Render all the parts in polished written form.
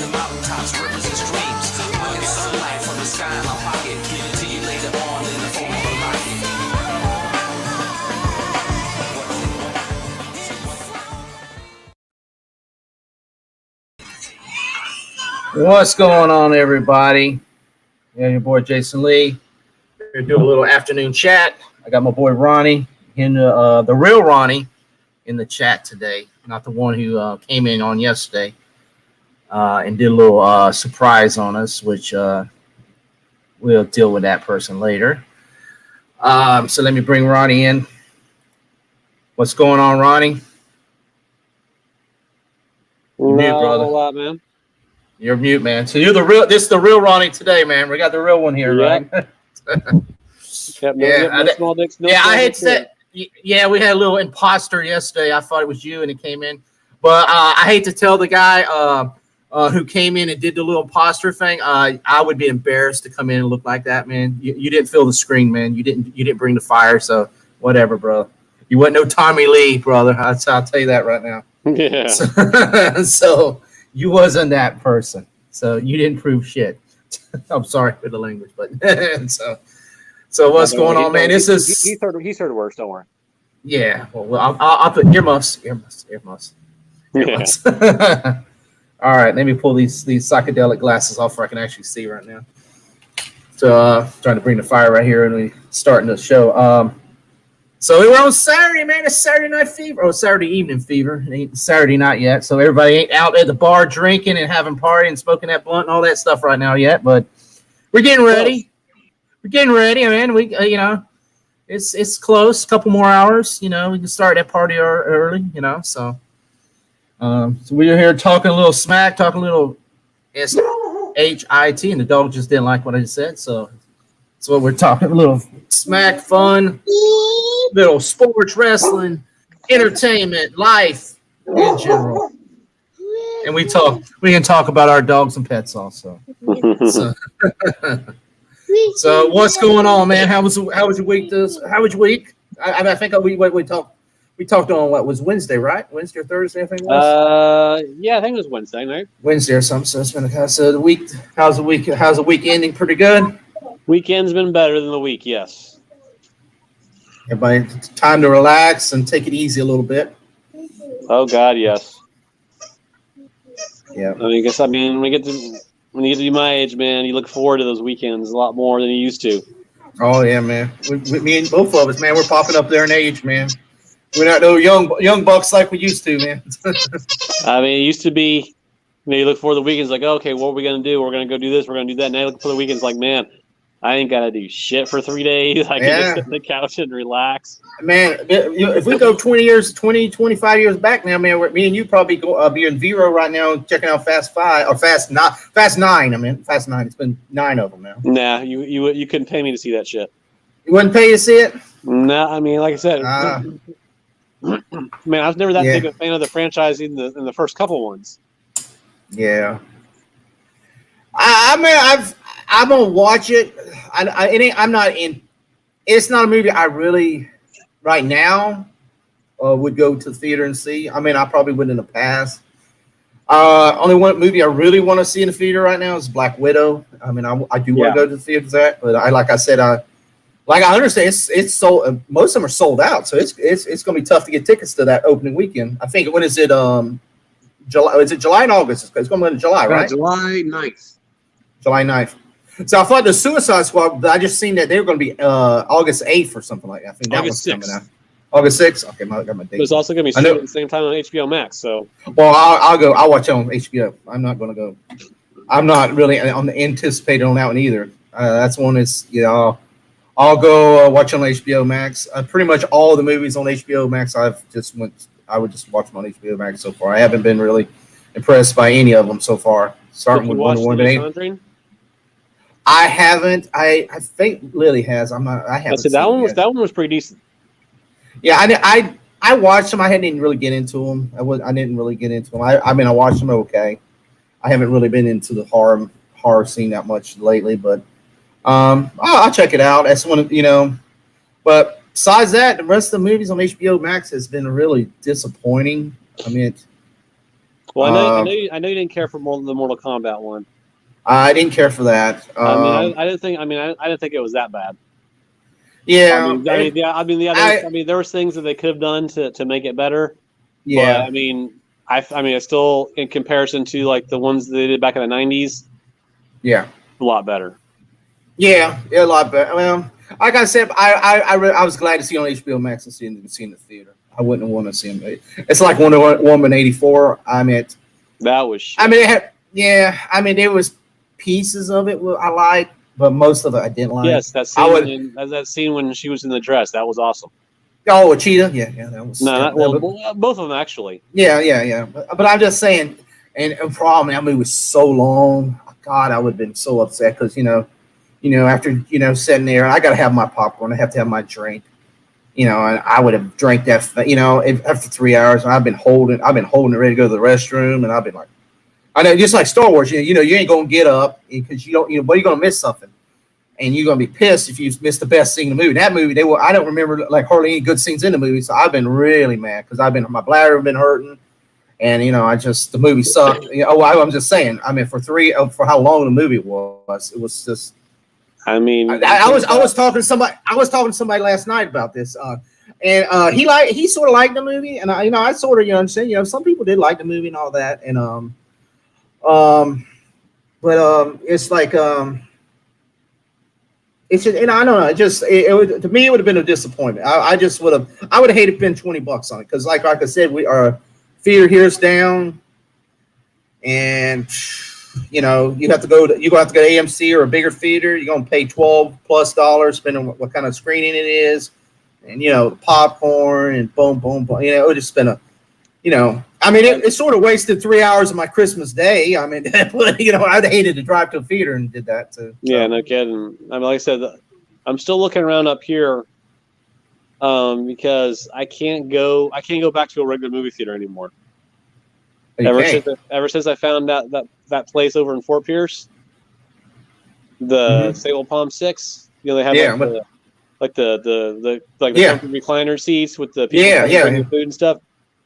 the mountaintops, rivers and streams. Look at sunlight from the sky in my pocket. Give it to you later on in the form of a rocket. What's going on, everybody? Yeah, your boy Jason Lee. We're doing a little afternoon chat. I got my boy Ronnie in the real Ronnie in the chat today, not the one who came in on yesterday and did a little surprise on us, which we'll deal with that person later. So let me bring Ronnie in. What's going on, Ronnie? You're mute, brother. A lot, man. You're mute, man. So you're the real. This is the real Ronnie today, man. We got the real one here, right? Small dicks. I had said. Yeah, we had a little imposter yesterday. I thought it was you, and it came in. But I hate to tell the guy who came in and did the little imposter thing. I would be embarrassed to come in and look like that, man. You didn't fill the screen, man. You didn't bring the fire. So whatever, bro. You wasn't no Tommy Lee, brother. I'll tell you that right now. Yeah. So you wasn't that person. So you didn't prove shit. I'm sorry for the language, but so what's going on, man? He's heard worse. Don't worry. Yeah. Well, I'll put earmuffs. Yeah. All right. Let me pull these psychedelic glasses off where I can actually see right now. So trying to bring the fire right here and we starting the show. So we were on Saturday, man. It's Saturday Night Fever. Oh, Saturday Evening Fever. It ain't Saturday night yet. So everybody ain't out at the bar drinking and having party and smoking that blunt and all that stuff right now yet. But we're getting ready. We're getting ready, man. We, it's close. A couple more hours. We can start that party early. So we're here talking a little smack, talking a little SHIT, and the dog just didn't like what I just said. So that's what we're talking. A little smack, fun, little sports, wrestling, entertainment, life in general. And we can talk about our dogs and pets also. So what's going on, man? How was your week? How was your week? I think we talked on what was Wednesday, right? Wednesday or Thursday, I think it was. Yeah, I think it was Wednesday night. Wednesday or something. So it's been the week. How's the week ending? Pretty good. Weekend's been better than the week, yes. Everybody, time to relax and take it easy a little bit. Oh God, yes. Yeah. When you get to be my age, man, you look forward to those weekends a lot more than you used to. Oh yeah, man. Me and both of us, man, we're popping up there in age, man. We're not no young bucks like we used to, man. It used to be, you look for the weekends like, okay, what are we gonna do? We're gonna go do this. We're gonna do that. Now you look for the weekends like, man, I ain't gotta do shit for 3 days. I can just sit on the couch and relax. Man, if we go 25 years back now, man, me and you probably be in Vero right now checking out Fast 9. Fast 9. It's been 9 of them now. Nah, you couldn't pay me to see that shit. You wouldn't pay to see it? Nah, like I said, man, I was never that big a fan of the franchise in the first couple ones. Yeah. I'm gonna watch it. I'm not in. It's not a movie I really right now would go to the theater and see. I probably would in the past. Only one movie I really want to see in the theater right now is Black Widow. I do want to go to the theater for that, but I understand it's sold. Most of them are sold out, so it's gonna be tough to get tickets to that opening weekend. I think when is it? July? Is it July and August? It's gonna be in July, right? July 9th. July 9th. So I thought the Suicide Squad, I just seen that they were going to be August 8th or something like that. I think that August was coming out. August 6th? Okay, I got my date. It's also going to be streamed at the same time on HBO Max. So, well, I'll watch it on HBO. I'm not going to go. I'm not really anticipating on that one either. That's one is, I'll go watch on HBO Max. Pretty much all the movies on HBO Max I would just watch them on HBO Max so far. I haven't been really impressed by any of them so far. Starting with Wonder Woman. I haven't. I think Lily has. I'm not. I haven't. That one was pretty decent. Yeah, I watched them. I didn't really get into them. I didn't really get into them. I watched them okay. I haven't really been into the horror scene that much lately, but I'll check it out. That's one of But besides that, the rest of the movies on HBO Max has been really disappointing. Well, I know you didn't care for the Mortal Kombat one. I didn't care for that. I didn't think. I didn't think it was that bad. Yeah. There was things that they could have done to make it better. Yeah. But, I still, in comparison to like the ones they did back in the 90s, yeah, a lot better. Yeah, a lot better. Well, like I said, I was glad to see on HBO Max and see in the theater. I wouldn't want to see him. It's like Wonder Woman 84. That was shit. There was pieces of it I liked, but most of it I didn't like. Yes, that scene when she was in the dress, that was awesome. Oh, a cheetah? Yeah, that was. Both of them actually. Yeah. But I'm just saying, and the problem, that movie was so long. God, I would have been so upset because after sitting there, I got to have my popcorn. I have to have my drink. And I would have drank that. After 3 hours, and I've been holding it ready to go to the restroom, and I've been like, I know, just like Star Wars. You ain't gonna get up because you don't. But you're gonna miss something. And you're gonna be pissed if you miss the best scene in the movie. That movie, I don't remember like hardly any good scenes in the movie. So I've been really mad because my bladder been hurting, and the movie sucked. I'm just saying. For how long the movie was, it was just. I was talking to somebody last night about this, and he sort of liked the movie, and I sort of understand. Some people did like the movie and all that, and but it's like it's just, I don't know. To me, it would have been a disappointment. I would have hated to spend $20 on it because, like I said, our theater here is down, and you have to go to AMC or a bigger theater. You're gonna pay $12+ depending on what kind of screening it is, and the popcorn and boom. It would just been it sort of wasted 3 hours of my Christmas day. I'd hated to drive to a theater and did that too. Yeah, no kidding. Like I said, I'm still looking around up here because I can't go back to a regular movie theater anymore. Ever since I found out that place over in Fort Pierce, the Sable Palm 6, they have the recliner seats with the people bringing food and stuff.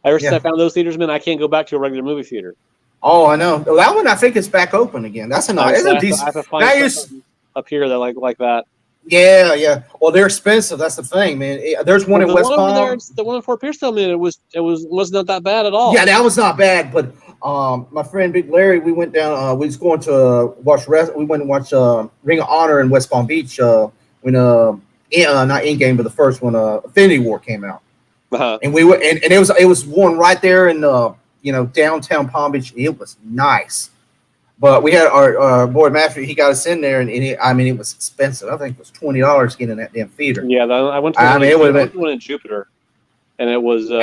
Ever since I found those theaters, man, I can't go back to a regular movie theater. Oh, I know. Well, that one I think is back open again. That's a decent. I have to find something up here that like that. Yeah. Well, they're expensive. That's the thing, man. There's one in West Palm. The one in Fort Pierce told me it wasn't that bad at all. Yeah, that was not bad. But my friend Big Larry, we went down. We was going to watch. We went and watched Ring of Honor in West Palm Beach when not Endgame, but the first one, Infinity War came out. Uh-huh. And we were, and it was one right there in downtown Palm Beach. It was nice, but we had our boy Matthew. He got us in there, and it was expensive. I think it was $20 getting in that damn theater. Yeah, I went to one in Jupiter, and it was. But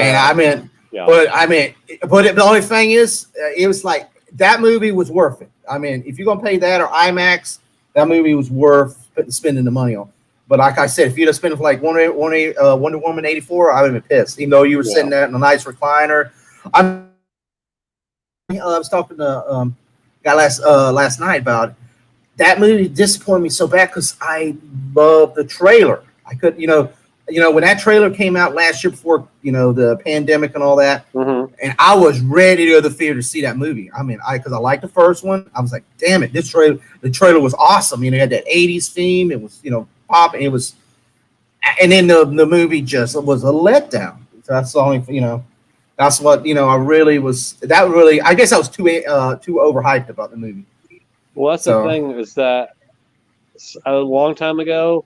the only thing is, it was like that movie was worth it. If you're gonna pay that or IMAX, that movie was worth spending the money on. But like I said, if you'd have spent it for like Wonder Woman 84, I would have been pissed. Even though you were sitting there in a nice recliner. I was talking to a guy last night about it. That movie disappointed me so bad because I love the trailer. I could, when that trailer came out last year before, the pandemic and all that, and I was ready to go to the theater to see that movie. Because I liked the first one. I was like, damn it, the trailer was awesome. It had that 80s theme. It was, pop, and it was, and then the movie just was a letdown. So that's the only, that's what I guess I was too overhyped about the movie. Well, that's the thing is that a long time ago,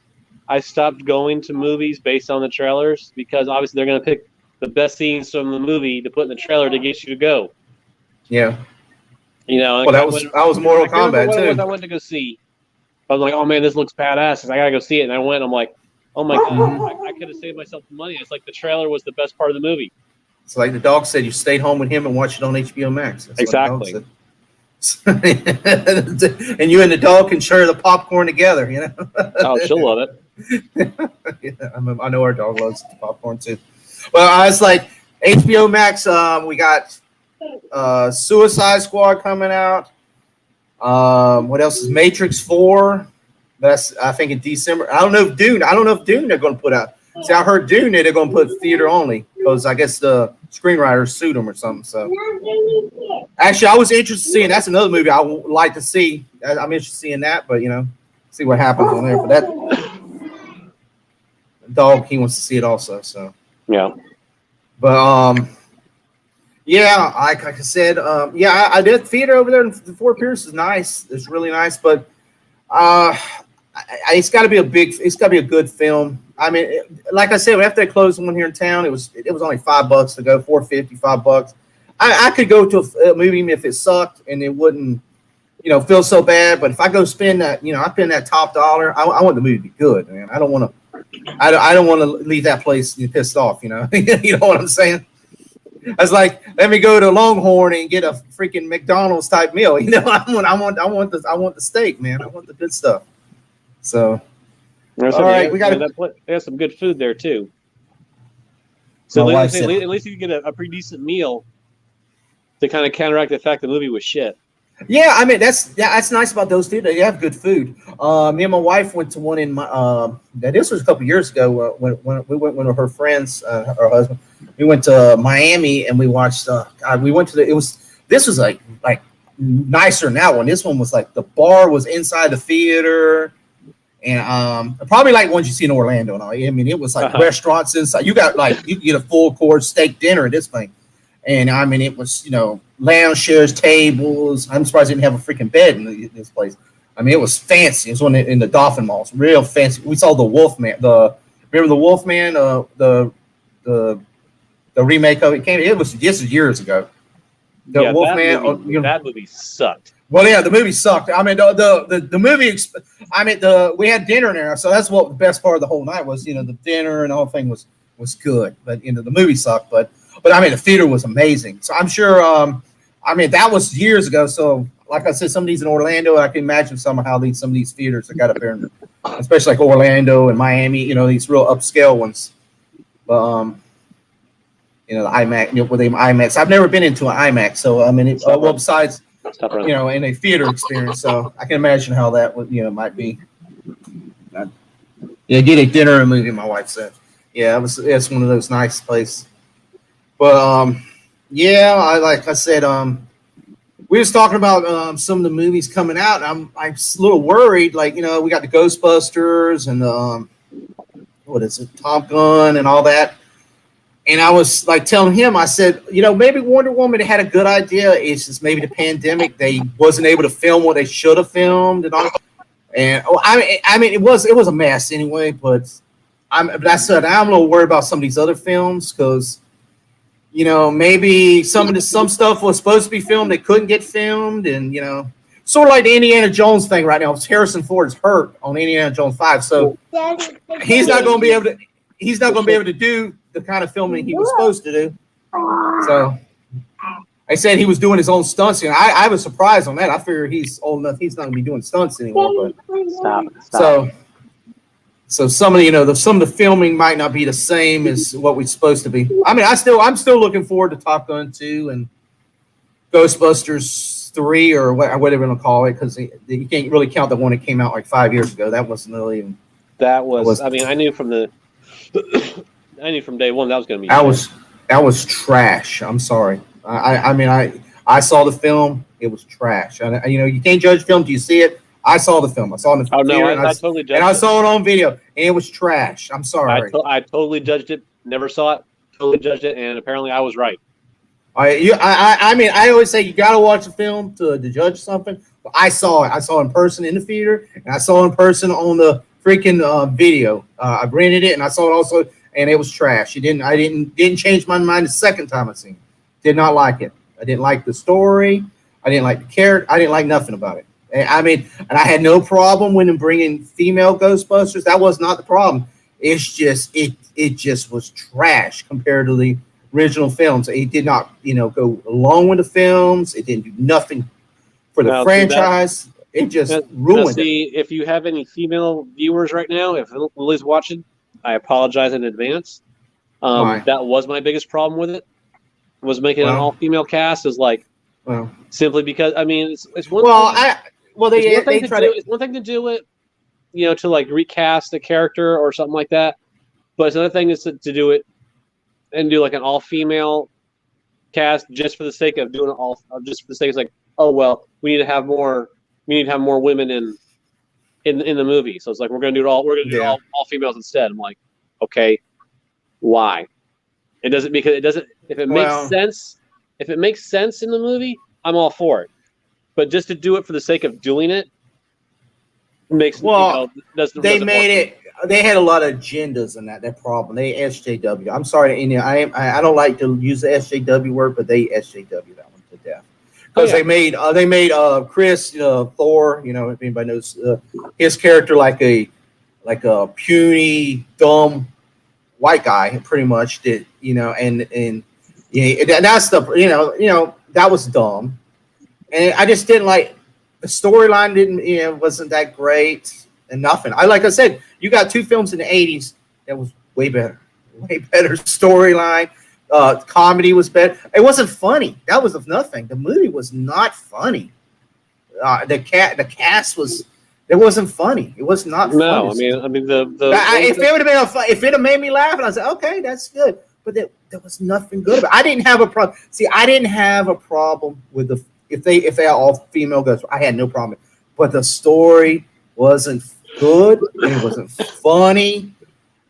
I stopped going to movies based on the trailers because obviously they're going to pick the best scenes from the movie to put in the trailer to get you to go. Yeah. Well, that was Mortal Kombat too. I went to go see. I was like, oh man, this looks badass. I gotta go see it. And I went. I'm like, oh my god, I could have saved myself the money. It's like the trailer was the best part of the movie. It's like the dog said, you stayed home with him and watched it on HBO Max. That's exactly. And you and the dog can share the popcorn together. Oh, she'll love it. I know our dog loves the popcorn too. Well, I was like, HBO Max. We got Suicide Squad coming out. What else is Matrix 4? That's I think in December. I don't know if Dune they're going to put out. See, I heard Dune they're going to put theater only. because I guess the screenwriters sued him or something. So actually, I was interested in seeing. That's another movie I would like to see. I'm interested in seeing that, but see what happens on there. But that dog, he wants to see it also. So Yeah. but yeah, like I said, I did theater over there in Fort Pierce is nice. It's really nice, but it's got to be it's got to be a good film. I mean, like I said, after they closed one here in town, it was only $5 to go, $4.50, $5. I could go to a movie even if it sucked and it wouldn't, feel so bad. But if I go spend that, I spend that top dollar, I want the movie to be good, man. I don't want to leave that place pissed off, you know what I'm saying? I was like, let me go to Longhorn and get a freaking McDonald's type meal. I want the steak, man. I want the good stuff. So, all right, they have some good food there too. So at least you get a pretty decent meal to kind of counteract the fact the movie was shit. Yeah, I mean that's nice about those two. They have good food. Me and my wife went to one in my. This was a couple years ago when we went with her friends, her husband. We went to Miami and we watched. We went to This was like nicer than that one. This one was like the bar was inside the theater. And probably like ones you see in Orlando and all. I mean, it was like restaurants inside. You got you get a full course steak dinner at this thing, and I mean it was lounge chairs, tables. I'm surprised they didn't have a freaking bed in this place. I mean it was fancy. It was one in the Dolphin Malls, real fancy. We saw the Wolfman. Remember the Wolfman? The remake of it came. It was just years ago. The Wolfman. That movie sucked. Well, yeah, the movie sucked. I mean, the movie. I mean, we had dinner there, so that's what the best part of the whole night was. The dinner and the whole thing was good, but the movie sucked. But I mean, the theater was amazing. So I'm sure. I mean, that was years ago. So, like I said, some of these in Orlando, I can imagine some of these theaters that got up there, especially like Orlando and Miami. These real upscale ones. But the IMAX, with the IMAX. I've never been into an IMAX, so I mean, besides. In a theater experience, so I can imagine how that would, might be. Yeah, get a dinner and movie. My wife said, "Yeah, it's one of those nice places." But like I said, we was talking about some of the movies coming out. I'm a little worried. Like we got the Ghostbusters and the what is it, Top Gun and all that. And I was like telling him, I said, maybe Wonder Woman had a good idea. It's just maybe the pandemic, they wasn't able to film what they should have filmed and all. And I mean, it was a mess anyway. But I'm a little worried about some of these other films because, maybe some stuff was supposed to be filmed, they couldn't get filmed, and sort of like the Indiana Jones thing right now. Harrison Ford is hurt on Indiana Jones 5, so he's not going to be able to. He's not going to be able to do the kind of filming he was supposed to do. So I said he was doing his own stunts. I was surprised on that. I figured he's old enough; he's not going to be doing stunts anymore. But Stop. So some of the filming might not be the same as what we're supposed to be. I mean, I'm still looking forward to Top Gun 2 and Ghostbusters 3 or whatever you call it, because you can't really count the one that came out like 5 years ago. That wasn't really even. That was. I mean, I knew from day one that was going to be. That was trash. I'm sorry. I mean, I saw the film. It was trash. You can't judge film till you see it. I saw the film. I saw it in the theater, I totally judged it. And I saw it on video, and it was trash. I'm sorry. I totally judged it. Never saw it. Totally judged it, and apparently I was right. I mean, I always say you got to watch a film to judge something. But I saw it. I saw it in person in the theater, and I saw it in person on the freaking video. I rented it, and I saw it also, and it was trash. I didn't change my mind the second time I seen it. Did not like it. I didn't like the story. I didn't like the character. I didn't like nothing about it. I mean, and I had no problem with them bringing female Ghostbusters. That was not the problem. It's just it just was trash compared to the original films. It did not, go along with the films. It didn't do nothing for the franchise. It just ruined it. If you have any female viewers right now, if Lily's watching, I apologize in advance. That was my biggest problem with it. Was making an all-female cast is simply because it's one. It's one thing to do it, to recast a character or something like that. But it's another thing is to do it and do like an all-female cast just for the sake of doing just for the sake of like, oh well, we need to have more women in the movie. So it's like we're gonna do all females instead. I'm like, okay, why? It doesn't if it makes sense in the movie, I'm all for it. But just to do it for the sake of doing it makes doesn't made it. They had a lot of agendas in that problem. They SJW. I'm sorry, I don't like to use the SJW word, but they SJW that one to death because they made Chris Thor. If anybody knows his character, like a puny, dumb white guy, pretty much did. And that's that was dumb, and I just didn't like the storyline. Wasn't that great. And nothing. Like I said, you got two films in the 80s that was way better storyline. Comedy was better. It wasn't funny. That was nothing. The movie was not funny. The cast was. It wasn't funny. It was not. No, funny. I mean if it would have been if it had made me laugh, and I was like, okay, that's good. But there was nothing good about it. I didn't have a problem. See, I didn't have a problem with if they are all female ghosts. I had no problem. But the story wasn't good, and it wasn't funny,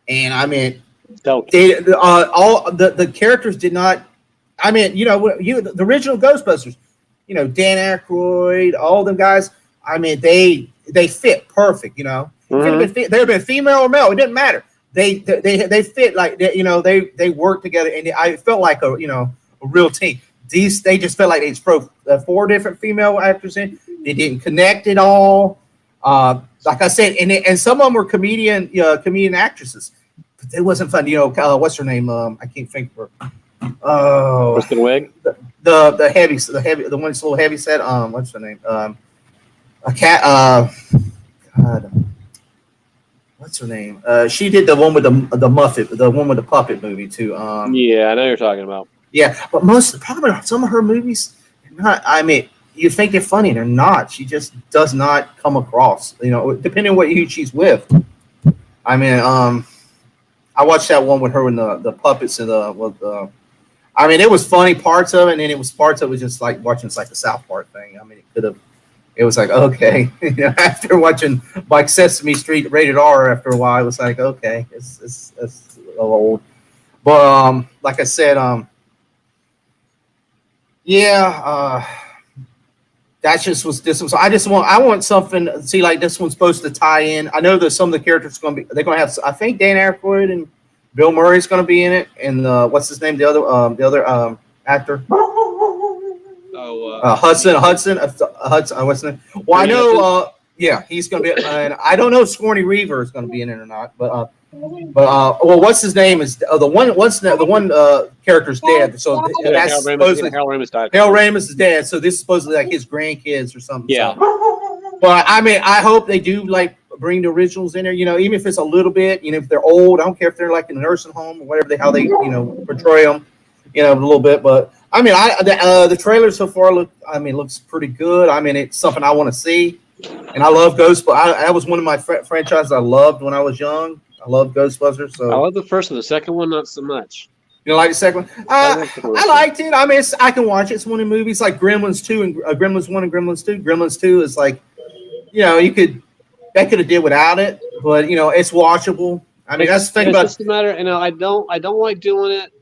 and I mean, all the characters did not. I mean, the original Ghostbusters, Dan Aykroyd, all them guys. I mean, they fit perfect. Mm-hmm. They have been female or male. It didn't matter. They fit like they work together, and I felt like a real team. They just felt like they throw 4 different female actors in. They didn't connect at all. Like I said, and some of them were comedian actresses, but it wasn't fun. What's her name? I can't think of her. Oh, Kristen Wiig. The heavy, the one that's a little heavy set. What's her name? A cat. God, what's her name? She did the one with the Muppet, the one with the puppet movie too. Yeah, I know you're talking about. Yeah, but probably some of her movies, not. I mean. You think they're funny, they're not. She just does not come across, depending on who she's with. I mean, I watched that one with her and the puppets and I mean, it was funny parts of it, and then it was parts of it was just like watching it's like the South Park thing. I mean, it was like, okay, after watching like Sesame Street rated R after a while, it was like, okay, it's a little old. But like I said, that just was this was. I want something. See, like this one's supposed to tie in. I know that some of the characters they're going to have. I think Dan Aykroyd and Bill Murray's going to be in it, and what's his name? The other actor. Hudson. What's his name? Well, I know. He's going to be. And I don't know if Sigourney Weaver is going to be in it or not, but what's his name is the one character's dead. So that's supposedly Harold Ramis died. Harold Ramis is dead. So this is supposedly like his grandkids or something. Yeah. So. But I mean, I hope they do like bring the originals in there. Even if it's a little bit. If they're old, I don't care if they're like in a nursing home or whatever. How they portray them. A little bit. But I mean, the trailer so far looks pretty good. I mean, it's something I want to see. And I love Ghostbusters. That was one of my franchises I loved when I was young. I love Ghostbusters. So I love the first one. The second one, not so much. You don't like the second one? I liked it. I mean, I can watch it. It's one of the movies like Gremlins 2 and Gremlins 1 and Gremlins 2. Gremlins 2 is like, that could have did without it, but it's watchable. I mean, that's the thing about. It's just a matter. I don't like doing it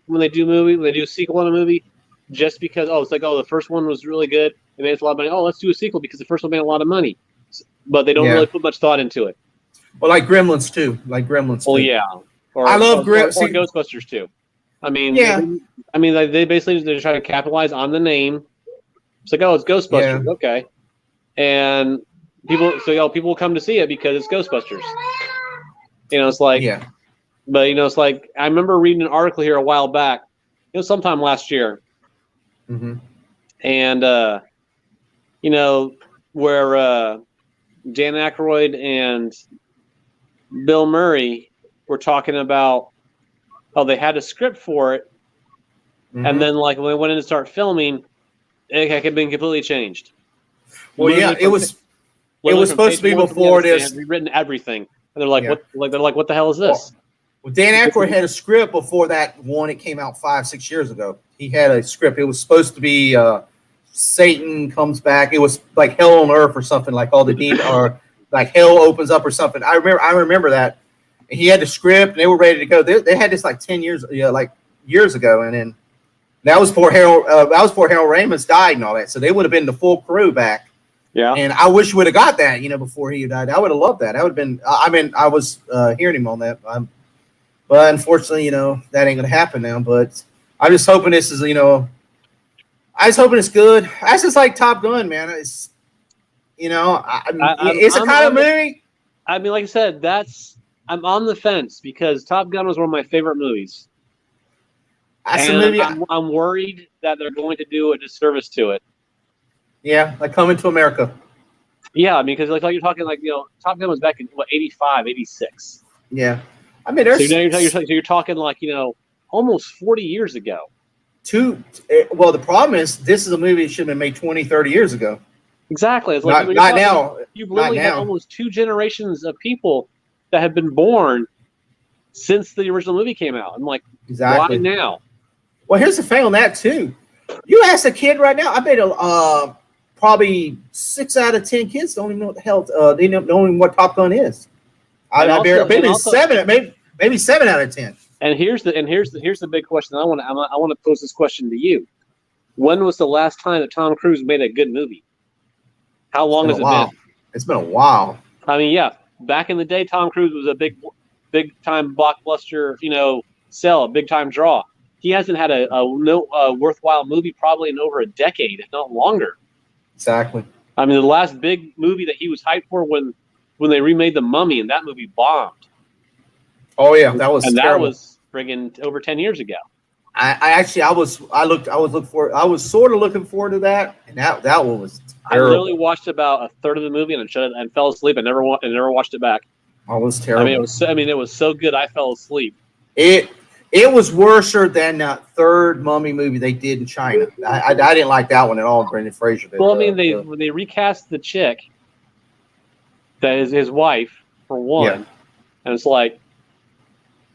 when they do a sequel on a movie, just because it's like the first one was really good. It made us a lot of money. Let's do a sequel because the first one made a lot of money, but they don't really put much thought into it. Well, like Gremlins 2. Well, yeah. I love Gremlins. Or Ghostbusters 2. I mean, yeah. They basically they're trying to capitalize on the name. It's like, it's Ghostbusters, okay, and people will come to see it because it's Ghostbusters. It's like, but it's like I remember reading an article here a while back. It was sometime last year, and where Dan Aykroyd and Bill Murray were talking about how they had a script for it, and then like when they went in to start filming, it had been completely changed. Well, it was supposed to be before this. They had rewritten everything, and they're like, "What? What the hell is this?" Well, Dan Aykroyd had a script before that one. It came out 5-6 years ago. He had a script. It was supposed to be Satan comes back. It was like Hell on Earth or something, like all the demons, or like hell opens up or something. I remember that. And he had the script, and they were ready to go. They had this like 10 years, like years ago, and then that was before Harold Ramis died and all that. So they would have been the full crew back. Yeah. And I wish we would have got that, before he died. I would have loved that. That would have been. I was hearing him on that. But unfortunately, that ain't gonna happen now. But I'm just hoping this is, I just hoping it's good. That's just like Top Gun, man. It's, it's a kind of movie. I mean, like I said, I'm on the fence because Top Gun was one of my favorite movies. That's and a movie. I'm worried that they're going to do a disservice to it. Yeah, like Coming to America. Yeah, I mean, because like you're talking Top Gun was back in 85, 86. Yeah. I mean, there's you're talking like almost 40 years ago. Well, the problem is this is a movie that should have been made 20, 30 years ago. Exactly. It's like not now. You've literally had almost 2 generations of people that have been born since the original movie came out. I'm like, exactly. Why now? Well, here's the thing on that too. You ask a kid right now. I bet probably 6 out of 10 kids don't even know what the hell they don't even what Top Gun is. Maybe 7 out of 10. And here's the big question. I want to pose this question to you. When was the last time that Tom Cruise made a good movie? How long has it been? It's been a while. I mean, yeah, back in the day, Tom Cruise was a big time blockbuster, sell, a big time draw. He hasn't had a worthwhile movie probably in over a decade, if not longer. Exactly. I mean, the last big movie that he was hyped for when they remade The Mummy, and that movie bombed. Oh yeah, that was terrible. That was friggin' over 10 years ago. I was sort of looking forward to that, and that one was terrible. I literally watched about a third of the movie and fell asleep. I never watched it back. Oh, it was terrible. It was so good I fell asleep. It was worse than that third Mummy movie they did in China. I didn't like that one at all. Brendan Fraser did. Well, I mean, when they recast the chick that is his wife for one, yeah. And it's like,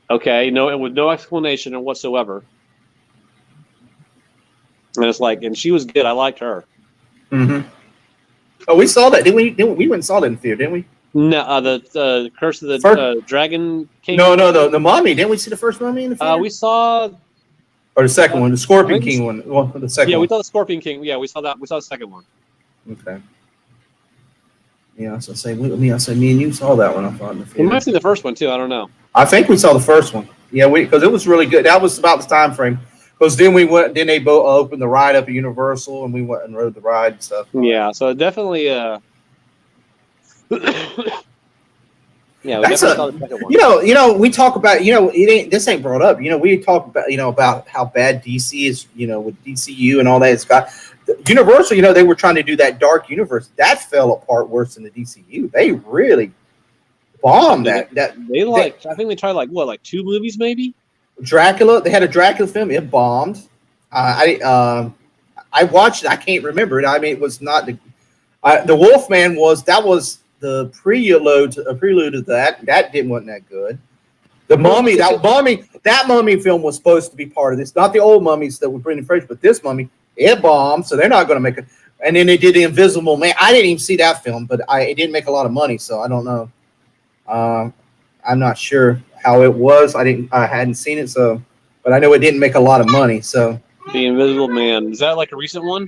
okay, with no explanation whatsoever. And it's like, and she was good. I liked her. Mm-hmm. Oh, we saw that, didn't we? We went and saw that in the theater, didn't we? No, the Curse of the Dragon King. No, the Mummy. Didn't we see the first Mummy in the theater? We saw, or the second one, the Scorpion King one. Well, the second. Yeah, one. we saw the Scorpion King. Yeah, we saw that. We saw the second one. Okay. Yeah, I say me and you saw that one. I thought in the theater. We might see the first one too. I don't know. I think we saw the first one. Yeah, because it was really good. That was about the time frame. Because then they both opened the ride up at Universal, and we went and rode the ride and stuff. Yeah, so definitely. Yeah, that's saw the second one. We talk about, this ain't brought up. We talk about, about how bad DC is, with DCU and all that. It's got Universal. They were trying to do that dark universe that fell apart worse than the DCU. They really bombed that. I think they tried like 2 movies maybe. Dracula. They had a Dracula film. It bombed. I watched it. I can't remember it. I mean, it was not the Wolfman was the prelude to that. That wasn't that good. The Mummy. That Mummy film was supposed to be part of this. Not the old mummies that were Brendan Fraser, but this Mummy. It bombed, so they're not going to make it. And then they did The Invisible Man. I didn't even see that film, but it didn't make a lot of money, so I don't know. I'm not sure how it was. I hadn't seen it, so, but I know it didn't make a lot of money. So The Invisible Man, is that like a recent one?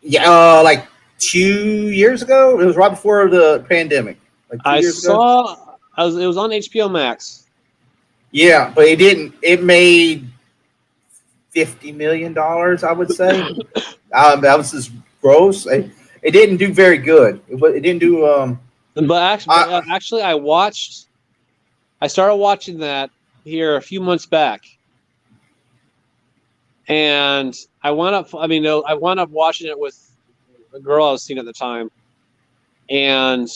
Yeah, like 2 years ago. It was right before the pandemic. Like 2 years ago. It was on HBO Max. Yeah, but it didn't. It made $50 million, I would say. That was just gross. It didn't do very good. It didn't do. But actually, I started watching that here a few months back, and I wound up watching it with a girl I was seeing at the time, and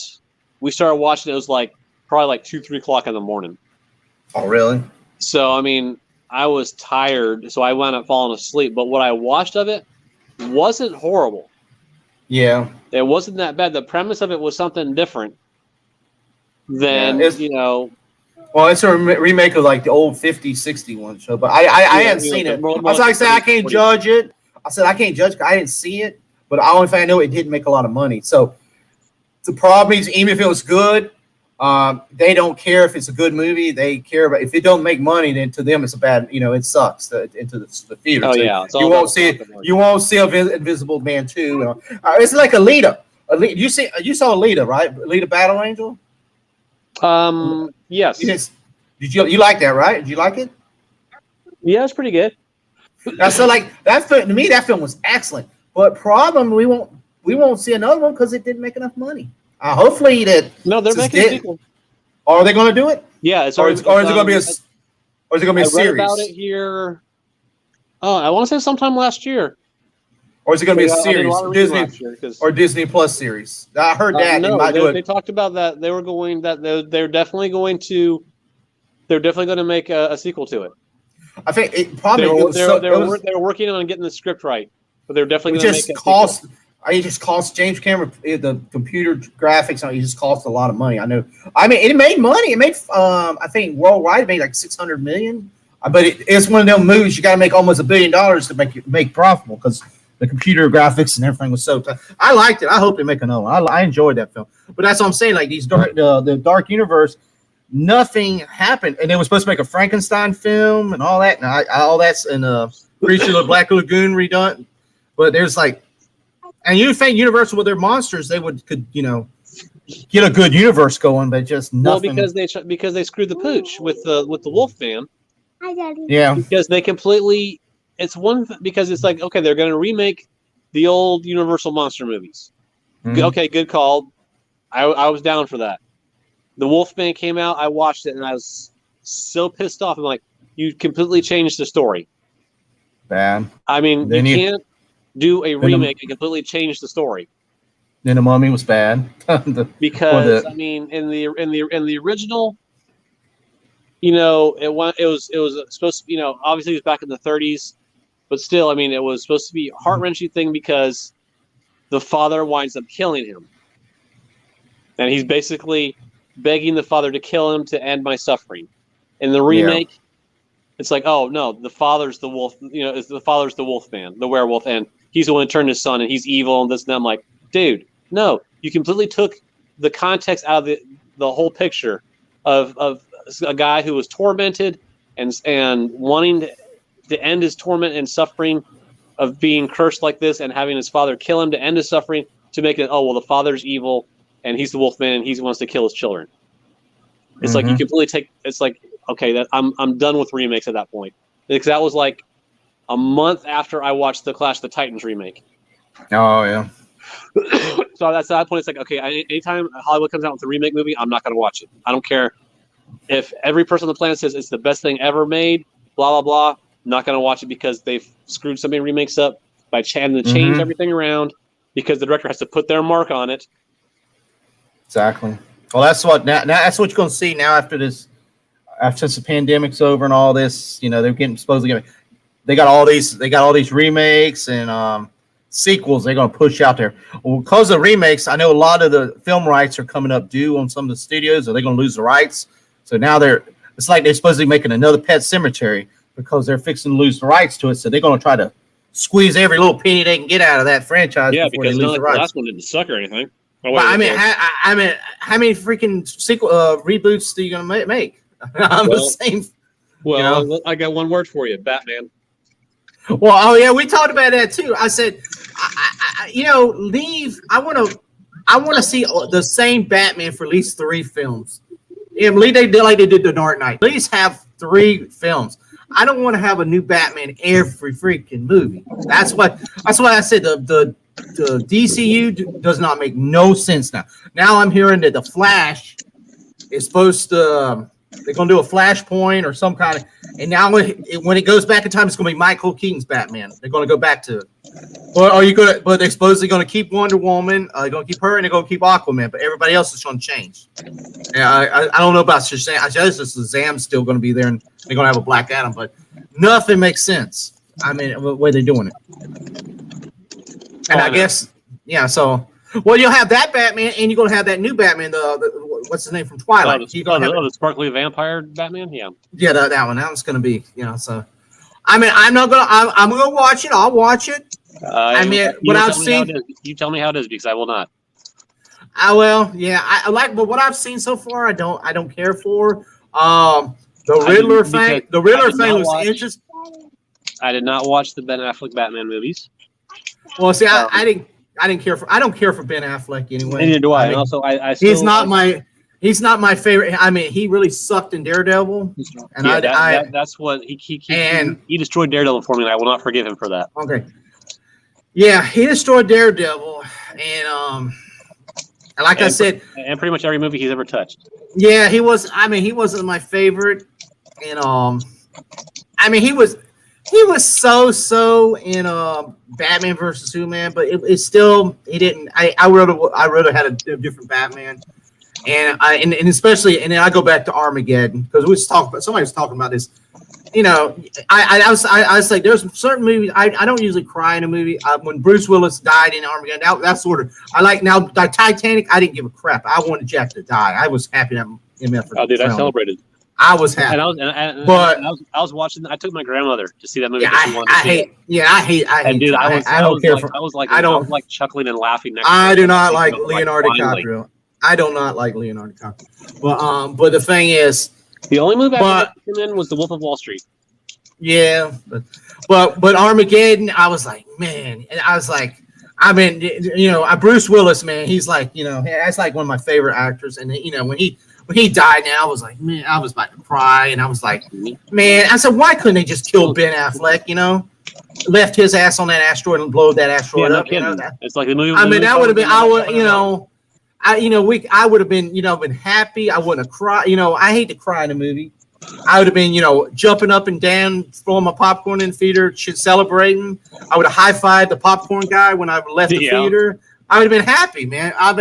we started watching it. It was probably like 2-3 o'clock in the morning. Oh, really? So I mean, I was tired, so I wound up falling asleep. But what I watched of it wasn't horrible. Yeah, it wasn't that bad. The premise of it was something different than Well, Well, it's a remake of like the old 50s, 60s one show, but I hadn't seen it. I was like, I can't judge it. I said I can't judge because I didn't see it, but the only thing I know it didn't make a lot of money. So the problem is, even if it was good, they don't care if it's a good movie. They care about if it don't make money, then to them it's a bad. It sucks into the theater. Oh so yeah, you won't see it. You won't see Invisible Man 2. It's like Alita. You saw Alita, right? Alita Battle Angel. Yes. Did you like that? Right? Did you like it? Yeah, it's pretty good. So like that film, to me, that film was excellent. But problem, we won't see another one because it didn't make enough money. Hopefully that. No, they're making a sequel. Are they going to do it? Yeah, it's or is it going to be a series? I read about it here. Oh, I want to say sometime last year. Or is it going to be a series? Disney Plus series? I heard that. No, they talked about that. They're definitely going to make a sequel to it. I think it probably they're working on getting the script right, but they're definitely going to make it. It just cost James Cameron the computer graphics on it. Just cost a lot of money. I know. I mean, it made money. It made I think worldwide it made like $600 million. But it's one of them movies you got to make almost $1 billion to make profitable because the computer graphics and everything was so tough. I liked it. I hope they make another one. I enjoyed that film. But that's what I'm saying. Like these the Dark Universe, nothing happened, and they were supposed to make a Frankenstein film and all that, and all that's in Creature of the Black Lagoon redone. But there's like, and you think Universal with their monsters, they could get a good universe going, but just nothing. Well, because they screwed the pooch with the Wolfman. Hi, Daddy. Yeah, because they completely. It's because it's like, okay, they're going to remake the old Universal monster movies. Mm-hmm. Okay, good call. I was down for that. The Wolfman came out. I watched it, and I was so pissed off. I'm like, you completely changed the story. Bad. I mean, you can't do a remake and completely change the story. Then the Mummy was bad. Because I mean, in the original, it was supposed to, obviously it was back in the 30s, but still, I mean, it was supposed to be a heart-wrenching thing because the father winds up killing him, and he's basically begging the father to kill him to end my suffering. In the remake, it's like, oh no, the father's the wolf. The father's the Wolfman, the werewolf, and he's the one who turned his son, and he's evil and this and that. I'm like, dude, no, you completely took the context out of the whole picture of a guy who was tormented and wanting to end his torment and suffering of being cursed like this, and having his father kill him to end his suffering, to make it, oh well, the father's evil and he's the Wolfman and he wants to kill his children. It's like you completely take. It's like, okay, that I'm done with remakes at that point, because that was like a month after I watched the Clash of the Titans remake. Oh yeah. So that's at that point. It's like, okay, anytime Hollywood comes out with a remake movie, I'm not going to watch it. I don't care if every person on the planet says it's the best thing ever made. Blah blah blah. I'm not going to watch it because they've screwed so many remakes up by having to change everything around because the director has to put their mark on it. Exactly. Well, that's what now that's what you're going to see now after this. Since the pandemic's over and all this, they're they got all these remakes and sequels they're going to push out there. Well, because of remakes, I know a lot of the film rights are coming up due on some of the studios, or they're going to lose the rights. So now it's like they're supposed to be making another Pet Sematary because they're fixing to lose the rights to it. So they're going to try to squeeze every little penny they can get out of that franchise. Yeah, before because they lose the rights. The last one didn't suck or anything. I mean, how many freaking sequel reboots are you going to make? The same. Well, I got one word for you: Batman. Well, oh yeah, we talked about that too. I said, leave. I want to see the same Batman for at least 3 films. Yeah, they did like they did the Dark Knight. At least have 3 films. I don't want to have a new Batman every freaking movie. That's why I said the DCU does not make no sense now. Now I'm hearing that the Flash is supposed to. They're going to do a Flashpoint or some kind of, and now when it goes back in time, it's going to be Michael Keaton's Batman. They're going to go back to, or are you going to? But they're supposedly going to keep Wonder Woman. They're going to keep her, and they're going to keep Aquaman. But everybody else is going to change. Yeah, I don't know about Shazam. I guess Shazam's still going to be there, and they're going to have a Black Adam. But nothing makes sense. I mean, the way they're doing it. And I guess, yeah. So, well, you'll have that Batman, and you're going to have that new Batman, the what's his name from Twilight. The sparkly vampire Batman. Yeah, that one. That one's gonna be, so. I mean, I'm gonna watch it. I'll watch it. What I've seen. You tell me how it is because I will not. I like, but what I've seen so far, I don't care for. The Riddler thing was interesting. I did not watch the Ben Affleck Batman movies. Well, see, I didn't care for. I don't care for Ben Affleck anyway. Neither do I. And also, he's not my favorite. I mean, he really sucked in Daredevil, and that's what he destroyed Daredevil for me, and I will not forgive him for that. Okay. Yeah, he destroyed Daredevil, and like I said, and pretty much every movie he's ever touched. Yeah, he was. I mean, he wasn't my favorite, and I mean, he was so in Batman versus Superman, but it's still he didn't. I rather had a different Batman, and especially and then I go back to Armageddon because somebody was talking about this. I was like, there's certain movies I don't usually cry in a movie. When Bruce Willis died in Armageddon, that's sort of I like now. Titanic, I didn't give a crap. I wanted Jack to die. I was happy that MF. Oh, dude, I celebrated. I was happy. I was watching. I took my grandmother to see that movie. I hate. And dude, I was like chuckling and laughing. I do not like Leonardo DiCaprio. I do not like Leonardo DiCaprio. But the thing is, the only movie I liked him in was The Wolf of Wall Street. Yeah, but Armageddon, I was like, man, and I was like, I mean, Bruce Willis, man, he's like, that's like one of my favorite actors, and when he died, now I was like, man, I was about to cry, and I was like, man, I said, why couldn't they just kill Ben Affleck? Left his ass on that asteroid and blow that asteroid up. It's like the movie. I mean, that would have been, I would have been, been happy. I wouldn't have cried. I hate to cry in a movie. I would have been, jumping up and down, throwing my popcorn in the theater, celebrating. I would have high-fived the popcorn guy when I left the theater. I would have been happy, man. I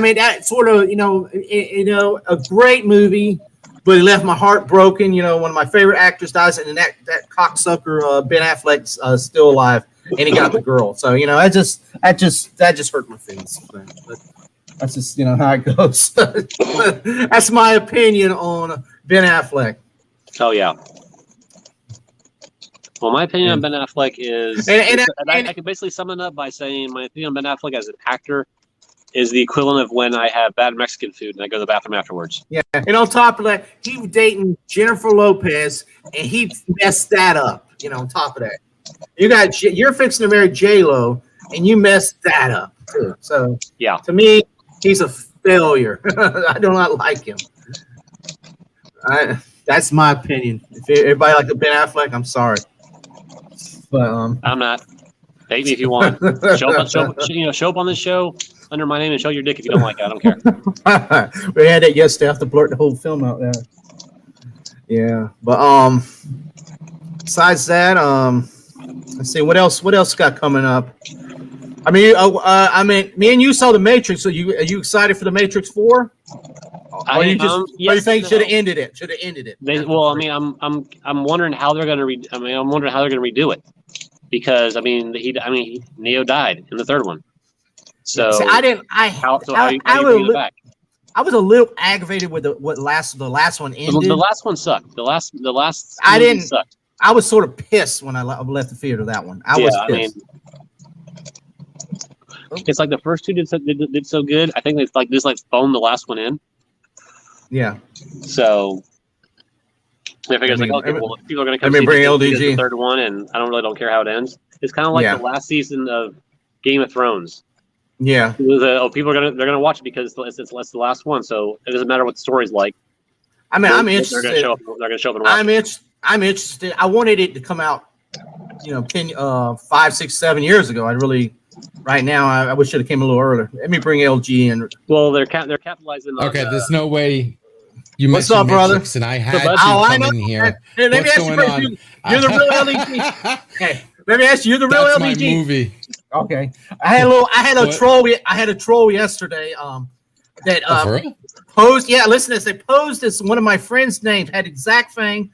mean, that sort of, a great movie, but it left my heart broken. One of my favorite actors dies, and that cocksucker Ben Affleck's still alive, and he got the girl. So that just hurt my feelings. But that's just how it goes. That's my opinion on Ben Affleck. Oh yeah. Well, my opinion on Ben Affleck is, I can basically sum it up by saying my opinion on Ben Affleck as an actor is the equivalent of when I have bad Mexican food and I go to the bathroom afterwards. Yeah, and on top of that, he was dating Jennifer Lopez, and he messed that up. On top of that, you're fixing to marry J-Lo, and you messed that up too. So yeah, to me, he's a failure. I do not like him. That's my opinion. If everybody like Ben Affleck, I'm sorry, but I'm not. Hate me if you want. Show up on this show under my name and show your dick if you don't like it. I don't care. We had that yesterday. I have to blurt the whole film out there. Yeah, but besides that, let's see what else got coming up. I mean, me and you saw The Matrix. So are you excited for The Matrix 4? Or you think should have ended it? Should have ended it. I'm wondering how they're going to I'm wondering how they're going to redo it, because Neo died in the third one. So see, I was a little aggravated with the last one ended. The last one sucked. The last sucked. I was sort of pissed when I left the theater. That one, I was pissed. It's like the first two did so good. I think they just phoned the last one in. Yeah. So I figured people are going to come see the third one, and I don't care how it ends. It's kind of like the last season of Game of Thrones. Yeah. People are they're gonna watch it because it's the last one, so it doesn't matter what the story's like. I mean, I'm interested. They're gonna show up and watch. I'm interested. I wanted it to come out, 5, 6, 7 years ago. Right now, I wish it came a little earlier. Let me bring LG in. Well, they're capitalizing on. Okay, there's no way. What's up, brother? And I had to come in here. Hey, let me ask you, you're the real LG. Hey, let me ask you, you're the real That's LG. My movie. Okay, I had a troll yesterday. That posed. Yeah, listen to this. They posed this. One of my friends' names had exact thing,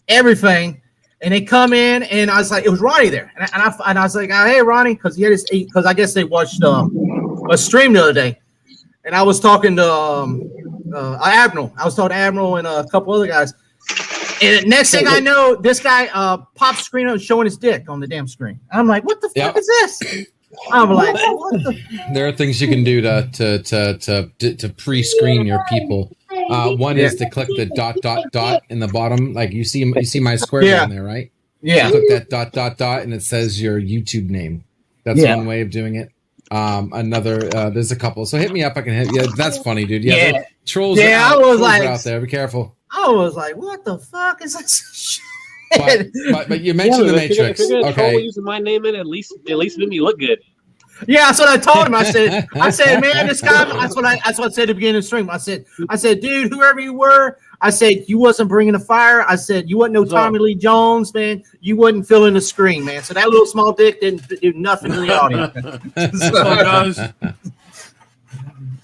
everything, and they come in, and I was like, it was Ronnie there, and I was like, hey, Ronnie, because I guess they watched a stream the other day, and I was talking to Admiral. I was talking to Admiral and a couple other guys. And the next thing I know, this guy pops screen and showing his dick on the damn screen. I'm like, what the fuck is this? I'm like, what the? There are things you can do to pre-screen your people. One is to click the ... in the bottom. Like you see my square down there, right? Yeah. You click that ... and it says your YouTube name. That's one way of doing it. Another, there's a couple. So hit me up. I can hit. Yeah, that's funny, dude. Yeah, trolls. Yeah, are out, I was trolls like, are out there. Be careful. I was like, what the fuck is this? But you mentioned the Matrix. If you're gonna troll Okay. using my name in it, at least make me look good. Yeah, that's what I told him. I said, man, this guy. That's what I said at the beginning of the stream. I said, dude, whoever you were, I said you wasn't bringing the fire. I said you wasn't no Tommy Lee Jones, man. You wasn't filling the screen, man. So that little small dick didn't do nothing to the audience.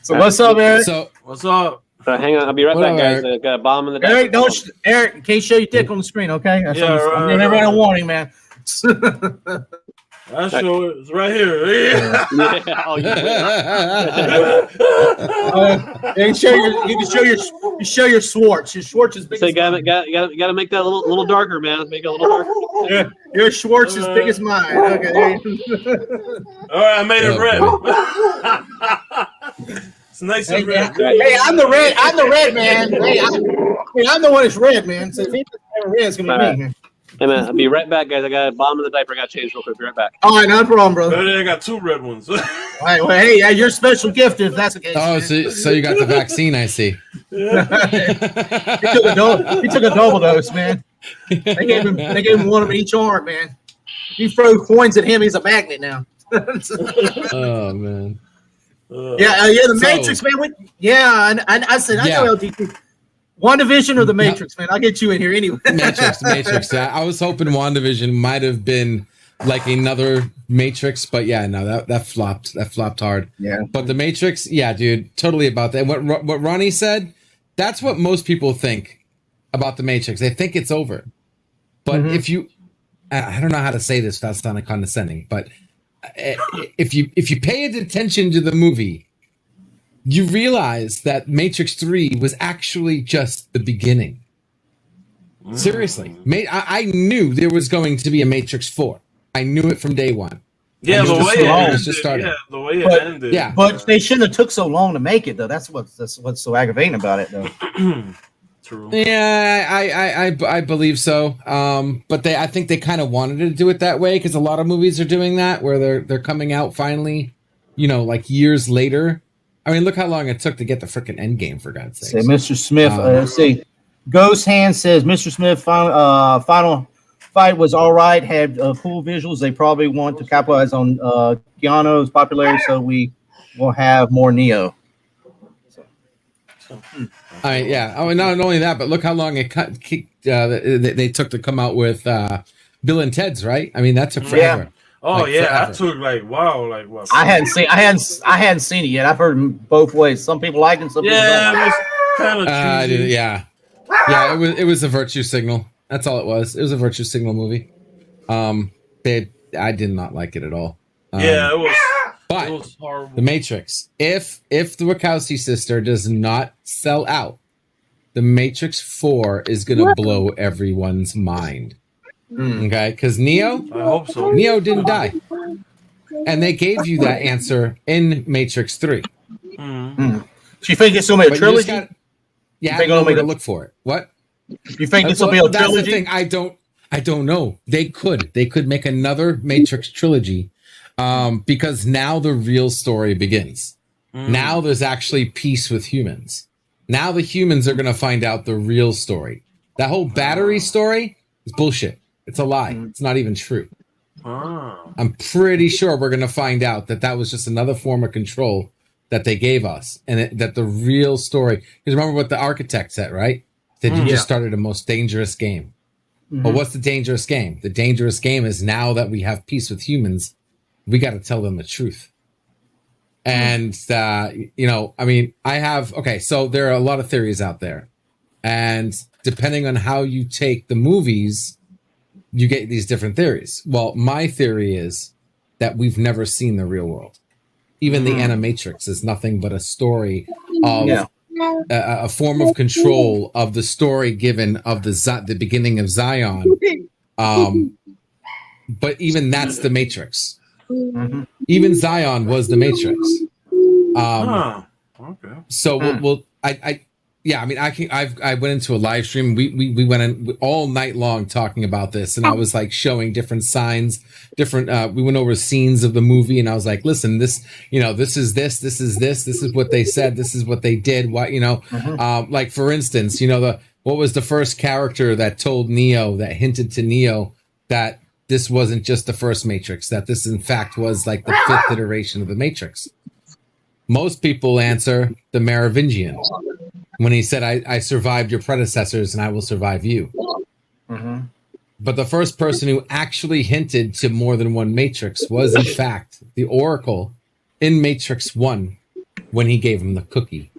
So what's up, Eric? So What's up? Hang on, I'll be right back, Whatever. guys. I got a bomb in the Eric, diaper. Eric, you can't show your dick on the screen, okay? That's Yeah, what I'm right, giving everyone a right. warning, man. I show it. It's right here. Yeah, oh, You can show your Schwartz. Your Schwartz is big. So as you gotta make that a little darker, man. Make it a little darker. your Schwartz is big as mine. Okay. There you All right, I made it Oh, red. It's nice Hey, and red. hey, I'm the red. I'm the red man. Hey, I'm the one that's red, man. So if he's red, it's gonna be me. Man. Hey man, I'll be right back, guys. I got a bomb in the diaper. I got to change real quick. Be right back. All right, no problem, brother. Better I got two red ones. All right, well, hey, yeah, you're special gifted if that's the case. oh, so you got the vaccine? I see. He took a double dose, man. They gave him one of each arm, man. You throw coins at him, he's a magnet now. Oh man. The Matrix, man. I said, I know LGT. WandaVision or the Matrix, man. I'll get you in here anyway. Matrix. Yeah, I was hoping WandaVision might have been like another Matrix, but yeah, no, that flopped. That flopped hard. Yeah. But the Matrix, yeah, dude, totally about that. What Ronnie said, that's what most people think about the Matrix. They think it's over. But if you, I don't know how to say this without sounding condescending, but if you pay attention to the movie, you realize that Matrix 3 was actually just the beginning. Seriously. I knew there was going to be a Matrix 4. I knew it from day one. Yeah, the way it ended. Yeah. But they shouldn't have took so long to make it, though. That's what's so aggravating about it, though. True. Yeah, I believe so. But I think they kind of wanted to do it that way because a lot of movies are doing that, where they're coming out finally, like years later. I mean, look how long it took to get the freaking Endgame, for God's sake. Say, Mr. Smith, let's see. Ghost Hand says, Mr. Smith, final fight was all right, had cool visuals. They probably want to capitalize on Keanu's popularity, so we will have more Neo. I mean, yeah. Oh, and not only that, but look how long it they took to come out with Bill and Ted's, right? I mean, that took forever. Yeah. Oh Like, yeah, forever. I took what? I hadn't seen it yet. I've heard both ways. Some people like it, some people don't. Yeah, it was kind of cheesy. Yeah. It was a virtue signal. That's all it was. It was a virtue signal movie. I did not like it at all. Yeah, it was. But It was horrible. The Matrix. If the Wachowski sister does not sell out, The Matrix 4 is gonna blow everyone's mind. Okay, because Neo I hope so. Neo didn't die, and they gave you that answer in Matrix 3. Mhm. You think it's gonna be a But you just trilogy? got, yeah, I think don't know it'll where make to a- look for it. What? You think this will be a That's the trilogy? thing. I don't know. They could make another Matrix trilogy, because now the real story begins. Now there's actually peace with humans. Now the humans are going to find out the real story. That whole battery story is bullshit. It's a lie. It's not even true. I'm pretty sure we're going to find out that was just another form of control that they gave us, and that the real story. Because remember what the architect said, right? That you just started a most dangerous game. But what's the dangerous game? The dangerous game is now that we have peace with humans, we got to tell them the truth. And, I mean, so there are a lot of theories out there. And depending on how you take the movies, you get these different theories. Well, my theory is that we've never seen the real world. Even the Animatrix is nothing but a story of a form of control of the story given of the beginning of Zion. But even that's the Matrix. Mhm. Even Zion was the Matrix. Okay. So I went into a live stream. We went in all night long talking about this, and I was like showing different signs, we went over scenes of the movie, and I was like, listen, this is this is what they said, this is what they did, like for instance, what was the first character that told Neo, that hinted to Neo that this wasn't just the first Matrix, that this in fact was like the 5th iteration of the Matrix? Most people answer the Merovingian, when he said, I survived your predecessors and I will survive you. Mm-hmm. But the first person who actually hinted to more than one Matrix was, in fact, the Oracle in Matrix 1, when he gave him the cookie.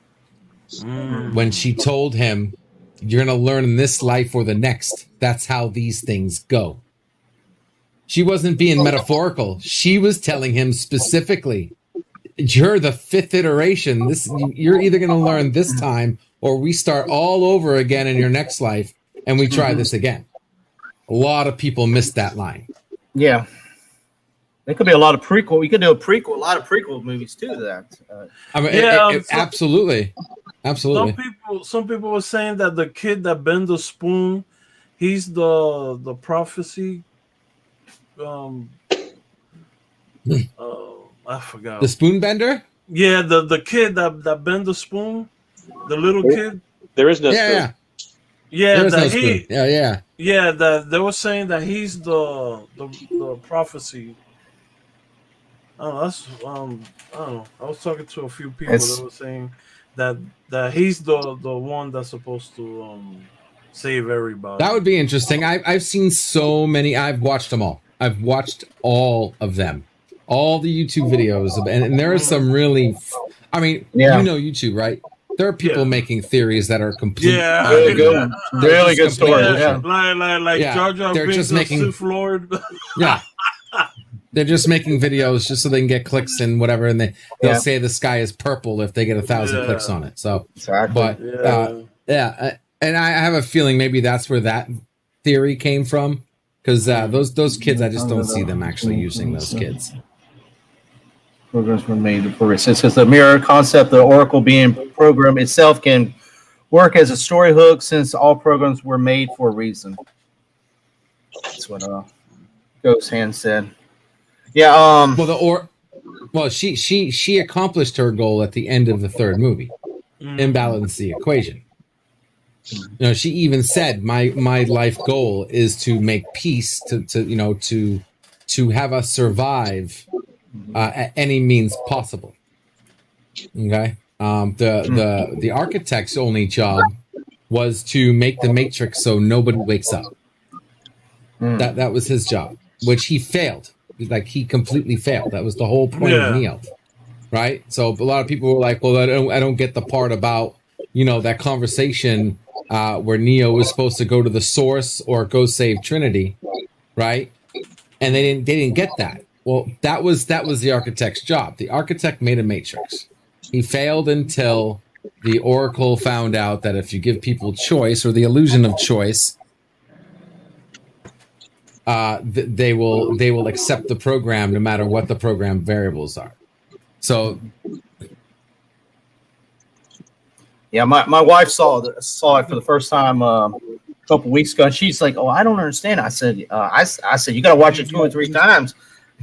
When she told him, you're going to learn in this life or the next. That's how these things go. She wasn't being metaphorical. She was telling him specifically, you're the 5th iteration. You're either going to learn this time, or we start all over again in your next life, and we try this again. A lot of people missed that line. Yeah. There could be a lot of prequel. We could do a lot of prequel movies too to that. I mean, absolutely. Some people were saying that the kid that bent the spoon, he's the prophecy. I forgot. The spoon bender? Yeah, the kid that bent the spoon, the little kid. There is no spoon. Yeah, there is that no spoon. Yeah. That they were saying that he's the prophecy. I don't know. I was talking to a few people that were saying that he's the one that's supposed to save everybody. That would be interesting. I've seen so many. I've watched them all. I've watched all of them, all the YouTube videos, and there are some really. I mean, YouTube, right? There are people making theories that are completely really good, really good stories. Yeah. Like Jar Jar they're Binks just of making Sith Lord. Yeah. They're just making videos just so they can get clicks and whatever, and they'll say the sky is purple if they get 1,000 clicks on it. So, exactly. But and I have a feeling maybe that's where that theory came from, because those kids, I just don't see them actually using those kids. Programs were made for it. Because the mirror concept, the Oracle being program itself, can work as a story hook, since all programs were made for a reason. That's what Ghost Hand said. Yeah. Well, she accomplished her goal at the end of the 3rd movie. Imbalance the equation. She even said, my life goal is to make peace, to have us survive at any means possible. Okay. The architect's only job was to make the Matrix so nobody wakes up. That was his job, which he failed. Like, he completely failed. That was the whole point of Neo, right? So a lot of people were like, well, I don't get the part about, that conversation where Neo was supposed to go to the source or go save Trinity, right? And they didn't get that. Well, that was the architect's job. The architect made a Matrix. He failed until the Oracle found out that if you give people choice, or the illusion of choice, they will accept the program no matter what the program variables are. So, yeah, my wife saw it for the first time a couple weeks ago, and she's like, "Oh, I don't understand." I said, "I said you got to watch it 2 or 3 times.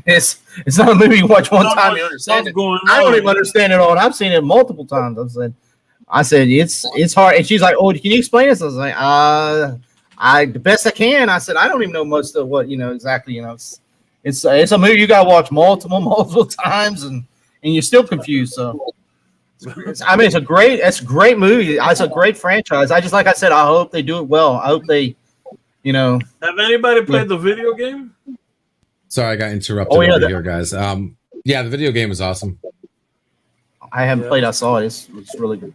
It's not a movie you watch one time you understand it. I don't even understand it all. And I've seen it multiple times." I said it's hard, and she's like, "Oh, can you explain this?" I was like, the best I can. I said, I don't even know most of what exactly. It's a movie you got to watch multiple times, and you're still confused. So, it's a great movie. It's a great franchise. Like I said, I hope they do it well. I hope they, Have anybody played the video game? Sorry, I got interrupted over here, guys. The video game is awesome. I haven't played. I saw it. It's really good.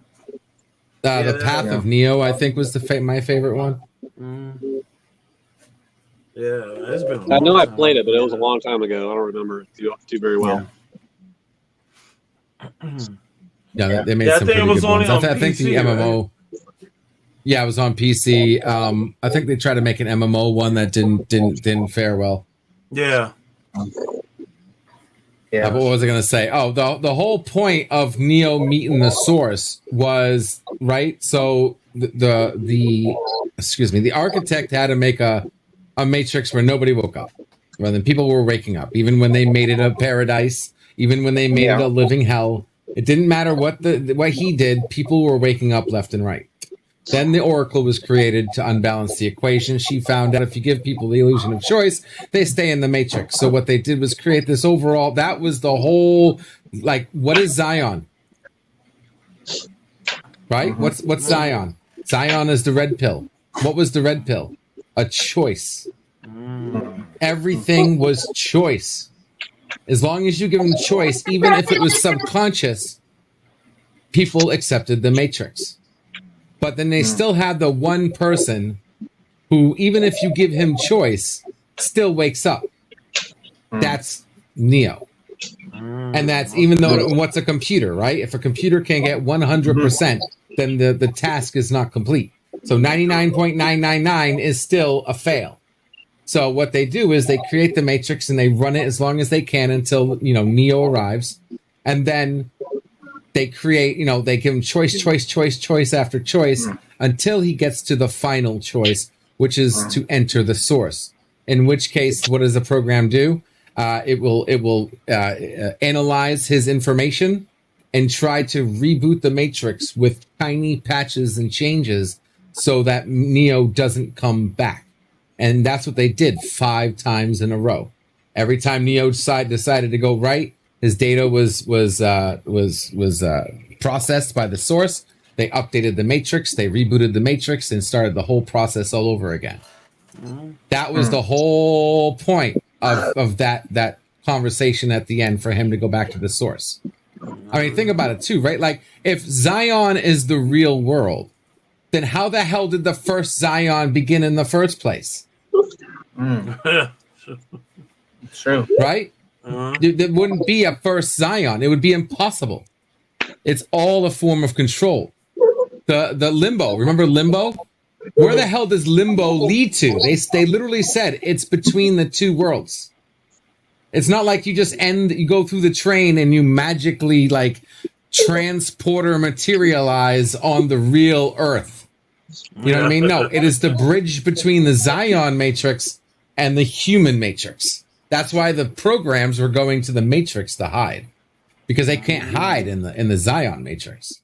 The Path of Neo, I think, was my favorite one. Yeah, it's been. I know I played it, but it was a long time ago. I don't remember it too very well. Yeah, they made Yeah, I some think it pretty was good only ones. on I think the PC, MMO. Yeah, it was on PC. I think they tried to make an MMO one that didn't fare well. Yeah. Yeah. But what was I going to say? Oh, the whole point of Neo meeting the Source was right. So the excuse me, the architect had to make a matrix where nobody woke up, rather than people were waking up, even when they made it a paradise, even when they made it a living hell. It didn't matter what he did. People were waking up left and right. Then the Oracle was created to unbalance the equation. She found out if you give people the illusion of choice, they stay in the matrix. So what they did was create this overall, that was the whole, like, what is Zion? Right? Mm-hmm. What's Zion? Zion is the red pill. What was the red pill? A choice. Everything was choice. As long as you give them choice, even if it was subconscious, people accepted the matrix. But then they still had the one person who, even if you give him choice, still wakes up. That's Neo. And that's even though what's a computer, right? If a computer can get 100%, then the task is not complete. So 99.999 is still a fail. So what they do is they create the matrix and they run it as long as they can until, Neo arrives. And then they create, they give him choice after choice until he gets to the final choice, which is to enter the source. In which case, what does the program do? It will analyze his information and try to reboot the matrix with tiny patches and changes so that Neo doesn't come back. And that's what they did 5 times in a row. Every time Neo decided to go right, his data was processed by the source. They updated the matrix, they rebooted the matrix, and started the whole process all over again. That was the whole point of that conversation at the end for him to go back to the source. I mean, think about it too, right? Like, if Zion is the real world, then how the hell did the first Zion begin in the first place? True. Right? There wouldn't be a first Zion. It would be impossible. It's all a form of control. The limbo. Remember limbo? Where the hell does limbo lead to? They literally said it's between the two worlds. It's not like you go through the train and you magically transporter materialize on the real Earth. You know what I mean? No, it is the bridge between the Zion matrix and the human matrix. That's why the programs were going to the matrix to hide, because they can't hide in the Zion matrix.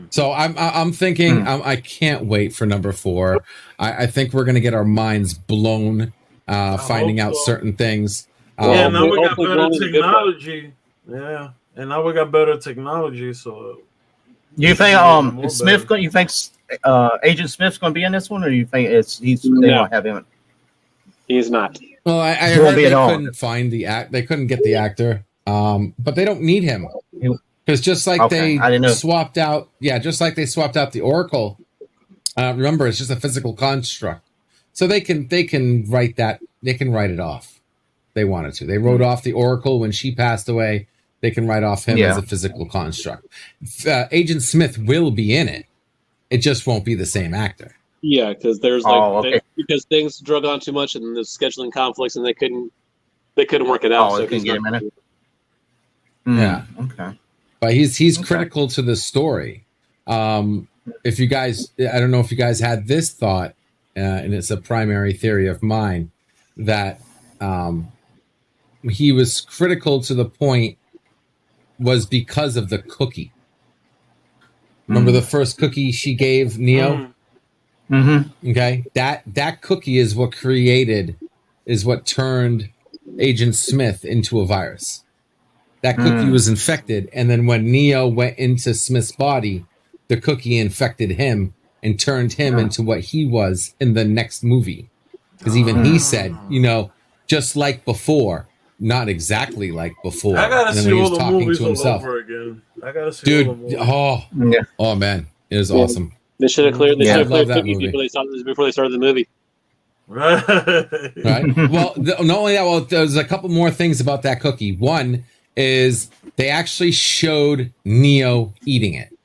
So I'm thinking I can't wait for number 4. I think we're going to get our minds blown finding out certain things. Now we got better technology. Yeah, and now we got better technology. So you think Smith? You think Agent Smith's going to be in this one, or you think they won't have him? He's not. Well, I heard they couldn't find they couldn't get the actor, but they don't need him because just like they swapped out the Oracle. Remember, it's just a physical construct, so they can write that. They can write it off. They wanted to. They wrote off the Oracle when she passed away. They can write off him as a physical construct. Agent Smith will be in it. It just won't be the same actor. Yeah, because there's because things drug on too much and the scheduling conflicts, and they couldn't work it out. So couldn't get him in it. Yeah. Okay. But he's critical to the story. If you guys, I don't know if you guys had this thought, and it's a primary theory of mine, that he was critical to the point was because of the cookie. Remember the first cookie she gave Neo? Mm-hmm. Okay, that cookie is what turned Agent Smith into a virus. That cookie was infected, and then when Neo went into Smith's body, the cookie infected him and turned him into what he was in the next movie. Because even he said, just like before, not exactly like before. I gotta see all the movies all over again. I gotta see all the movies. Oh man, it was awesome. They should have cleared. They should have cleared cookie before they started the movie. Right. Well, not only that. Well, there's a couple more things about that cookie. One, is they actually showed Neo eating it.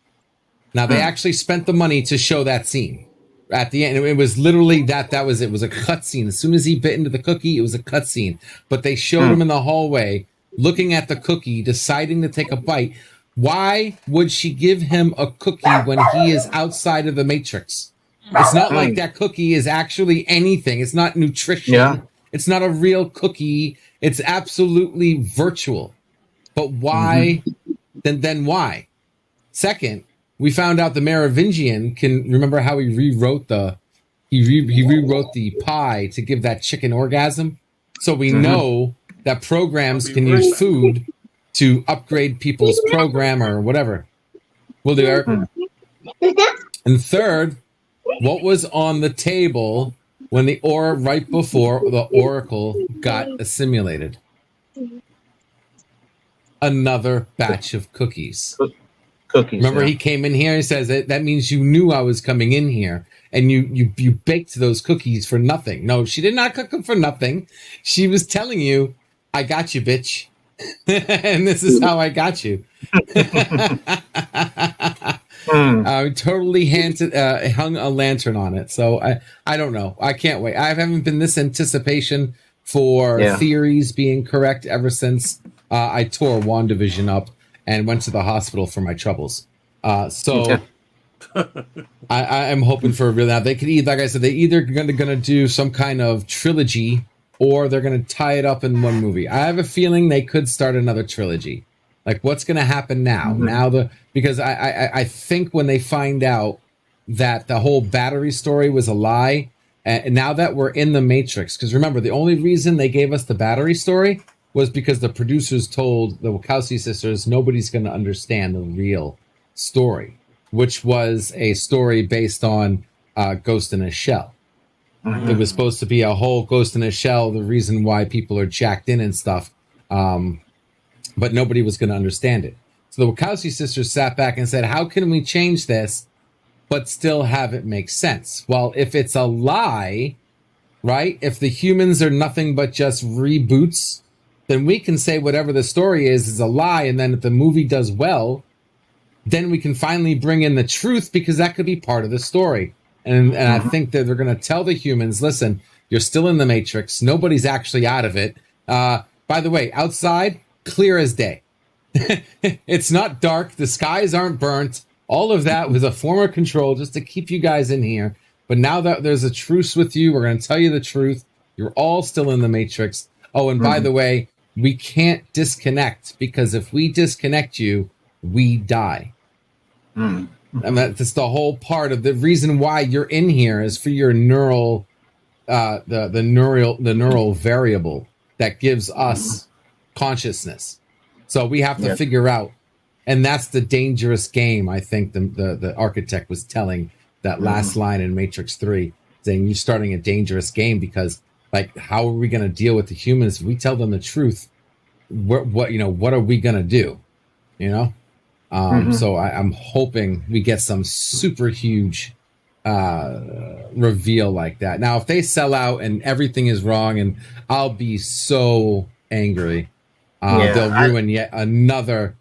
Now they actually spent the money to show that scene at the end. It was literally that was it. It was a cut scene. As soon as he bit into the cookie, it was a cut scene. But they showed him in the hallway looking at the cookie, deciding to take a bite. Why would she give him a cookie when he is outside of the Matrix? It's not like that cookie is actually anything. It's not nutrition. Yeah. It's not a real cookie. It's absolutely virtual. But why? Then why? Second, we found out the Merovingian can remember how he rewrote the pie to give that chicken orgasm. So we know that programs can use food to upgrade people's program or whatever. Will do, Eric. And third, what was on the table when right before the Oracle got assimilated? Another batch of cookies. Cookies. Remember, he came in here and says that means you knew I was coming in here, and you baked those cookies for nothing. No, she did not cook them for nothing. She was telling you, "I got you, bitch," and this is how I got you. Totally hung a lantern on it. So I don't know. I can't wait. I haven't been this anticipation for theories being correct ever since I tore WandaVision up and went to the hospital for my troubles. I am hoping for a real. Now they could either, like I said, they either going to do some kind of trilogy or they're going to tie it up in one movie. I have a feeling they could start another trilogy. Like, what's going to happen now? Because I think when they find out that the whole battery story was a lie, and now that we're in the Matrix, because remember, the only reason they gave us the battery story was because the producers told the Wachowski sisters nobody's going to understand the real story, which was a story based on Ghost in a Shell. It was supposed to be a whole Ghost in a Shell, the reason why people are jacked in and stuff. But nobody was going to understand it. So the Wachowski sisters sat back and said, how can we change this, but still have it make sense? Well, if it's a lie, right? If the humans are nothing but just reboots, then we can say whatever the story is a lie. And then if the movie does well, then we can finally bring in the truth, because that could be part of the story. And I think that they're going to tell the humans, listen, you're still in the Matrix. Nobody's actually out of it. By the way, outside, clear as day. It's not dark. The skies aren't burnt. All of that was a form of control just to keep you guys in here. But now that there's a truce with you, we're going to tell you the truth. You're all still in the Matrix. Oh, and by the way, we can't disconnect, because if we disconnect you, we die. And that's the whole part of the reason why you're in here is for your neural, the neural variable that gives us saying So we have to figure out, and that's the dangerous game. I think the architect was telling that last line in Matrix 3, saying you're starting a dangerous game, because like, how are we going to deal with the humans if we tell them the truth? What are we going to do? So I'm hoping we get some super huge reveal like that. Now, if they sell out and everything is wrong, and I'll be so angry. They'll ruin yet another.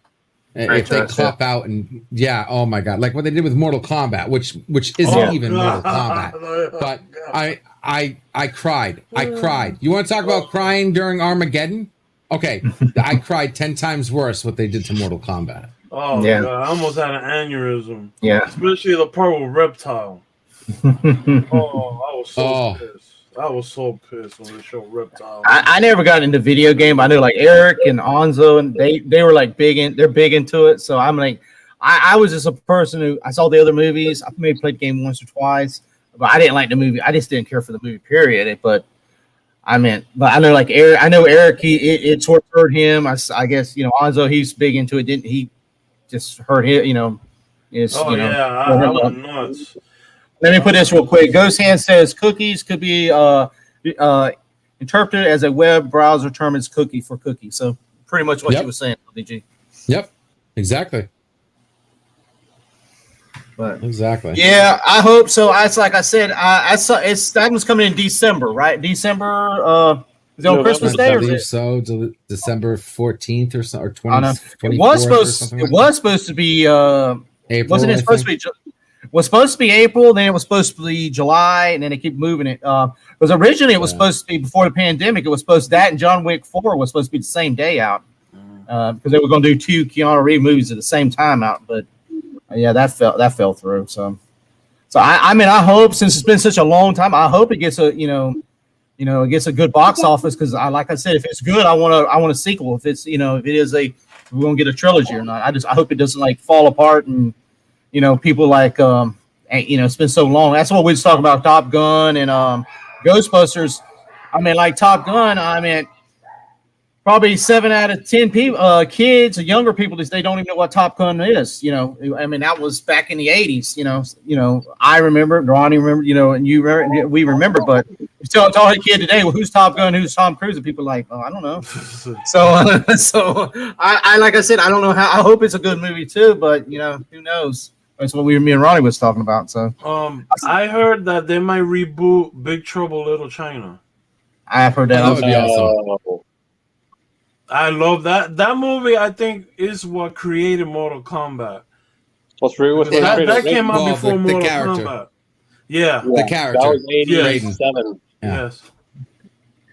If they cop out and oh my god, like what they did with Mortal Kombat, which isn't even Mortal Kombat. But I cried. I cried. You want to talk about crying during Armageddon? Okay, I cried 10 times worse what they did to Mortal Kombat. Oh god, I almost had an aneurysm. Yeah, especially the part with Reptile. I was so pissed. I was so pissed when they showed Reptile. I never got into video game. I knew like Eric and Onzo, and they were like they're big into it. So I'm like, I was just a person who I saw the other movies. I maybe played the game once or twice, but I didn't like the movie. I just didn't care for the movie, period. But I know like Eric. I know Eric. It sort of hurt him. I guess Onzo. He's big into it. Didn't he? Just hurt him. I went nuts. Let me put this real quick. Ghost Hand says cookies could be interpreted as a web browser term as cookie for cookie. So pretty much what you were saying, DG. Yep, exactly. But exactly. Yeah, I hope so. Like I said, I saw that was coming in December, right? December. Is it on November, Christmas I Day or is believe it? so. December 14th or so, or I don't know. 20, It was 24th or supposed. something It like was supposed to be. April, Wasn't it I supposed think. to be? Was supposed to be April. Then it was supposed to be July, and then they keep moving it. Because originally it was Yeah. supposed to be before the pandemic. It was supposed that and John Wick 4 was supposed to be the same day out. Because they were going to do 2 Keanu Reeves movies at the same time out, but yeah, that fell through. So I mean, I hope since it's been such a long time, I hope it gets a it gets a good box office because like I said, if it's good, I want a sequel. If it's if it is we're gonna get a trilogy or not. I hope it doesn't like fall apart and people like it's been so long. That's what we was talking about Top Gun and Ghostbusters. I mean, like Top Gun. I mean, probably 7 out of 10 people, kids or younger people, they don't even know what Top Gun is. I mean, that was back in the 80s. I remember, Ronnie remember, and you remember, we remember. But you still tell a kid today, well, who's Top Gun, who's Tom Cruise, and people are like, oh, I don't know. So I like I said, I don't know how. I hope it's a good movie too, but who knows? That's what me and Ronnie was talking about. So I heard that they might reboot Big Trouble Little China. I have heard that. That would be awesome. I love that. That movie, I think, is what created Mortal Kombat. What's true? What's That came out Well, before the Mortal character. Kombat. Yeah. The character. That was 87. Yeah.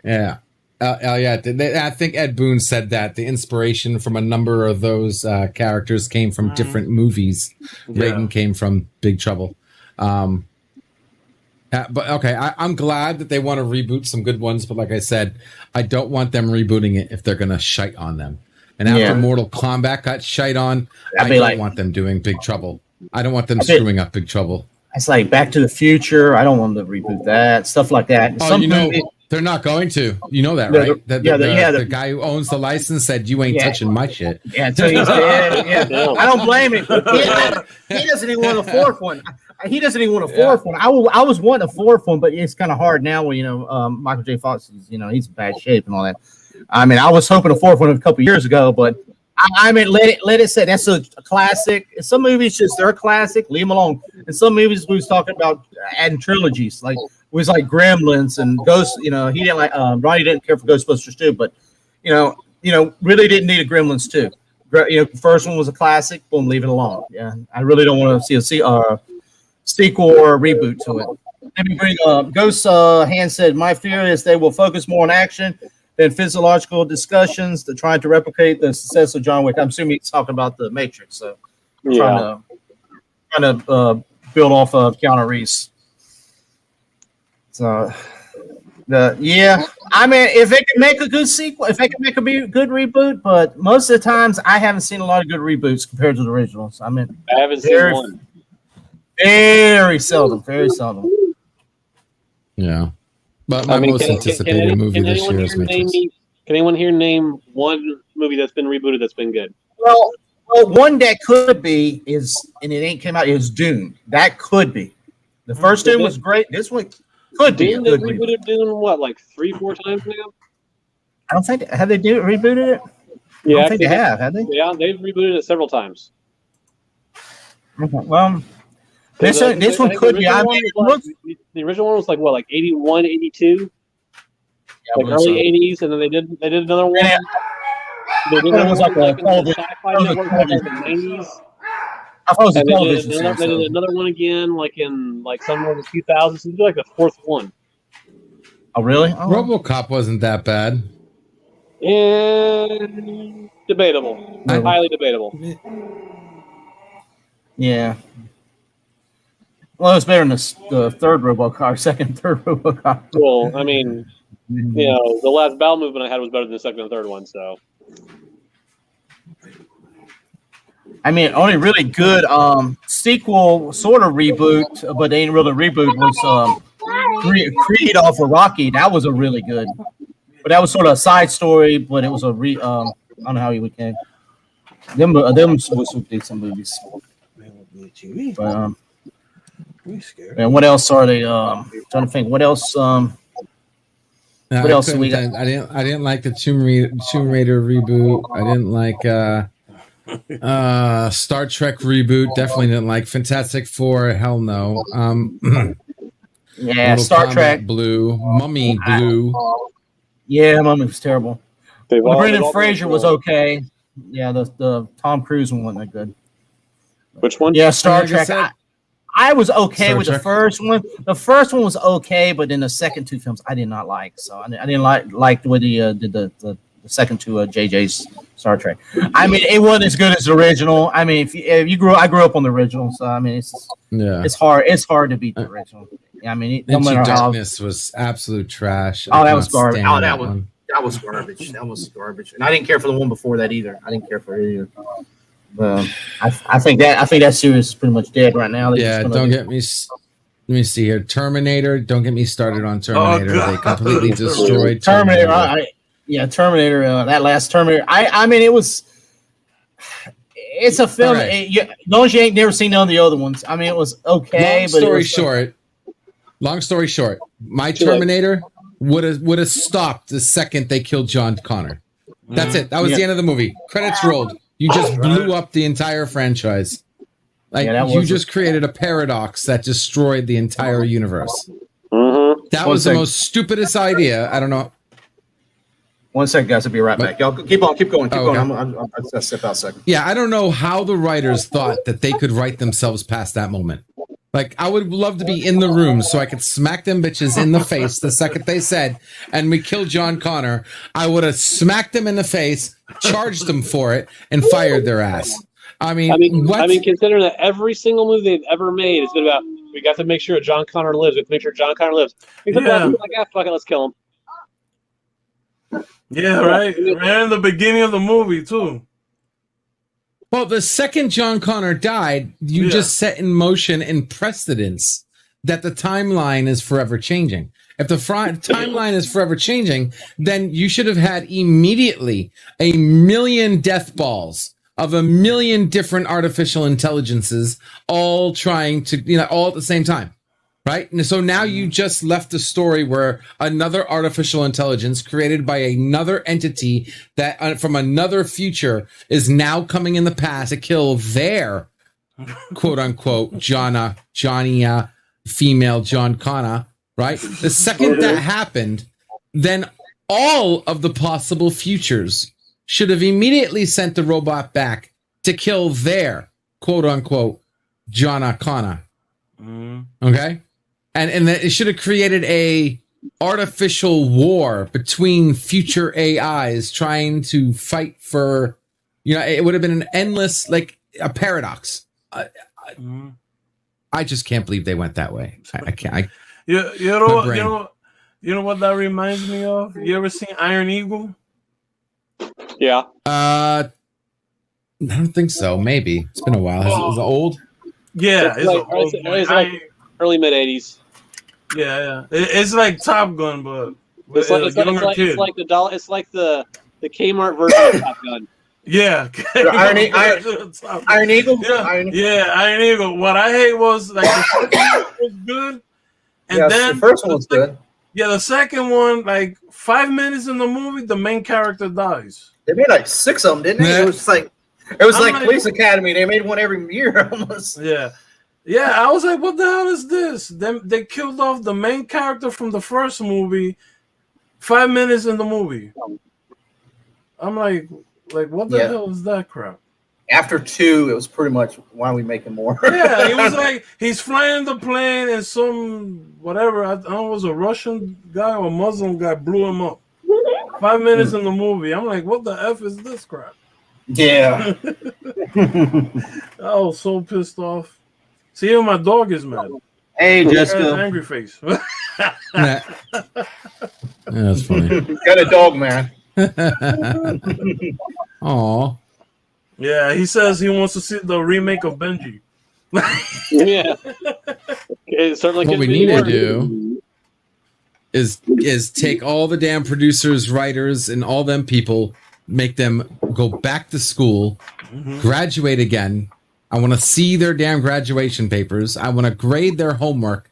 Yes. Yeah. I think Ed Boon said that the inspiration from a number of those characters came from different movies. Yeah. Raiden came from Big Trouble. But okay, I'm glad that they want to reboot some good ones. But like I said, I don't want them rebooting it if they're going to shite on them. And after Mortal Kombat got shite on, I don't want them doing Big Trouble. I don't want them screwing up Big Trouble. It's like Back to the Future. I don't want them to reboot that. Stuff like that. They're not going to. You know that, Yeah, right? The guy who owns the license said, you ain't Yeah. touching my shit. Yeah, until he's dead. Yeah. I don't blame him. He doesn't even want a fourth one. He doesn't even want a fourth one. I was wanting a fourth one, but it's kind of hard now when Michael J. Fox is he's in bad shape and all that. I mean, I was hoping a fourth one a couple years ago, but I mean, let it sit. That's a classic. Some movies they're a classic. Leave them alone. And some movies we was talking about adding trilogies, like was like Gremlins and Ghost. He didn't like Ronnie didn't care for Ghostbusters 2, but really didn't need a Gremlins 2. First one was a classic. Boom, leave it alone. Yeah, I really don't want to see a sequel or a reboot to it. Let me bring Ghost Hand said, my fear is they will focus more on action than physiological discussions to trying to replicate the success of John Wick. I'm assuming he's talking about the Matrix, so trying to build off of Keanu Reeves. So I mean, if they can make a good sequel, if they can make a good reboot, but most of the times I haven't seen a lot of good reboots compared to the originals. I mean, I haven't seen one. Very seldom. Yeah. But my most anticipated movie this year is Matrix. Can anyone here name one movie that's been rebooted that's been good? Well, one that could be is, and it ain't came out, is Dune. That could be. The first Dune was great. This one could be. Dune, they rebooted Dune, what, like 3-4 times now? I don't think, have they rebooted it? Yeah, I don't think they have they? Yeah, they've rebooted it several times. Okay, well, this one could be. I mean, the original one was like what, like 81, 82? Like early 80s, and then they did another one. Yeah. They did It was like a Sci-Fi Network in the 90s. I thought it was a And television they series. did another one again, like in somewhere in the 2000s. So they did like the fourth one. Oh, really? Oh. RoboCop wasn't that bad. And debatable, highly debatable. Yeah. Well, it's better than the third RoboCop, third RoboCop. Well, I mean, the last bowel movement I had was better than the second and third one. So, I mean, only really good sequel sort of reboot, but they ain't really reboot was Creed off of Rocky. That was a really good, but that was sort of a side story. But it was a I don't know how he would came. Them was some decent movies. But and what else are they? Trying to think. What else? What else do we got? I didn't like the Tomb Raider reboot. I didn't like Star Trek reboot. Definitely didn't like Fantastic Four. Hell no. Yeah, Mortal Star Kombat Trek Blue, Mummy Blue. Yeah, that movie was terrible. They've all- Brendan they've all- Fraser was okay. Yeah, the Tom Cruise one wasn't that good. Which one? Yeah, Star Like I Trek. said- I was okay Star with Trek. the first one. The first one was okay, but then the second two films I did not like. So I didn't like the way they did the second two JJ's Star Trek. I mean, it wasn't as good as the original. I mean, if you I grew up on the original, so I mean, Yeah. it's hard to beat the original. I mean, no Into matter how. Darkness was absolute trash. Oh, I that was cannot garbage. stand Oh, that was- one. That was garbage. That was garbage, and I didn't care for the one before that either. I didn't care for it either. I think that series is pretty much dead right now. They're Yeah, just don't gonna- get me. Let me see here. Terminator. Don't get me started on Terminator. God. They completely destroyed Terminator. Terminator. That last Terminator. I mean, it was. It's a film. All right. Long as you ain't never seen none of the other ones. I mean, it was okay. Long story short, my Terminator would have stopped the second they killed John Connor. That's it. That was the end of the movie. Credits rolled. You just blew up the entire franchise. Like Yeah, that you was- just created a paradox that destroyed the entire universe. Mhm. That One was the second. most stupidest idea. I don't know. 1 second, guys. I'll be right back. Y'all keep going. Keep going. Oh, okay. I'll step out a second. Yeah, I don't know how the writers thought that they could write themselves past that moment. Like, I would love to be in the room so I could smack them bitches in the face the second they said, and we killed John Connor. I would have smacked them in the face, charged them for it, and fired their ass. I mean, what? Considering that every single movie they've ever made has been about, we got to make sure John Connor lives. We have to make sure John Connor lives. Except Yeah. like, fuck it, let's kill him. Yeah, right. Right in the beginning of the movie too. Well, the second John Connor died, you just set in motion and precedence that the timeline is forever changing. If the timeline is forever changing, then you should have had immediately 1,000,000 death balls of 1,000,000 different artificial intelligences all trying to, all at the same time. Right? And so now you just left a story where another artificial intelligence created by another entity that from another future is now coming in the past to kill their quote unquote Johnny, female John Connor. Right? The second that happened, then all of the possible futures should have immediately sent the robot back to kill their quote unquote John Connor. Okay? And that it should have created a artificial war between future AIs trying to fight for, it would have been an endless, like a paradox. I just can't believe they went that way. I can't. You know what that reminds me of? You ever seen Iron Eagle? Yeah. I don't think so. Maybe it's been a while. Is it old? Yeah, It's like early mid '80s. Yeah. It's like Top Gun, but It's like the dollar. It's like the Kmart version of Top Gun. Yeah, Iron Eagle. Yeah, Iron Eagle. What I hate was like the first one was good, and then the first one was good. Yeah, the second one, like 5 minutes in the movie, the main character dies. They made like 6 of them, didn't they? Yeah. It was like Police Academy. They made one every year almost. Yeah. I was like, what the hell is this? Then they killed off the main character from the first movie 5 minutes in the movie. I'm like what the hell is that crap? After 2, it was pretty much why are we making more? Yeah, he was like he's flying the plane and some whatever, I don't know, it was a Russian guy or a Muslim guy blew him up. 5 minutes in the movie. I'm like, what the F is this crap? Yeah. I was so pissed off. See, even my dog is mad. Hey, Jessica. Angry face. Yeah, that's funny. Got a dog, man. Aw. Yeah, he says he wants to see the remake of Benji. Yeah. It certainly What could we be need to worse. do is take all the damn producers, writers, and all them people, make them go back to school, graduate again. I want to see their damn graduation papers. I want to grade their homework.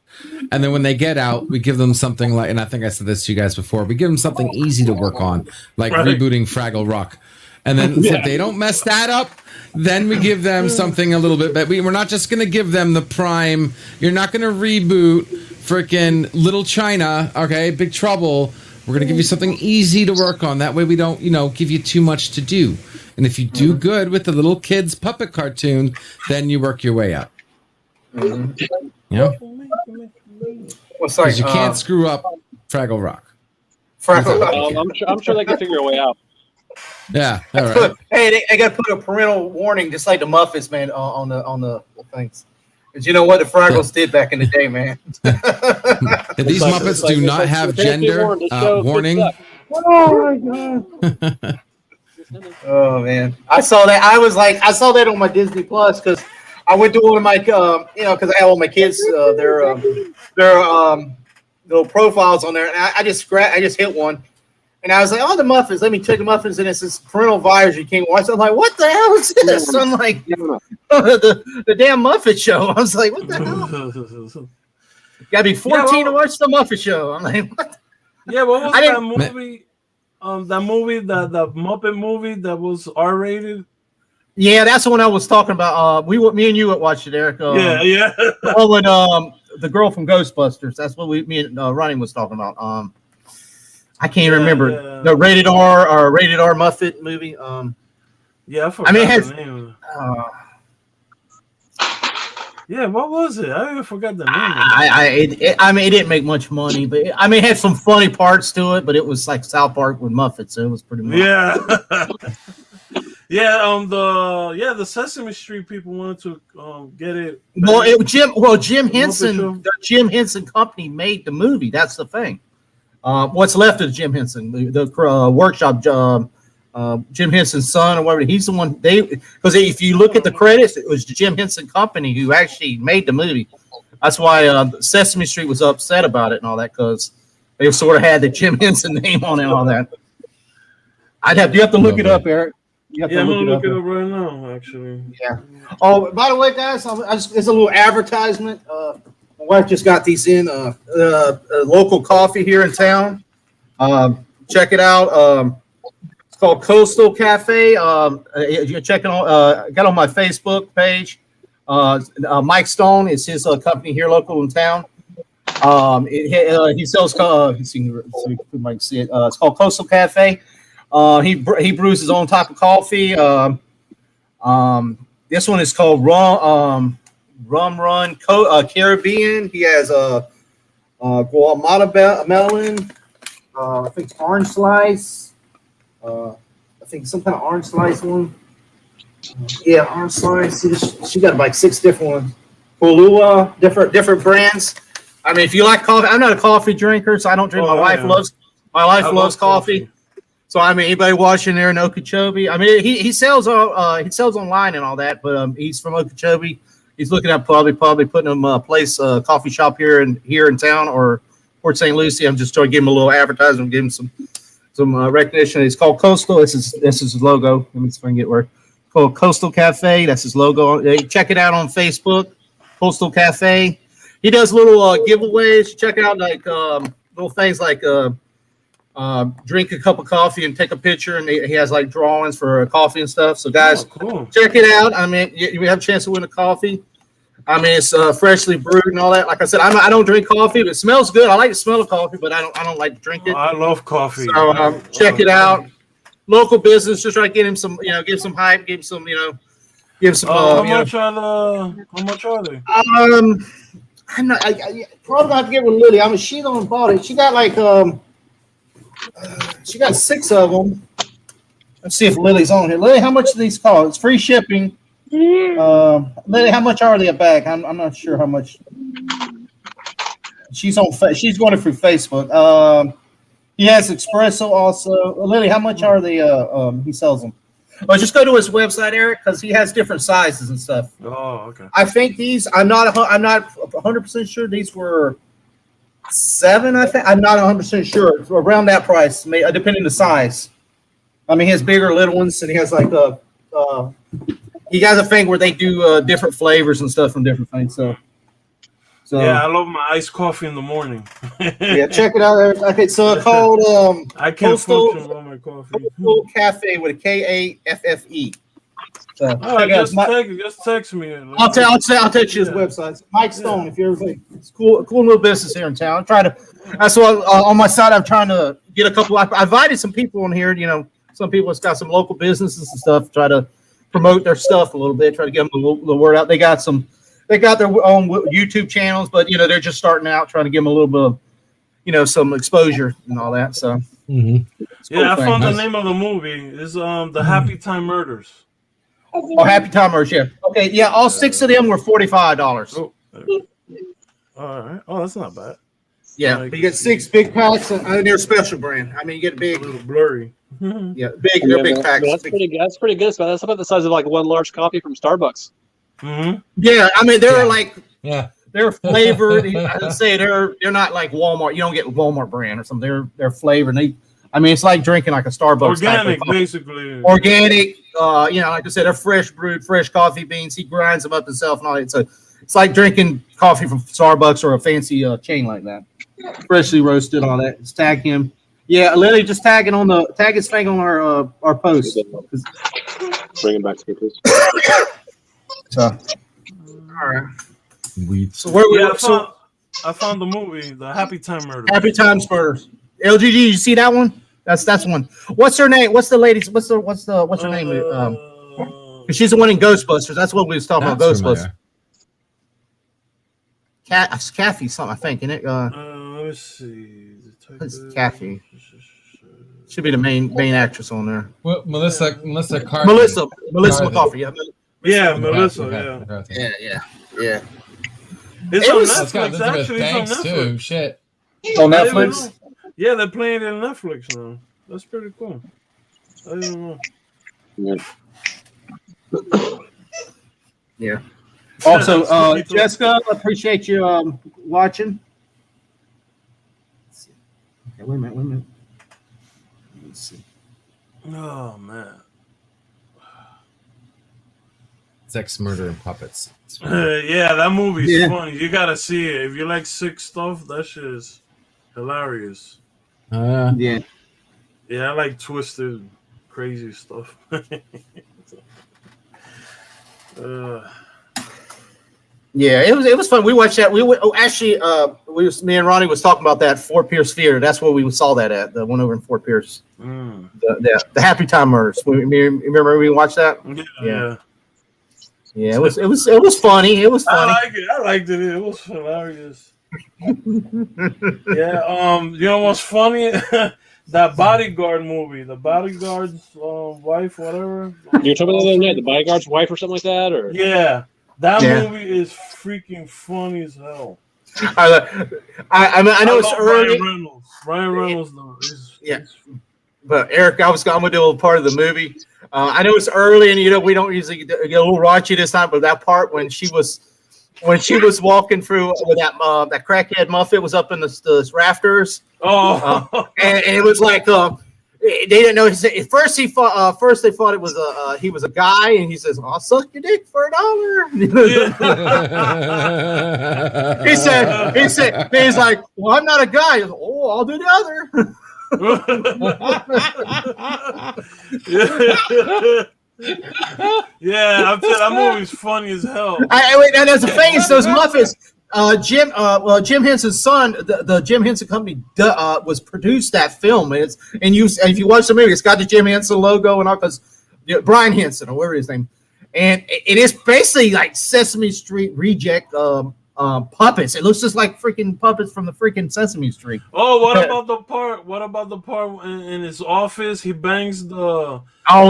And then when they get out, we give them something like, and I think I said this to you guys before, we give them something easy to work on, like rebooting Fraggle Rock. And then if they don't mess that up, then we give them something a little bit, but we're not just going to give them the prime. You're not going to reboot freaking Little China, okay, Big Trouble, We're going to give you something easy to work on. That way we don't, give you too much to do. And if you do good with the little kids puppet cartoon, then you work your way up. Yeah. What's like? Because you can't screw up Fraggle Rock. Fraggle Rock. I'm sure they can figure a way out. Yeah. All right. Hey, they got to put a parental warning, just like the Muppets, man, on the things. Because you know what the Fraggles did back in the day, man. And these Muppets do not have gender warning. Oh my god. Oh man, I saw that. I saw that on my Disney Plus because I went to one of my, because I have all my kids, their little profiles on there, and I just hit one, and I was like, oh, the Muffins. Let me check the Muffins, and it says parental virus. You can't watch. I'm like, what the hell is this? I'm like, the damn Muppet Show. I was like, what the hell? You gotta be 14 to watch the Muppet Show. I'm like, what? Yeah, what was that movie? The Muppet movie that was R-rated. Yeah, that's the one I was talking about. Me and you would watch it, Eric. Yeah. Oh, and the girl from Ghostbusters. That's what me and Ronnie was talking about. I can't remember the rated R or rated R Muppet movie. Yeah, I forgot it has. The name. Yeah, what was it? I even forgot the name. It didn't make much money, but it had some funny parts to it. But it was like South Park with Muppets, so it was pretty much. Yeah. The Sesame Street people wanted to get it. Jim Henson, the Jim Henson Company made the movie. That's the thing. What's left of Jim Henson, the workshop job. Jim Henson's son or whatever, he's the one because if you look at the credits, it was the Jim Henson Company who actually made the movie. That's why Sesame Street was upset about it and all that, because they sort of had the Jim Henson name on it and all that. You have to look it up, Eric. I'm gonna look it up right now, actually. Yeah. Oh, by the way, guys, it's a little advertisement. My wife just got these in a local coffee here in town. Check it out. It's called Coastal Cafe. You're checking on. Got on my Facebook page. Mike Stone is his company here, local in town. He sells. You might see it. It's called Coastal Cafe. He brews his own type of coffee. This one is called Rum Run Caribbean. He has Guatemala melon. I think orange slice. I think some kind of orange slice one. Orange slice. She got like 6 different ones. Polua, different brands. I mean, if you like coffee, I'm not a coffee drinker, so I don't drink. My wife loves coffee. So I mean, anybody watching there in Okeechobee, I mean, he sells online and all that, but he's from Okeechobee. He's looking at probably putting him a coffee shop here in town or Port St. Lucie. I'm just trying to give him a little advertisement, give him some recognition. It's called Coastal. This is his logo. Let me see if I can get where. It's called Coastal Cafe. That's his logo. Check it out on Facebook. Coastal Cafe. He does little giveaways. Check out like little things like. Drink a cup of coffee and take a picture, and he has like drawings for coffee and stuff. So guys, cool. Check it out. I mean, you have a chance to win a coffee. I mean, it's freshly brewed and all that. Like I said, I don't drink coffee, but it smells good. I like the smell of coffee, but I don't like to drink it. I love coffee. So check it out. Local business, just try to get him some, give some hype, give some. How much are they? I'm not. I probably have to get with Lily. I mean, she don't bought it. She got like she got 6 of them. Let's see if Lily's on here. Lily, how much do these cost? It's free shipping. Lily, how much are they a bag? I'm not sure how much. She's going through Facebook. He has espresso also. Lily, how much are they? He sells them. Well, just go to his website, Eric, because he has different sizes and stuff. Oh, okay. I think these. I'm not 100% sure. These were 7. I think. I'm not 100% sure. Around that price, depending on the size. I mean, he has bigger, little ones, and he has like he has a thing where they do different flavors and stuff from different things. So yeah, I love my iced coffee in the morning. Yeah, check it out. Okay, so it's called I can't function without my coffee. Coastal Cafe with a Kaffe. So just text me. I'll text you his website. Mike Stone, if you're ever it's cool little business here in town. That's what on my side I'm trying to get a couple. I invited some people on here. You know, some people that's got some local businesses and stuff. Try to promote their stuff a little bit. Try to get them the word out. They got their own YouTube channels, but you know they're just starting out. Trying to give them a little bit of, you know, some exposure and all that. So Mhm. Yeah, I cool found thing. the name of the movie is the Happy Time Murders. Oh, Happy Timers, yeah. Okay, yeah. All 6 of them were $45. Oh, all right. Oh, that's not bad. Yeah, you get 6 big packs, and they're special brand. I mean, you get A big, little blurry. yeah, big. They're big packs. That's pretty good. That's pretty good. That's about the size of like one large coffee from Starbucks. Mm-hmm. Yeah, I mean, they're Yeah. like Yeah. they're flavored. I'd say they're not like Walmart. You don't get Walmart brand or something. They're flavored. I mean, it's like drinking like a Starbucks type Organic, of- basically. organic. You know, like I said, they're fresh brewed, fresh coffee beans. He grinds them up himself and all that. So it's like drinking coffee from Starbucks or a fancy chain like that. Freshly roasted, all that. Just tag him. Yeah, Lily, just tag his thing on our post. Bring it back to me, please. So, all right. Weed. So where we Yeah, so I found the movie, The Happy Time Murders. Happy Times Murders. LGG, you see that one? That's one. What's her name? What's the lady's? What's her name? 'Cause she's the one in Ghostbusters. That's what we was talking about. That's Ghostbusters. familiar. It's Kathy something, I think, isn't it? Let's see. It's Kathy. Should be the main actress on there. Well, Melissa Carthy. Melissa Carthy. McCarthy. Yeah, Yeah, McCarthy, Melissa. McCarthy. Yeah, yeah. it's It on was- That's got Netflix. Elizabeth Actually, it's Banks on too. Netflix. Shit. On I didn't Netflix. know. Yeah, they're playing it on Netflix now. That's pretty cool. I didn't know. Yeah. Also, Spooky too. Jessica, I appreciate you watching. Let's see. Okay, wait a minute. Let's see. Oh man. Sex, Murder, and Puppets. It's Yeah, that movie's Yeah. funny. You gotta see it. If you like sick stuff, that shit is hilarious. Yeah. Yeah, I like twisted, crazy stuff. Yeah, it was fun. We watched that. Me and Ronnie was talking about that Fort Pierce Theater. That's where we saw that at, the one over in Fort Pierce. The Happy Time Murders. Remember we watched that? Yeah. Yeah, it was funny. It was I funny. like it. I liked it. It was hilarious. Yeah. You know what's funny? That Bodyguard movie, the Bodyguard's wife, whatever. You were talking about the other night, the bodyguard's wife or something like that, or Yeah, that Yeah. movie is freaking funny as hell. I mean, I know it's love early. Ryan Reynolds, though, is Yeah. But Eric, I'm gonna do a part of the movie. I know it's early, and we don't usually get a little raunchy this time. But that part when she was walking through with that crackhead Muffet was up in the rafters, and it was like they didn't know. First they thought it was he was a guy, and he says, "I'll suck your dick for $1." He's like, "Well, I'm not a guy." He goes, "Oh, I'll do the other." Yeah, I'm telling that movie's funny as hell. Wait, and there's a thing. It's those Muffets. Jim Henson's son, the Jim Henson Company, was produced that film. And if you watch the movie, it's got the Jim Henson logo and all, because Brian Henson or whatever his name, and it is basically like Sesame Street reject puppets. It looks just like freaking puppets from the freaking Sesame Street. Oh, what about the part? What about the part in his office? He bangs the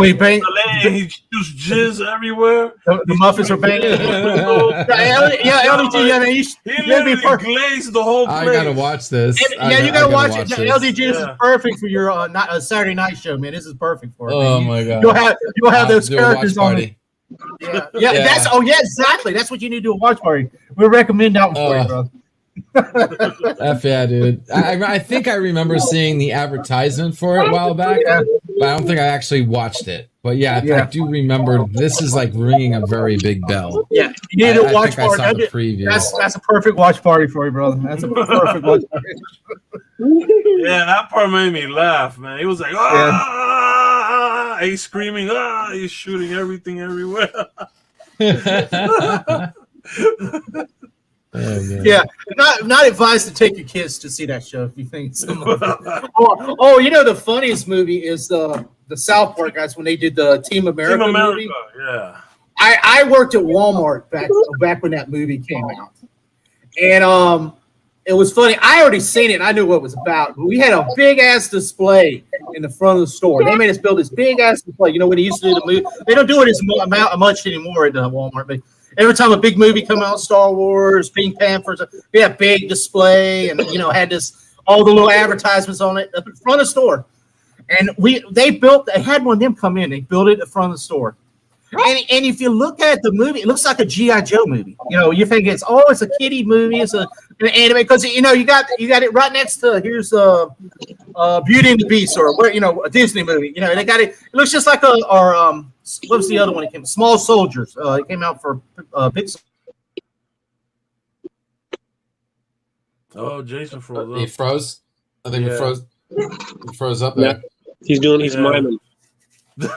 He banged. lady. He just jizz everywhere. The Muffets are banging. LDG. Yeah, man, He literally glazed the whole place. I gotta watch this. You gotta watch it. this. LDG, this is Yeah. perfect for your Saturday night show, man. This is perfect for it. Oh man. my god. You'll have those Do a watch characters on it. party. Yeah. Yeah. Exactly. That's what you need to do a watch party. We recommend that one for you, bro. F yeah, dude. I think I remember seeing the advertisement for it a while back, Yeah. but I don't think I actually watched it. But yeah, Yeah. I do remember this is like ringing a very big bell. Yeah, you need to I watch think I saw party. the preview. That's a perfect watch party for you, brother. That's a perfect watch party. Yeah, that part made me laugh, man. He was like, ah, he's screaming, ah, he's shooting everything everywhere. Oh Yeah, not advised to take your kids to see that show if you think it's you know the funniest movie is the South Park guys when they did the Team America, Team America, movie. yeah. I worked at Walmart back when that movie came out, and it was funny. I already seen it. And I knew what it was about. But we had a big ass display in the front of the store. They made us build this big ass display. You know when they used to do the movie, they don't do it as much anymore at Walmart. But every time a big movie come out, Star Wars, Pink Panthers, we had a big display, and had this all the little advertisements on it up in front of the store. And they had one of them come in. They built it in front of the store. And if you look at the movie, it looks like a G.I. Joe movie. You think it's a kiddie movie, it's an anime because you got it right next to here's Beauty and the Beast or a Disney movie. They got it. It looks just like what was the other one? It came Small Soldiers. It came out for Big. Oh, Jason froze. He froze. I think he froze. He froze up there. He's miming.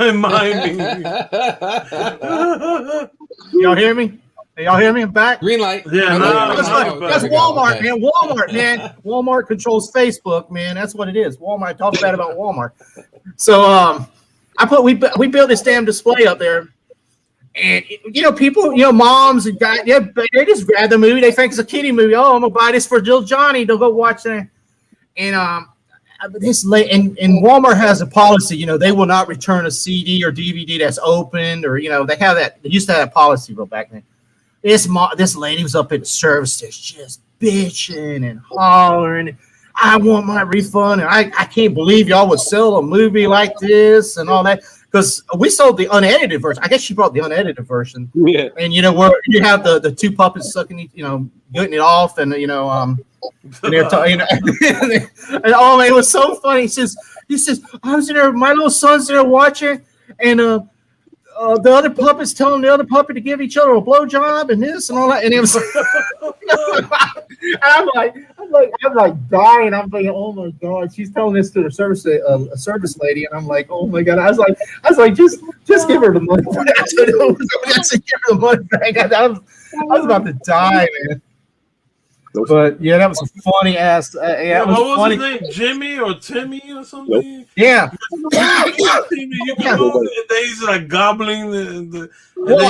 Miming. Y'all hear me? Y'all hear me? I'm back. Green light. Yeah, that's Walmart, man. Walmart controls Facebook, man. That's what it is. Walmart. Talk bad about Walmart. So we built this damn display up there, and people, moms and guys, they just grab the movie. They think it's a kiddie movie. Oh, I'm gonna buy this for little Johnny. They'll go watch that, and and Walmart has a policy, they will not return a CD or DVD that's opened, or they have that. They used to have that policy real back then. This lady was up at the service desk just bitching and hollering. I want my refund, and I can't believe y'all would sell a movie like this and all that. Because we sold the unedited version. I guess she brought the unedited version. Yeah. And where you have the two puppets sucking, getting it off, and and they're talking, and it was so funny. He says, I was in there, my little son's there watching, and the other puppets telling the other puppet to give each other a blowjob and this and all that, and it was. I'm like dying. I'm thinking, oh my god, she's telling this to the service lady, and I'm like, oh my god. I was like, just give her the money. Just give her the money back. I was about to die, man. But yeah, that was a funny ass. What was his name? Jimmy or Timmy or something? Nope. Yeah. He's like gobbling and then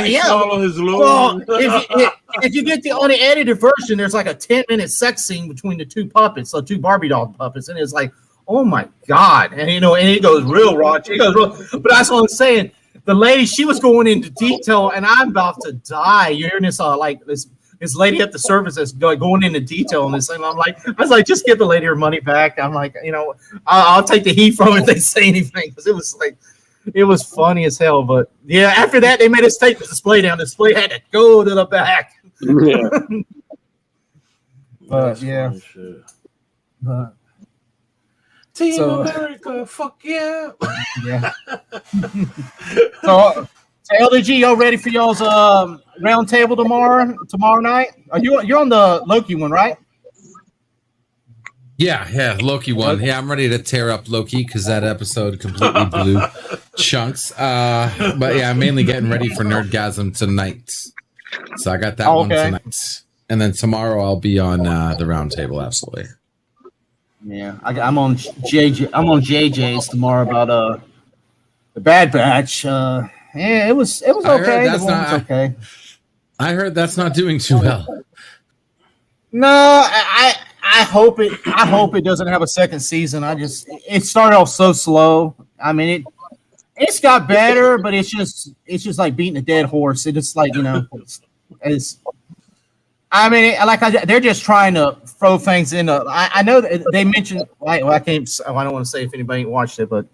he swallow his load. Well, if you get the unedited version, there's like a 10-minute sex scene between the two puppets, so two Barbie doll puppets, and it's like, oh my god, and and it goes real raunchy. But that's what I'm saying. The lady, she was going into detail, and I'm about to die. You're hearing this this lady at the service that's going into detail on this thing. I was like, just give the lady her money back. I'm like, I'll take the heat from it if they say anything, because it was funny as hell. But yeah, after that, they made us take the display down. The display had to go to the back. Yeah. But yeah. Team America, fuck yeah. Yeah. So LDG, y'all ready for y'all's round table tomorrow night? You're on the Loki one, right? Yeah, Loki one. Yeah, I'm ready to tear up Loki because that episode completely blew chunks. But yeah, I'm mainly getting ready for Nerdgasm tonight. So I got that one tonight. And then tomorrow I'll be on the round table, absolutely. Yeah, I'm on JJ. I'm on JJ's tomorrow about the Bad Batch. Yeah, it was okay. Okay. I heard that's not doing too well. No, I hope it doesn't have a second season. It started off so slow. I mean it's got better, but it's just like beating a dead horse. It's like they're just trying to throw things in. I know that they mentioned. I don't want to say if anybody watched it, but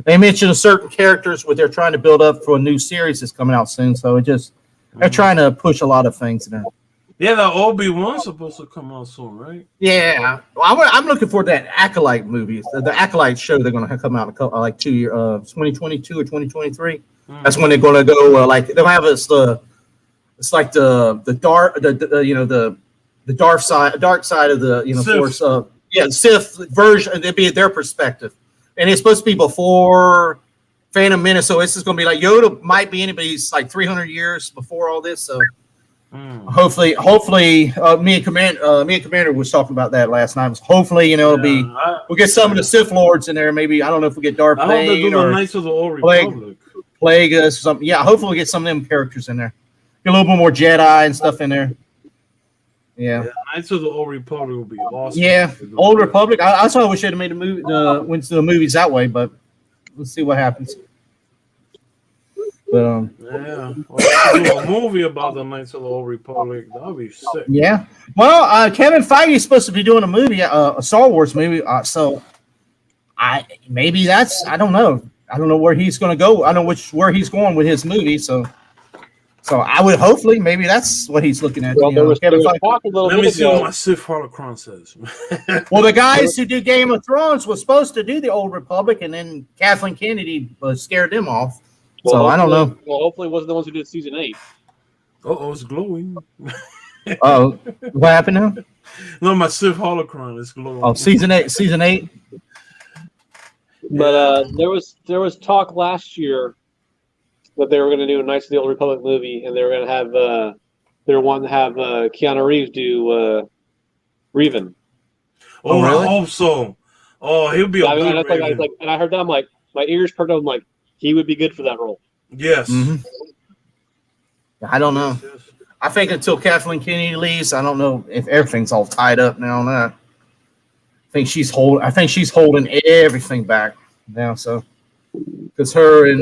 they mentioned certain characters what they're trying to build up for a new series that's coming out soon. So they're trying to push a lot of things in. Yeah, the Obi-Wan's supposed to come out soon, right? Yeah, well, I'm looking for that Acolyte movie, the Acolyte show. They're going to come out like 2 years, 2022 or 2023. That's when they're going to go. They'll have us it's like the dark side of the Sith. Force. Sith version. It'd be their perspective, and it's supposed to be before Phantom Menace. So it's just going to be like Yoda might be in it, but he's like 300 years before all this. So Hopefully, me and Commander was talking about that last night. Hopefully, it'll be we'll get some of the Sith Lords in there. Maybe I don't know if we get Darth I hope they do Bane the or Knights of the Old Republic. Plagueis or something. Yeah, hopefully we get some of them characters in there. Get a little bit more Jedi and stuff in there. Yeah. Knights of the Old Republic would be awesome. Yeah, Old Republic. I also wish they'd have made a movie, went to the movies that way, but let's see what happens. But yeah, well, do a movie about the Knights of the Old Republic. That'd be sick. yeah. Well, Kevin Feige is supposed to be doing a movie, a Star Wars movie. So maybe that's I don't know. I don't know where he's going to go. I don't know where he's going with his movie. So I would hopefully maybe that's what he's looking at. Well, there was talk a little Let me bit see ago. what my Sith Holocron says. Well, the guys who did Game of Thrones was supposed to do the Old Republic, and then Kathleen Kennedy scared them off. So I don't know. Well, hopefully it wasn't the ones who did season 8. It's glowing. Oh, what happened now? No, my Sith Holocron is glowing. Oh, season 8. But there was talk last year that they were going to do a Knights of the Old Republic movie, and they were going to have they were wanting to have Keanu Reeves do Revan. Oh, really? I hope so. Oh, he'll be a good Raven. and I heard that, I'm like, my ears perked up. I'm like, he would be good for that role. Yes. Mm-hmm. I don't know. Yes. I think until Kathleen Kennedy leaves, I don't know if everything's all tied up now. On that, I think she's holding everything back now. So because her and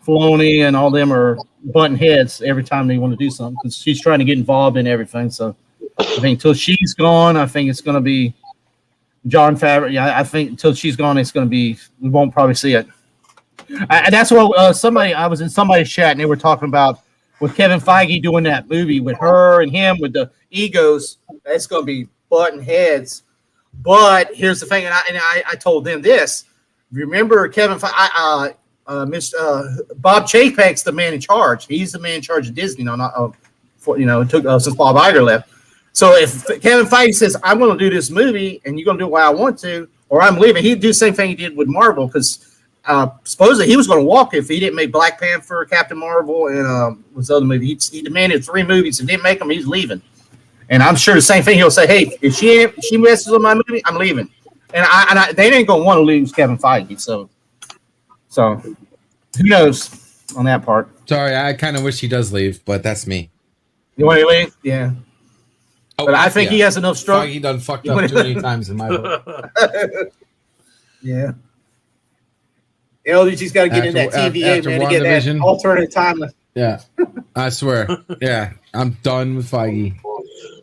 Filoni and all them are butting heads every time they want to do something because she's trying to get involved in everything. So I think until she's gone, I think it's going to be Jon Favreau. Yeah, I think until she's gone, it's going to be we won't probably see it. That's what I was in somebody's chat and they were talking about with Kevin Feige doing that movie with her and him with the egos. That's going to be butting heads. But here's the thing, and I told them this. Remember, Kevin Feige, Bob Chapek's the man in charge. He's the man in charge of Disney. It took since Bob Iger left. So if Kevin Feige says I'm going to do this movie and you're going to do what I want to, or I'm leaving, he'd do the same thing he did with Marvel because. Supposedly he was going to walk if he didn't make Black Panther, Captain Marvel, and was the other movie. He demanded 3 movies and didn't make them. He's leaving, and I'm sure the same thing. He'll say, "Hey, if she messes with my movie, I'm leaving." And they ain't going to want to lose Kevin Feige. So who knows on that part? Sorry, I kind of wish he does leave, but that's me. You want to leave? Yeah. Oh, But I think he has enough struggle. He done fucked up too many times in my book. Yeah. He's got to get in that TVA, after man, to get that WandaVision. alternate timeline. Yeah, I swear. Yeah, I'm done with Feige.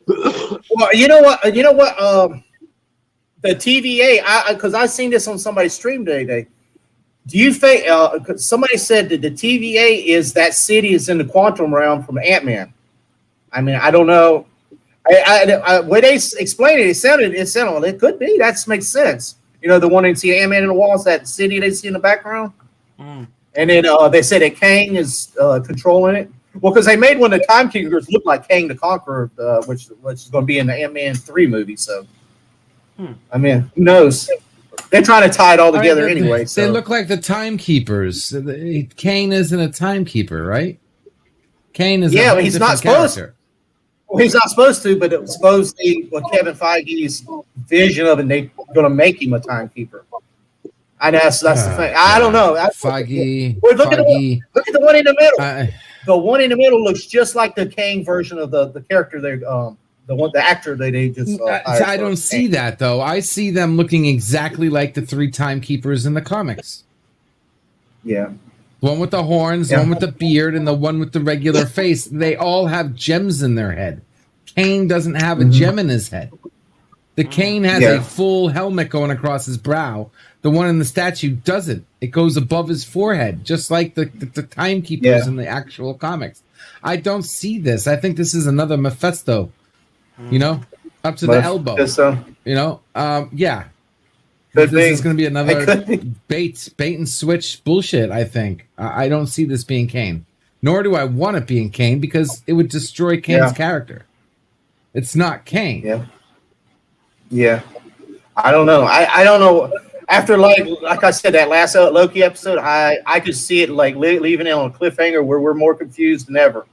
Well, you know what? The TVA, because I seen this on somebody's stream today. Do you think somebody said that the TVA is that city is in the quantum realm from Ant-Man? I mean, I don't know. When they explained it sounded it could be. That makes sense. The one they see Ant-Man in the walls, that city they see in the background. Mm. And then they said that Kang is controlling it. Well, because they made one of the Timekeepers look like Kang the Conqueror, which is going to be in the Ant-Man 3 movie. So, I mean, who knows? They're trying to tie it all together anyway. So. They look like the Timekeepers. Kane isn't a Timekeeper, right? Kane is but he's not supposed to. Well, he's not supposed to, but it was supposed to be what Kevin Feige's vision of it, and they're going to make him a timekeeper. I know that's the thing. I don't know. Feige. Look at the one in the middle. The one in the middle looks just like the Kang version of the character they the actor they just. I don't see that though. I see them looking exactly like the 3 Timekeepers in the comics. Yeah. The one with the horns, the one with the beard, and the one with the regular face. They all have gems in their head. Kane doesn't have a gem in his head. The Kane has a full helmet going across his brow. The one in the statue doesn't. It goes above his forehead, just like the Timekeepers in the actual comics. I don't see this. I think this is another Mephisto, up to the elbow. This is going to be another bait and switch bullshit, I think. I don't see this being Kane. Nor do I want it being Kane because it would destroy Kane's character. It's not Kane. Yeah. I don't know. I don't know. After, like I said, that last Loki episode, I could see it leaving it on a cliffhanger where we're more confused than ever.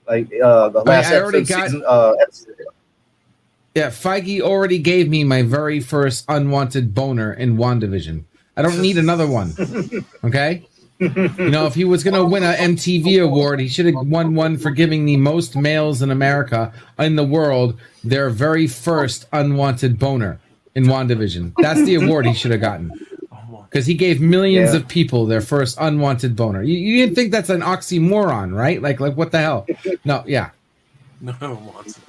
like the last I already episode. Episode. Yeah, Feige already gave me my very first unwanted boner in WandaVision. I don't need another one. Okay? If he was going to win an MTV award, he should have won one for giving the most males in America, in the world, their very first unwanted boner in WandaVision. That's the award he should have gotten. Because he gave millions of people their first unwanted boner. You didn't think that's an oxymoron, right? Like what the hell? No, yeah. No one wants it.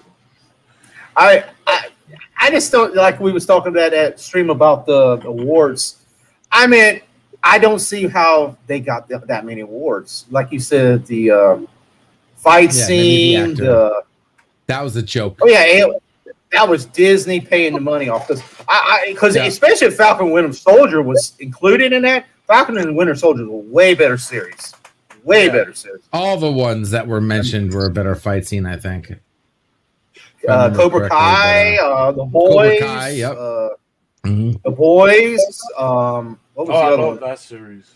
I just don't, like we was talking about that stream about the awards. I mean, I don't see how they got that many awards. Like you said, the fight scene. That was a joke. Oh yeah, that was Disney paying the money off because especially if Falcon and Winter Soldier was included in that. Falcon and Winter Soldier was a way better series. Better series. All the ones that were mentioned were a better fight scene, I think. Cobra Kai, The Boys. Cobra Kai, yep. The Boys. What was the other one? That series.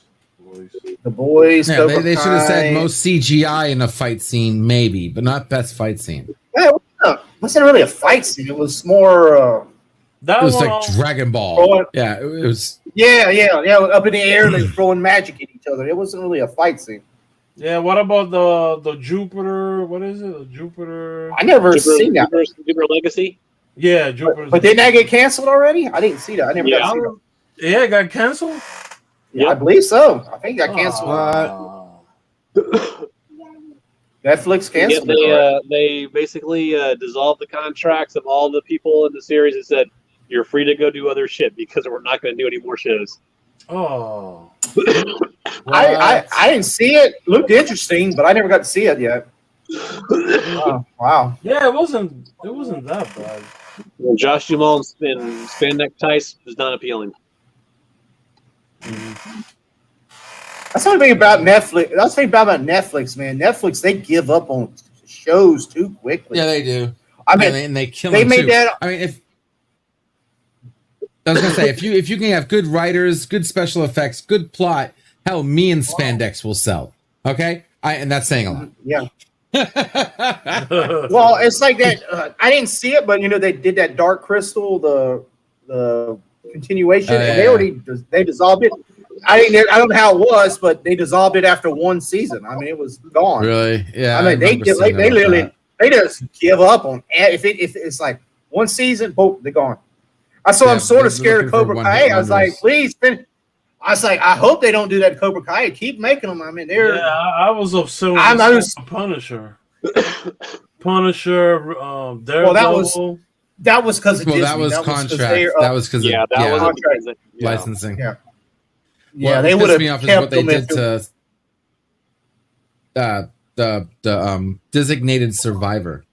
The Boys. Yeah, they should have said most CGI in a fight scene, maybe, but not best fight scene. Yeah, it wasn't really a fight scene. It was more. It was like Dragon Ball. Yeah, it was. Yeah. Up in the air, they throwing magic at each other. It wasn't really a fight scene. Yeah, what about the Jupiter? What is it? The Jupiter? I never seen that. Jupiter Legacy? Yeah, Jupiter. But didn't that get canceled already? I didn't see that. I never got to see that. Yeah, it got canceled? Yeah, I believe so. I think it got canceled. Netflix canceled it. They basically dissolved the contracts of all the people in the series and said, you're free to go do other shit because we're not going to do any more shows. Oh. I didn't see it. Looked interesting, but I never got to see it yet. Wow. Yeah, it wasn't that bad. Well, Josh Duhamel in spandex tights was not appealing. That's the only thing about Netflix. That's the thing about Netflix, man. Netflix, they give up on shows too quickly. Yeah, they do. I mean, and they kill. They them made too. that. I mean, I was gonna say, if you can have good writers, good special effects, good plot, hell, me and spandex will sell. Okay, and that's saying a lot. Yeah. Well, it's like that. I didn't see it, but they did that Dark Crystal, the continuation, and they dissolved it. I don't know how it was, but they dissolved it after one season. I mean, it was gone. Really? Yeah. I mean, they literally they just give up on if it's like one season, boom, they're gone. I'm sort of scared of Cobra Kai. I was like, please finish. I was like, I hope they don't do that to Cobra Kai. Keep making them. I mean, they're. Yeah, I was upset with Punisher. Punisher, Daredevil. Well, that was because of Disney. That was contract. That was because of contract. Licensing. Yeah. Yeah, they would have me off is kept what they them did to the designated survivor.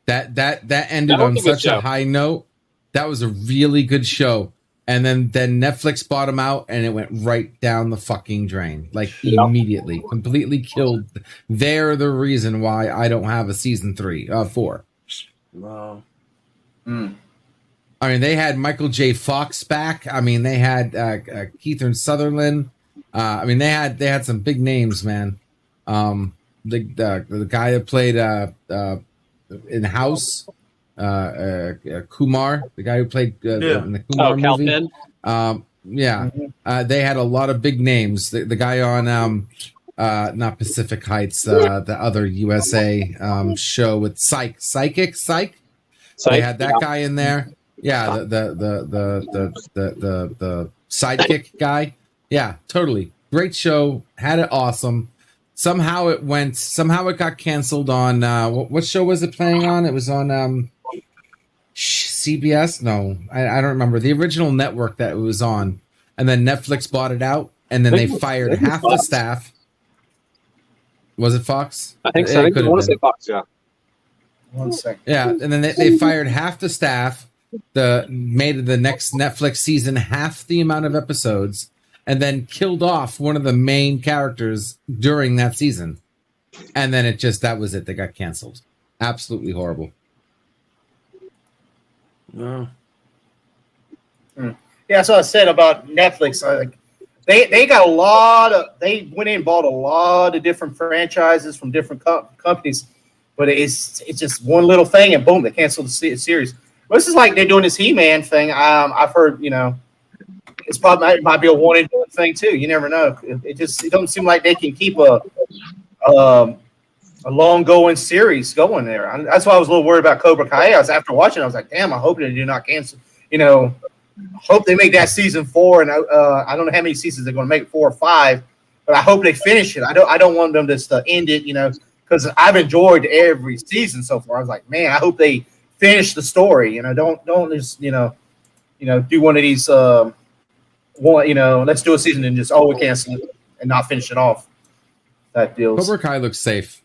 That ended on such a high note. That was a really good show. And then Netflix bought them out and it went right down the fucking drain. Like immediately. Completely killed. They're the reason why I don't have a season 4. Wow. I mean, they had Michael J. Fox back. I mean, they had Keith Sutherland. I mean, they had some big names, man. The guy that played in House, Kumar, the guy who played in the Kumar movie. They had a lot of big names. The guy on not Pacific Heights, the other USA show with Psych. They had that guy in there. Yeah, the sidekick guy. Yeah, totally. Great show. Had it awesome. Somehow it got canceled on what show was it playing on? It was on CBS? No, I don't remember. The original network that it was on. And then Netflix bought it out and then they fired half the staff. Was it Fox? I think so. I want to say Fox, yeah. 1 second. Yeah, and then they fired half the staff. Made the next Netflix season half the amount of episodes, and then killed off one of the main characters during that season. And then that was it. They got canceled. Absolutely horrible. No. Yeah, that's what I said about Netflix. They got they went in and bought a lot of different franchises from different companies. but it's just one little thing, and boom, they canceled the series. Well, this is like they're doing this He-Man thing. I've heard, it's probably it might be a one and done thing too. You never know. It doesn't seem like they can keep a long going series going there. That's why I was a little worried about Cobra Kai. After watching, I was like, damn, I hope they do not cancel. Hope they make that season 4, and I don't know how many seasons they're going to make, 4 or 5, but I hope they finish it. I don't want them just to end it, because I've enjoyed every season so far. I was like, man, I hope they finish the story. Don't just do one of these let's do a season and just we cancel it and not finish it off. That deals. Cobra Kai looks safe.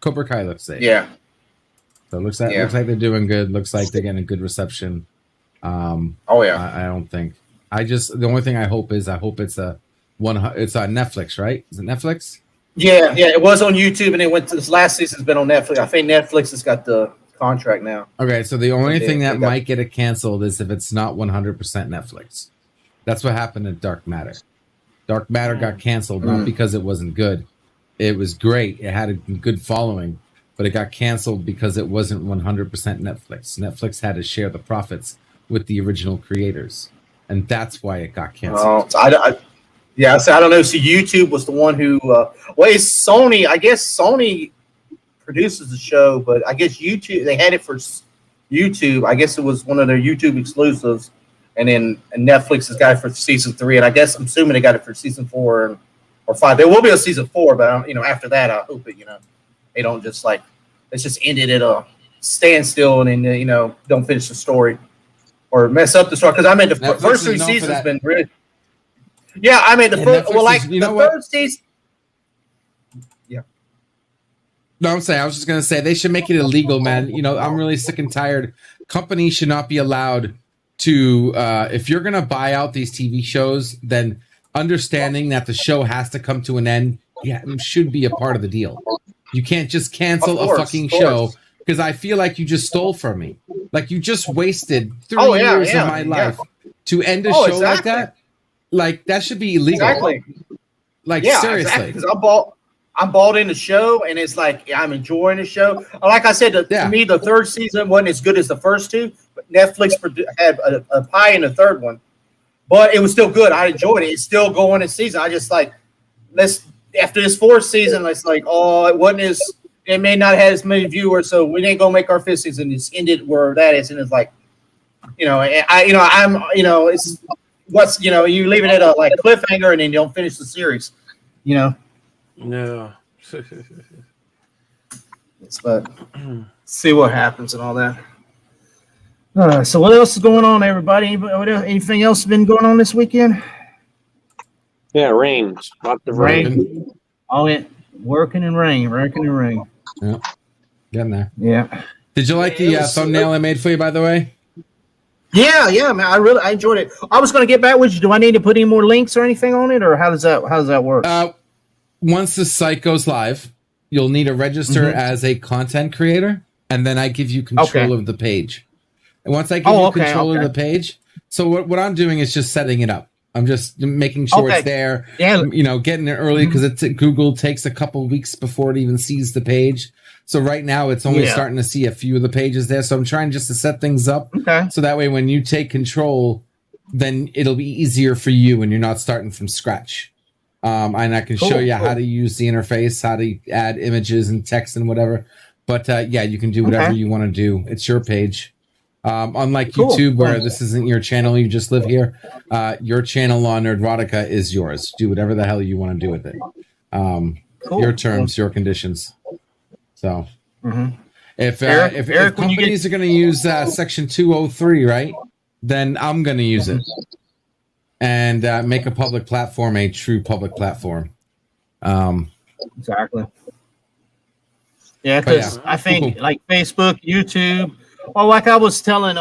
Yeah. So it looks like they're doing good. Looks like they're getting a good reception. Oh yeah. I don't think. The only thing I hope it's on Netflix, right? Is it Netflix? Yeah. It was on YouTube, and it went to this last season's been on Netflix. I think Netflix has got the contract now. Okay, so the only thing that might get it canceled is if it's not 100% Netflix. That's what happened to Dark Matter. Dark Matter got canceled not because it wasn't good. It was great. It had a good following, but it got canceled because it wasn't 100% Netflix. Netflix had to share the profits with the original creators, and that's why it got canceled. I don't know. See, YouTube was the one who. It's Sony. I guess Sony produces the show, but I guess YouTube, they had it for YouTube. I guess it was one of their YouTube exclusives, and then Netflix has got it for season 3, and I guess I'm assuming they got it for season 4 or 5. There will be a season 4, but after that, I hope it they don't just let's just end it at a standstill and then don't finish the story or mess up the story, because the first 3 seasons have been really. Yeah, the third season. Yeah. No, I was just gonna say they should make it illegal, man. I'm really sick and tired. Companies should not be allowed to. If you're gonna buy out these TV shows, then understanding that the show has to come to an end, should be a part of the deal. You can't just cancel a fucking show because I feel like you just stole from me. Like you just wasted 3 years of my life to end a show like that. Like that should be illegal. Exactly. Seriously. Because I'm bought in the show, and it's like I'm enjoying the show. Like I said, to me, the third season wasn't as good as the first 2, but Netflix had a pie in the third one. But it was still good. I enjoyed it. It's still going this season. I just after this 4th season, it wasn't it may not have as many viewers, so we ain't gonna make our 5th season. It's ended where that is, and it's it's you leave it at a cliffhanger, and then you don't finish the series. Yeah. But see what happens and all that. So what else is going on, everybody? Anything else been going on this weekend? Yeah, rain. Lots of rain. Oh, yeah. Working and rain. Yeah. Getting there. Yeah. Did you like the thumbnail I made for you, by the way? Yeah, man. I enjoyed it. I was going to get back with you. Do I need to put any more links or anything on it, or how does that work? Once the site goes live, you'll need to register as a content creator, and then I give you control of the page. And once I give you control of the page, so what I'm doing is just setting it up. I'm just making sure it's there. Yeah. Getting it early because Google takes a couple weeks before it even sees the page. So right now it's only starting to see a few of the pages there. So I'm trying just to set things up. Okay. So that way when you take control, then it'll be easier for you and you're not starting from scratch. And I can show you how to use the interface, how to add images and text and whatever. But you can do whatever you want to do. It's your page. Unlike YouTube, where this isn't your channel, you just live here. Your channel on Nerdrotica is yours. Do whatever the hell you want to do with it. Your terms, your conditions. So, if companies are going to use Section 203, right, then I'm going to use it and make a public platform a true public platform. Exactly. Yeah, because I think like Facebook, YouTube. Well, like I was telling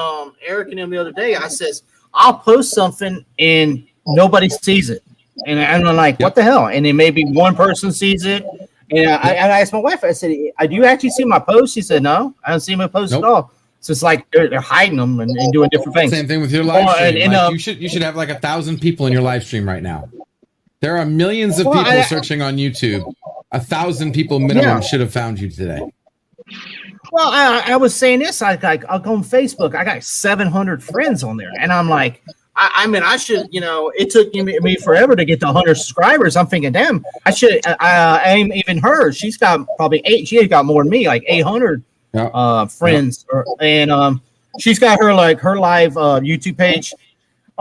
Eric and him the other day, I says I'll post something and nobody sees it, and I'm like, what the hell? And then maybe one person sees it, and I asked my wife. I said, "Do you actually see my post?" She said, "No, I don't see my post at all." So it's like they're hiding them and doing different things. Same thing with your live stream. You should have like 1,000 people in your live stream right now. There are millions of people searching on YouTube. 1,000 people minimum should have found you today. Well, I was saying this. I'll go on Facebook. I got 700 friends on there, and I'm like, I mean, I should, it took me forever to get to 100 subscribers. I'm thinking, damn, I should. I ain't even her. She's got probably She got more than me, like 800 friends, and she's got her live YouTube page.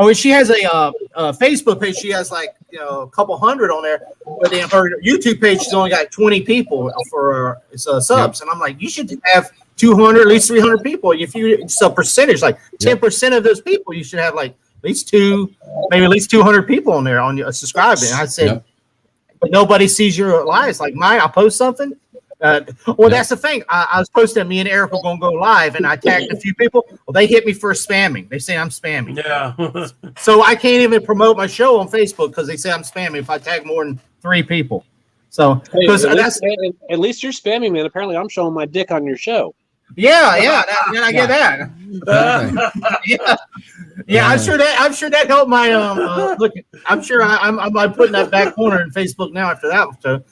Oh, and she has a Facebook page. She has like a couple hundred on there, but then her YouTube page she's only got 20 people for subs. And I'm like, you should have 200, at least 300 people. If it's a percentage, like 10% of those people, you should have like at least 200 people on there on your subscribing. And I said, but nobody sees your lives. Like mine, I post something. That's the thing. I was posting me and Eric were going to go live, and I tagged a few people. Well, they hit me for spamming. They say I'm spamming. Yeah. So I can't even promote my show on Facebook because they say I'm spamming if I tag more than 3 people. So because at least you're spamming, man. Apparently, I'm showing my dick on your show. Yeah. Then I get that. Yeah. I'm sure that helped my look. I'm sure I'm putting that back corner in Facebook now after that. So.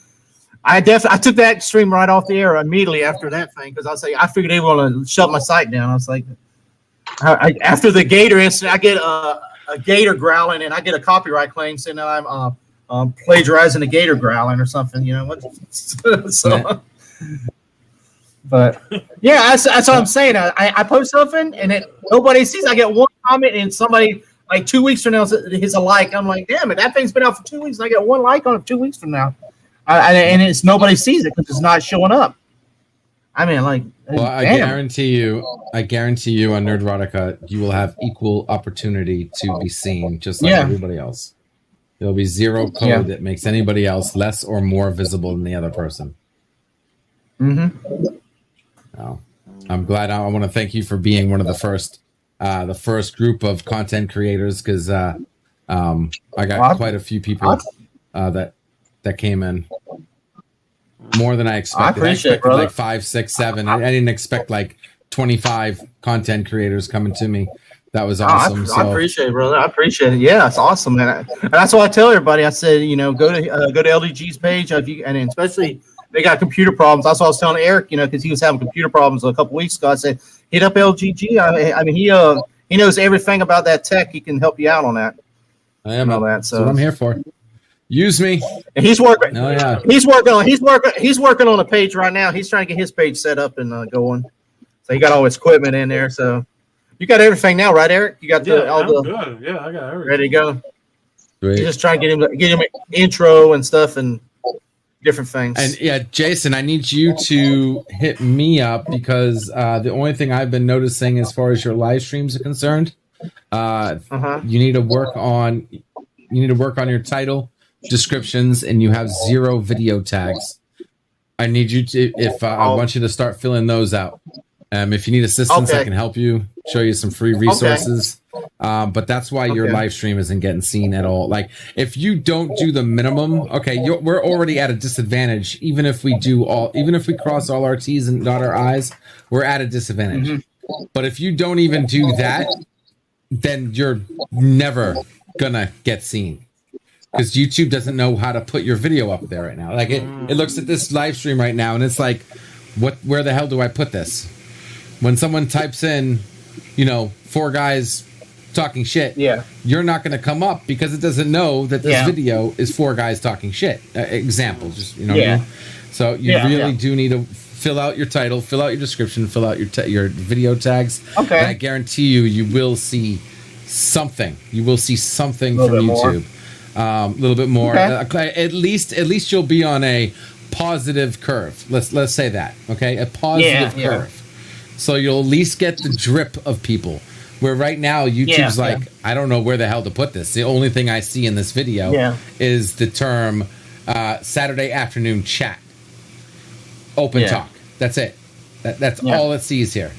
I took that stream right off the air immediately after that thing because I figured they were going to shut my site down. I was like, after the gator incident, I get a gator growling and I get a copyright claim saying that I'm plagiarizing a gator growling or something. So, but yeah, that's what I'm saying. I post something and nobody sees. I get one comment and somebody like 2 weeks from now hits a like. I'm like, damn it, that thing's been out for 2 weeks and I get one like on it 2 weeks from now. And it's nobody sees it because it's not showing up. I mean, like, well, I guarantee you on Nerdrotica, you will have equal opportunity to be seen, just like everybody else. There'll be zero code that makes anybody else less or more visible than the other person. Mm-hmm. Oh, I'm glad. I want to thank you for being one of the first group of content creators because I got quite a few people that came in. More than I expected. I expected like 5, 6, 7. I didn't expect like 25 content creators coming to me. That was awesome. I appreciate it, brother. I appreciate it. Yeah, it's awesome, man. And that's what I tell everybody. I said, go to LDG's page, and especially they got computer problems. That's what I was telling Eric, because he was having computer problems a couple weeks ago. I said, hit up LGG. I mean, he knows everything about that tech. He can help you out on that. I am all that. So that's what I'm here for. Use me. And he's working. Oh yeah. He's working on a page right now. He's trying to get his page set up and going. So he got all his equipment in there. So you got everything now, right, Eric? You got all the good. Yeah, I got everything. Ready to go. Great. You're just trying to get him an intro and stuff and different things. And yeah, Jason, I need you to hit me up because the only thing I've been noticing as far as your live streams are concerned, you need to work on your title, descriptions, and you have 0 video tags. I need you to I want you to start filling those out. If you need assistance, I can help you, show you some free resources. But that's why your live stream isn't getting seen at all. Like if you don't do the minimum, we're already at a disadvantage. Even if we cross all our T's and dot our I's, we're at a disadvantage. Mm-hmm. But if you don't even do that, then you're never gonna get seen. Because YouTube doesn't know how to put your video up there right now. Like it looks at this live stream right now and it's like, where the hell do I put this? When someone types in, 4 guys talking shit, you're not going to come up because it doesn't know that this video is 4 guys talking shit. Example, just what I mean? So you really do need to fill out your title, fill out your description, fill out your video tags. Okay. And I guarantee you will see something. You will see something from YouTube. A little bit more. Okay. At least you'll be on a positive curve. Let's say that. Okay, a positive curve. So you'll at least get the drip of people. Where right now YouTube's I don't know where the hell to put this. The only thing I see in this video is the term Saturday afternoon chat, open talk. That's it. That's all it sees here.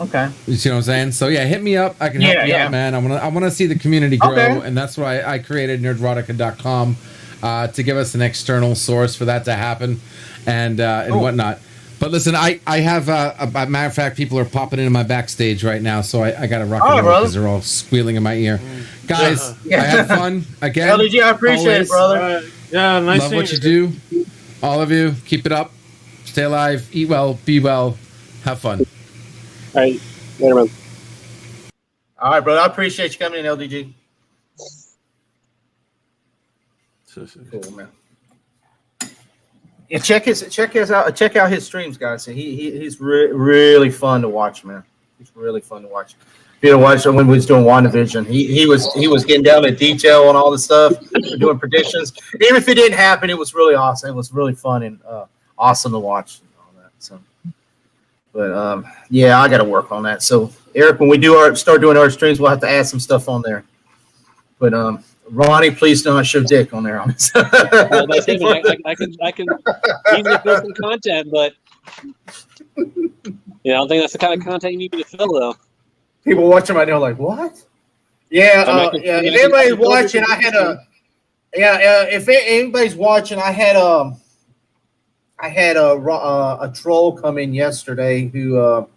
Okay. You see what I'm saying? So hit me up. I can help you out, man. I want to see the community grow, and that's why I created nerdrotica.com to give us an external source for that to happen, and whatnot. But listen, I have a matter of fact, people are popping into my backstage right now, so I got to rock and roll because they're all squealing in my ear. Guys, I had fun again. LDG, I appreciate it, brother. Yeah, nice. Love what you do, all of you. Keep it up. Stay alive. Eat well. Be well. Have fun. All right, later, man. All right, brother. I appreciate you coming in, LDG. Cool, man. Yeah, check out his streams, guys. He's really fun to watch, man. He's really fun to watch. You know, watch when we was doing WandaVision. He was getting down to detail on all the stuff, doing predictions. Even if it didn't happen, it was really awesome. It was really fun and awesome to watch and all that. So, but yeah, I got to work on that. So, Eric, when we start doing our streams, we'll have to add some stuff on there. But Ronnie, please don't show dick on there. On this. Well, I can easily fill some content, but I don't think that's the kind of content you need me to fill, though. People watching right now like, what? Yeah, if anybody's watching, if anybody's watching, I had a troll come in yesterday who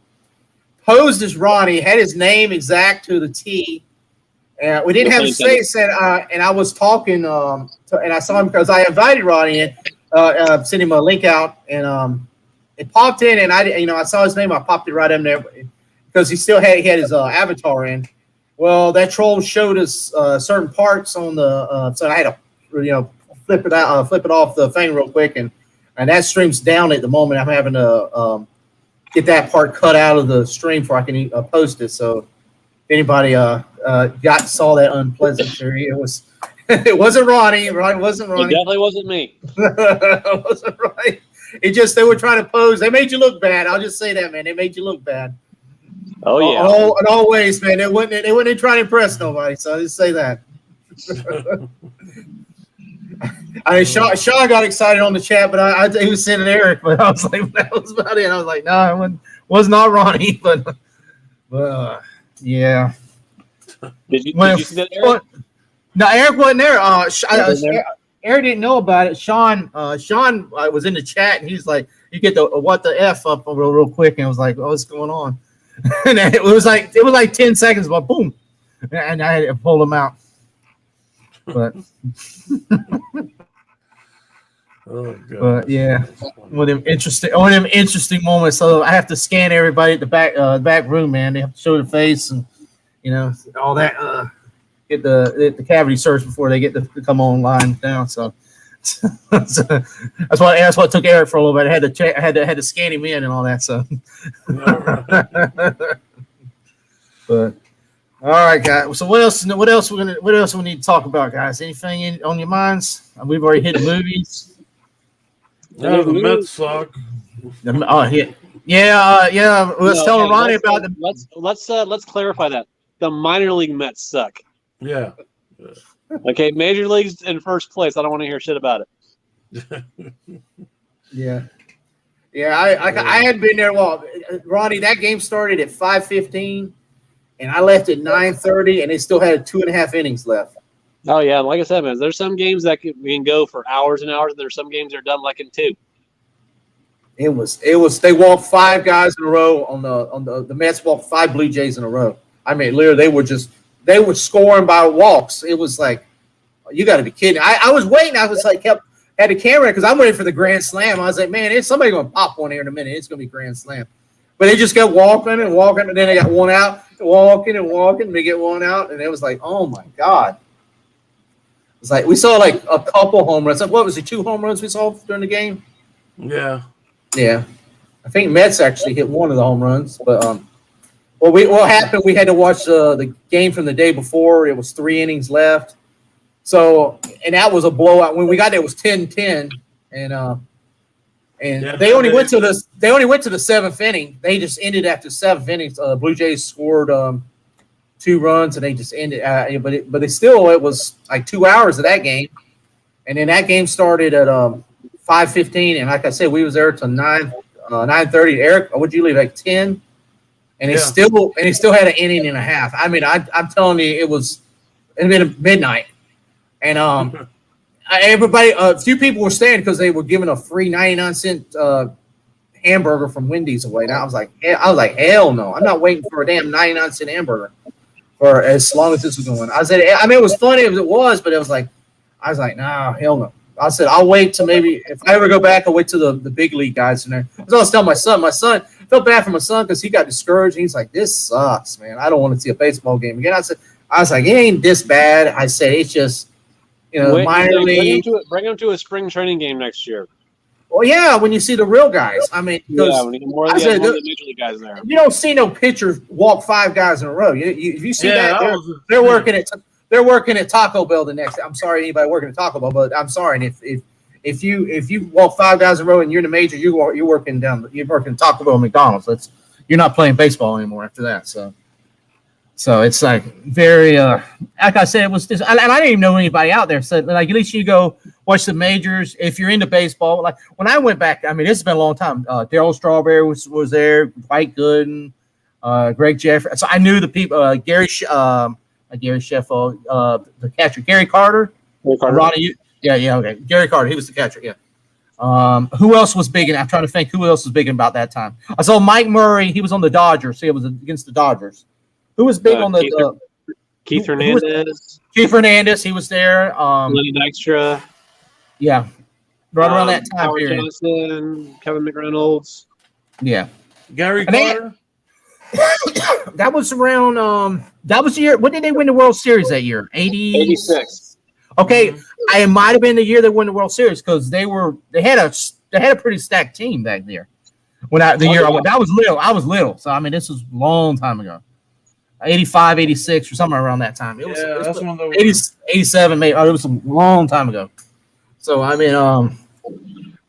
posed as Ronnie, had his name exact to the T. And we didn't have his face, and I was talking, and I saw him because I invited Ronnie in, sent him a link out, and it popped in, and I saw his name, I popped it right in there because he had his avatar in. Well, that troll showed us certain parts on the, so I had to, flip it off the thing real quick, and that stream's down at the moment. I'm having to get that part cut out of the stream before I can post it. So if anybody saw that unpleasantry, it wasn't Ronnie. Right? It wasn't Ronnie. It definitely wasn't me. It wasn't right. They were trying to pose. They made you look bad. I'll just say that, man. They made you look bad. Oh yeah. In all ways, man. They wouldn't try to impress nobody. So I just say that. Sean got excited on the chat, but he was sending Eric, but I was like, that was about it. I was like, no, it was not Ronnie, but yeah. Did you see that, Eric? No, Eric wasn't there. Eric didn't know about it. Sean was in the chat, and he's like, "You get the what the f up real quick," and I was like, "Oh, what's going on?" And it was like 10 seconds, but boom, and I had to pull him out. But oh, God. But yeah, one of them interesting moments. So I have to scan everybody at the back room, man. They have to show the face and all that. Get the cavity search before they get to come online now. So that's what took Eric for a little bit. I had to check. I had to scan him in and all that. So, but all right, guys. So what else we need to talk about, guys? Anything on your minds? We've already hit movies. Yeah, the Mets suck. Yeah. Let's tell Ronnie about them. Let's clarify that. The minor league Mets suck. Yeah. Okay, major league's in first place. I don't want to hear shit about it. Yeah. I had been there. Well, Ronnie, that game started at 5:15, and I left at 9:30, and they still had 2.5 innings left. Oh yeah, like I said, man, there's some games that can go for hours and hours, and there's some games that are done like in 2. It was. They walked 5 guys in a row on the Mets walked 5 Blue Jays in a row. I mean, literally, they were scoring by walks. It was like, you got to be kidding. I was waiting. I was like, had the camera because I'm waiting for the grand slam. I was like, man, is somebody going to pop one here in a minute? It's going to be grand slam. But they just kept walking and walking, and then they got one out, walking and walking, and they get one out, and it was like, oh my God. It's like we saw like a couple home runs. What was it? 2 home runs we saw during the game? Yeah. Yeah. I think Mets actually hit one of the home runs, but what happened? We had to watch the game from the day before. It was 3 innings left. So, and that was a blowout. When we got there, it was 10-10, and they only went to the 7th inning. They just ended after 7th innings. Blue Jays scored 2 runs, and they just ended. But it was like 2 hours of that game, and then that game started at 5:15, and like I said, we was there till 9:30. Eric, would you leave like 10? And he still had an inning and a half. I mean, I'm telling you, it was midnight, and everybody, a few people were staying because they were giving a free 99-cent hamburger from Wendy's away. And I was like, hell no, I'm not waiting for a damn 99-cent hamburger for as long as this was going. I said, I mean, it was funny as it was, but it was like, I was like, nah, hell no. I said I'll wait till maybe if I ever go back, I'll wait till the big league guys in there. So I was telling my son. I felt bad for my son because he got discouraged. He's like, "This sucks, man. I don't want to see a baseball game again." I was like, "It ain't this bad." I said, "It's just, minor league." Bring him to a spring training game next year. Well, yeah, when you see the real guys. I mean, When you get more of the major league guys there. You don't see no pitchers walk 5 guys in a row. You see that they're working at Taco Bell the next day. I'm sorry, anybody working at Taco Bell, but I'm sorry. And if you walk 5 guys in a row and you're in the major, you're working Taco Bell, McDonald's. You're not playing baseball anymore after that. So it's like very like I said, it was just, and I didn't even know anybody out there. So like at least you go watch the majors if you're into baseball. Like when I went back, I mean, this has been a long time. Darryl Strawberry was there, Dwight Gooden, Greg Jeffrey. So I knew the people. Gary Sheffield, the catcher, Gary Carter. Ronnie, okay. Gary Carter, he was the catcher. Yeah. Who else was big? I'm trying to think who else was big about that time. I saw Mike Murray. He was on the Dodgers. So it was against the Dodgers. Who was big on the Keith Hernandez? Keith Hernandez, he was there. Lenny Dykstra. Yeah, right around that time Howard period. Johnson, Kevin McReynolds. Yeah, Gary Carter. That was around. That was the year. When did they win the World Series that year? 86. Okay, it might have been the year they won the World Series because they had a pretty stacked team back there. I was little. So I mean, this was a long time ago. 85, 86, or somewhere around that time. It was that's one of the 87, maybe. It was a long time ago. So I mean,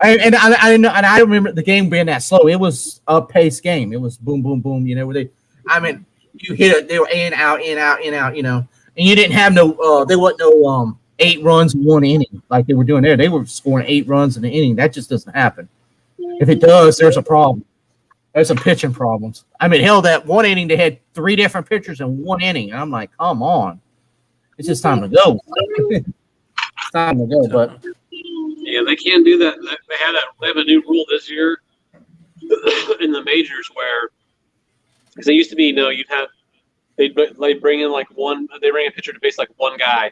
I didn't know, and I remember the game being that slow. It was a pace game. It was boom, boom, boom. You hit it. They were in, out, in, out, in, out. And you didn't have there wasn't no 8 runs in 1 inning like they were doing there. They were scoring 8 runs in the inning. That just doesn't happen. If it does, there's a problem. There's some pitching problems. I mean, hell, that 1 inning, they had 3 different pitchers in 1 inning. And I'm like, come on. It's just time to go. It's time to go. But yeah, they can't do that. They have a new rule this year in the majors where, because they used to be, they bring in they bring a pitcher to face like one guy,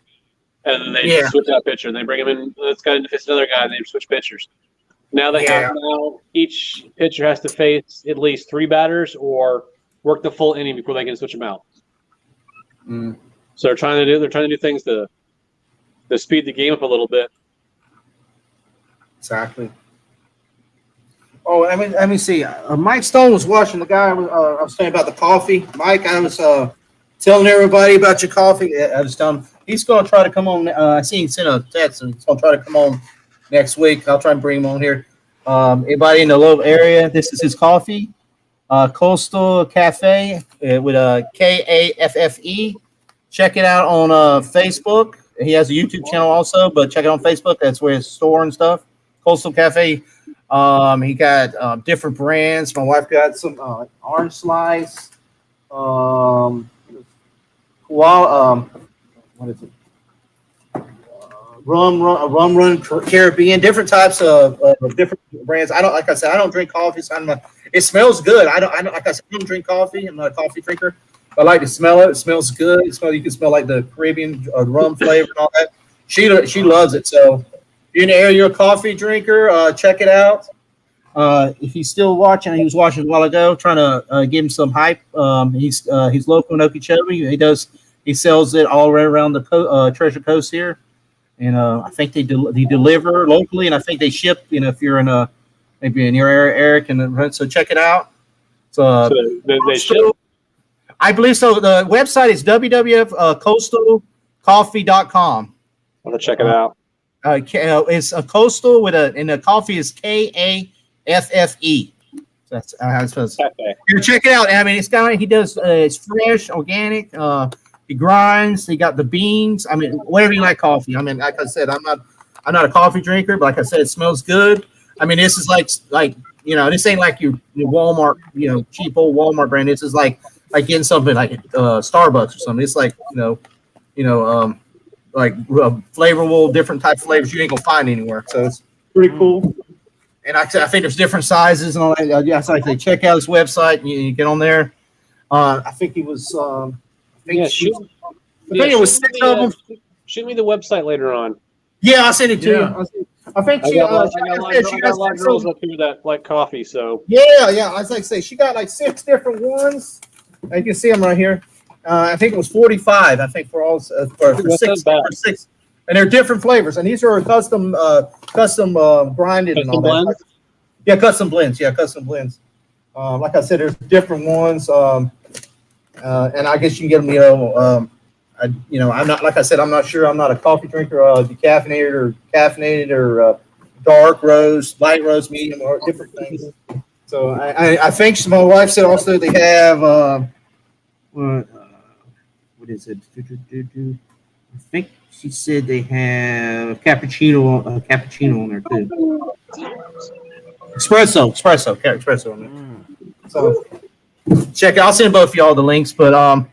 and then they switch that pitcher, and they bring him in, this guy to face another guy, and they switch pitchers. Now each pitcher has to face at least 3 batters or work the full inning before they can switch them out. Mm. So they're trying to do things to speed the game up a little bit. exactly. Oh, let me see. Mike Stone was watching the guy. I was saying about the coffee. Mike, I was telling everybody about your coffee. I was telling him he's going to try to come on. I see he sent a text, and he's going to try to come on next week. I'll try and bring him on here. Anybody in the local area, this is his coffee. Coastal Cafe with a Kaffe. Check it out on Facebook. He has a YouTube channel also, but check it on Facebook. That's where his store and stuff. Coastal Cafe. He got different brands. My wife got some orange slice. What is it? Rum Run Caribbean, different types of different brands. I don't drink coffee, so it smells good. I don't drink coffee. I'm not a coffee drinker. I like to smell it. It smells good. You can smell like the Caribbean rum flavor and all that. She loves it. So if you're in the area, you're a coffee drinker, check it out. If he's still watching, he was watching a while ago, trying to give him some hype. He's local in Okeechobee. He sells it all around the Treasure Coast here. And I think they deliver locally, and I think they ship. If you're maybe in your area, Eric, and so check it out. So they ship. I believe so. The website is www.coastalcoffee.com. I'm gonna check it out. It's a coastal and the coffee is Kaffe. That's how it's supposed to. You check it out. I mean, it's fresh, organic. He grinds. He got the beans. I mean, whatever you like coffee. I mean, like I said, I'm not a coffee drinker, but like I said, it smells good. I mean, this is like this ain't like your Walmart, cheap old Walmart brand. This is like getting something like Starbucks or something. It's like flavorful, different type of flavors you ain't gonna find anywhere. So it's pretty cool. And I think there's different sizes and all that. Yeah, so I check out his website and you get on there. I think he was. Shoot me the website later on. Yeah, I'll send it to you. I think I she. got, Uh, I got, a lot, she I got a lot of some- girls up here that like coffee, so Yeah. I was like, say she got like 6 different ones. You can see them right here. I think it was 45. I think for all for That's six, not bad. for 6, and they're different flavors. And these are custom grinded and all Custom blends? that. Yeah, custom blends. Yeah, custom blends. Like I said, there's different ones. And I guess you can get them. I'm not, like I said, I'm not sure. I'm not a coffee drinker, caffeinated or dark roast, light roast, medium, or different things. So I think my wife said also they have what is it? I think she said they have cappuccino on there too. Espresso on there. So check it. I'll send both of y'all the links, but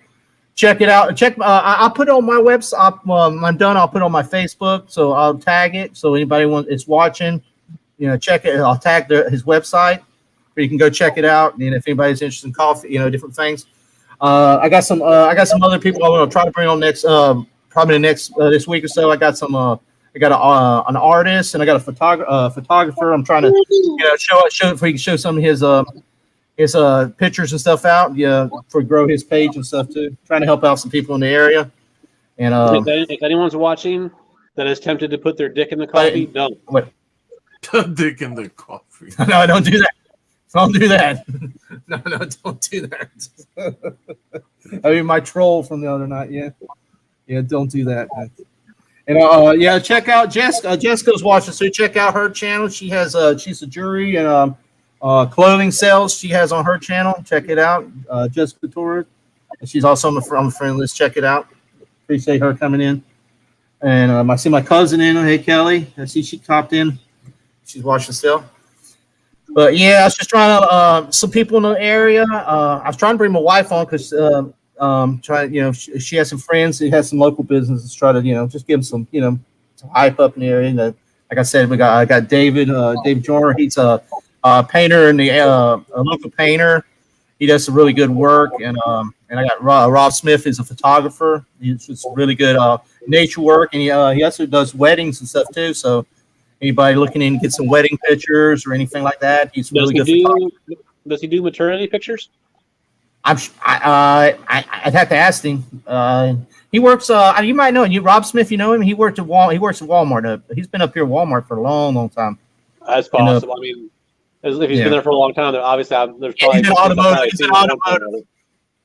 check it out. I'll put it on my website. I'm done. I'll put it on my Facebook, so I'll tag it. So anybody is watching, check it. I'll tag his website, where you can go check it out. And if anybody's interested in coffee, different things. I got some other people I want to try to bring on next, probably this week or so. I got some. I got an artist and I got a photographer. I'm trying to show if we can show some of his pictures and stuff out, for grow his page and stuff too. Trying to help out some people in the area. And if anyone's watching that is tempted to put their dick in the coffee, don't. What? Dick in the coffee. No, don't do that. Don't do that. No, don't do that. I mean, my troll from the other night. Yeah, don't do that. And check out Jessica. Jessica's watching, so check out her channel. She has she's a jewelry and clothing sales. She has on her channel. Check it out, Jessica Torres. And she's also on the friend list. Check it out. Appreciate her coming in. And I see my cousin in. Hey Kelly, I see she popped in. She's watching still. But yeah, I was just trying to some people in the area. I was trying to bring my wife on because she has some friends who has some local businesses. Try to just give them some some hype up in the area. And, like I said, I got David Joyner. He's a painter and a local painter. He does some really good work. And I got Rob Smith is a photographer. He's just really good nature work, and he also does weddings and stuff too. So anybody looking in to get some wedding pictures or anything like that, he's really good. Does he do maternity pictures? I'd have to ask him. He works. You might know him. Rob Smith. You know him. He works at Walmart. He's been up here at Walmart for a long, long time. That's possible. I mean, if he's been there for a long time, then obviously there's probably he's an automotive.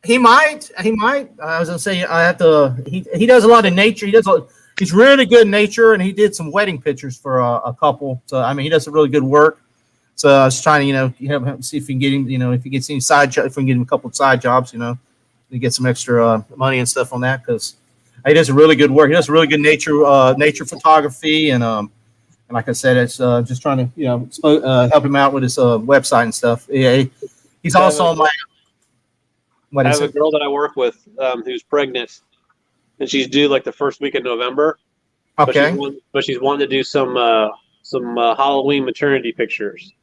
He might. I was gonna say I have to. He does a lot of nature. He's really good in nature, and he did some wedding pictures for a couple. So I mean, he does some really good work. So I was trying to see if we can get him. If he gets any side job, if we can get him a couple of side jobs, to get some extra money and stuff on that, because he does really good work. He does really good nature photography, and like I said, it's just trying to help him out with his website and stuff. Yeah, he's also on my. I have a girl that I work with who's pregnant, and she's due like the first week of November. Okay. But she's wanting to do some Halloween maternity pictures.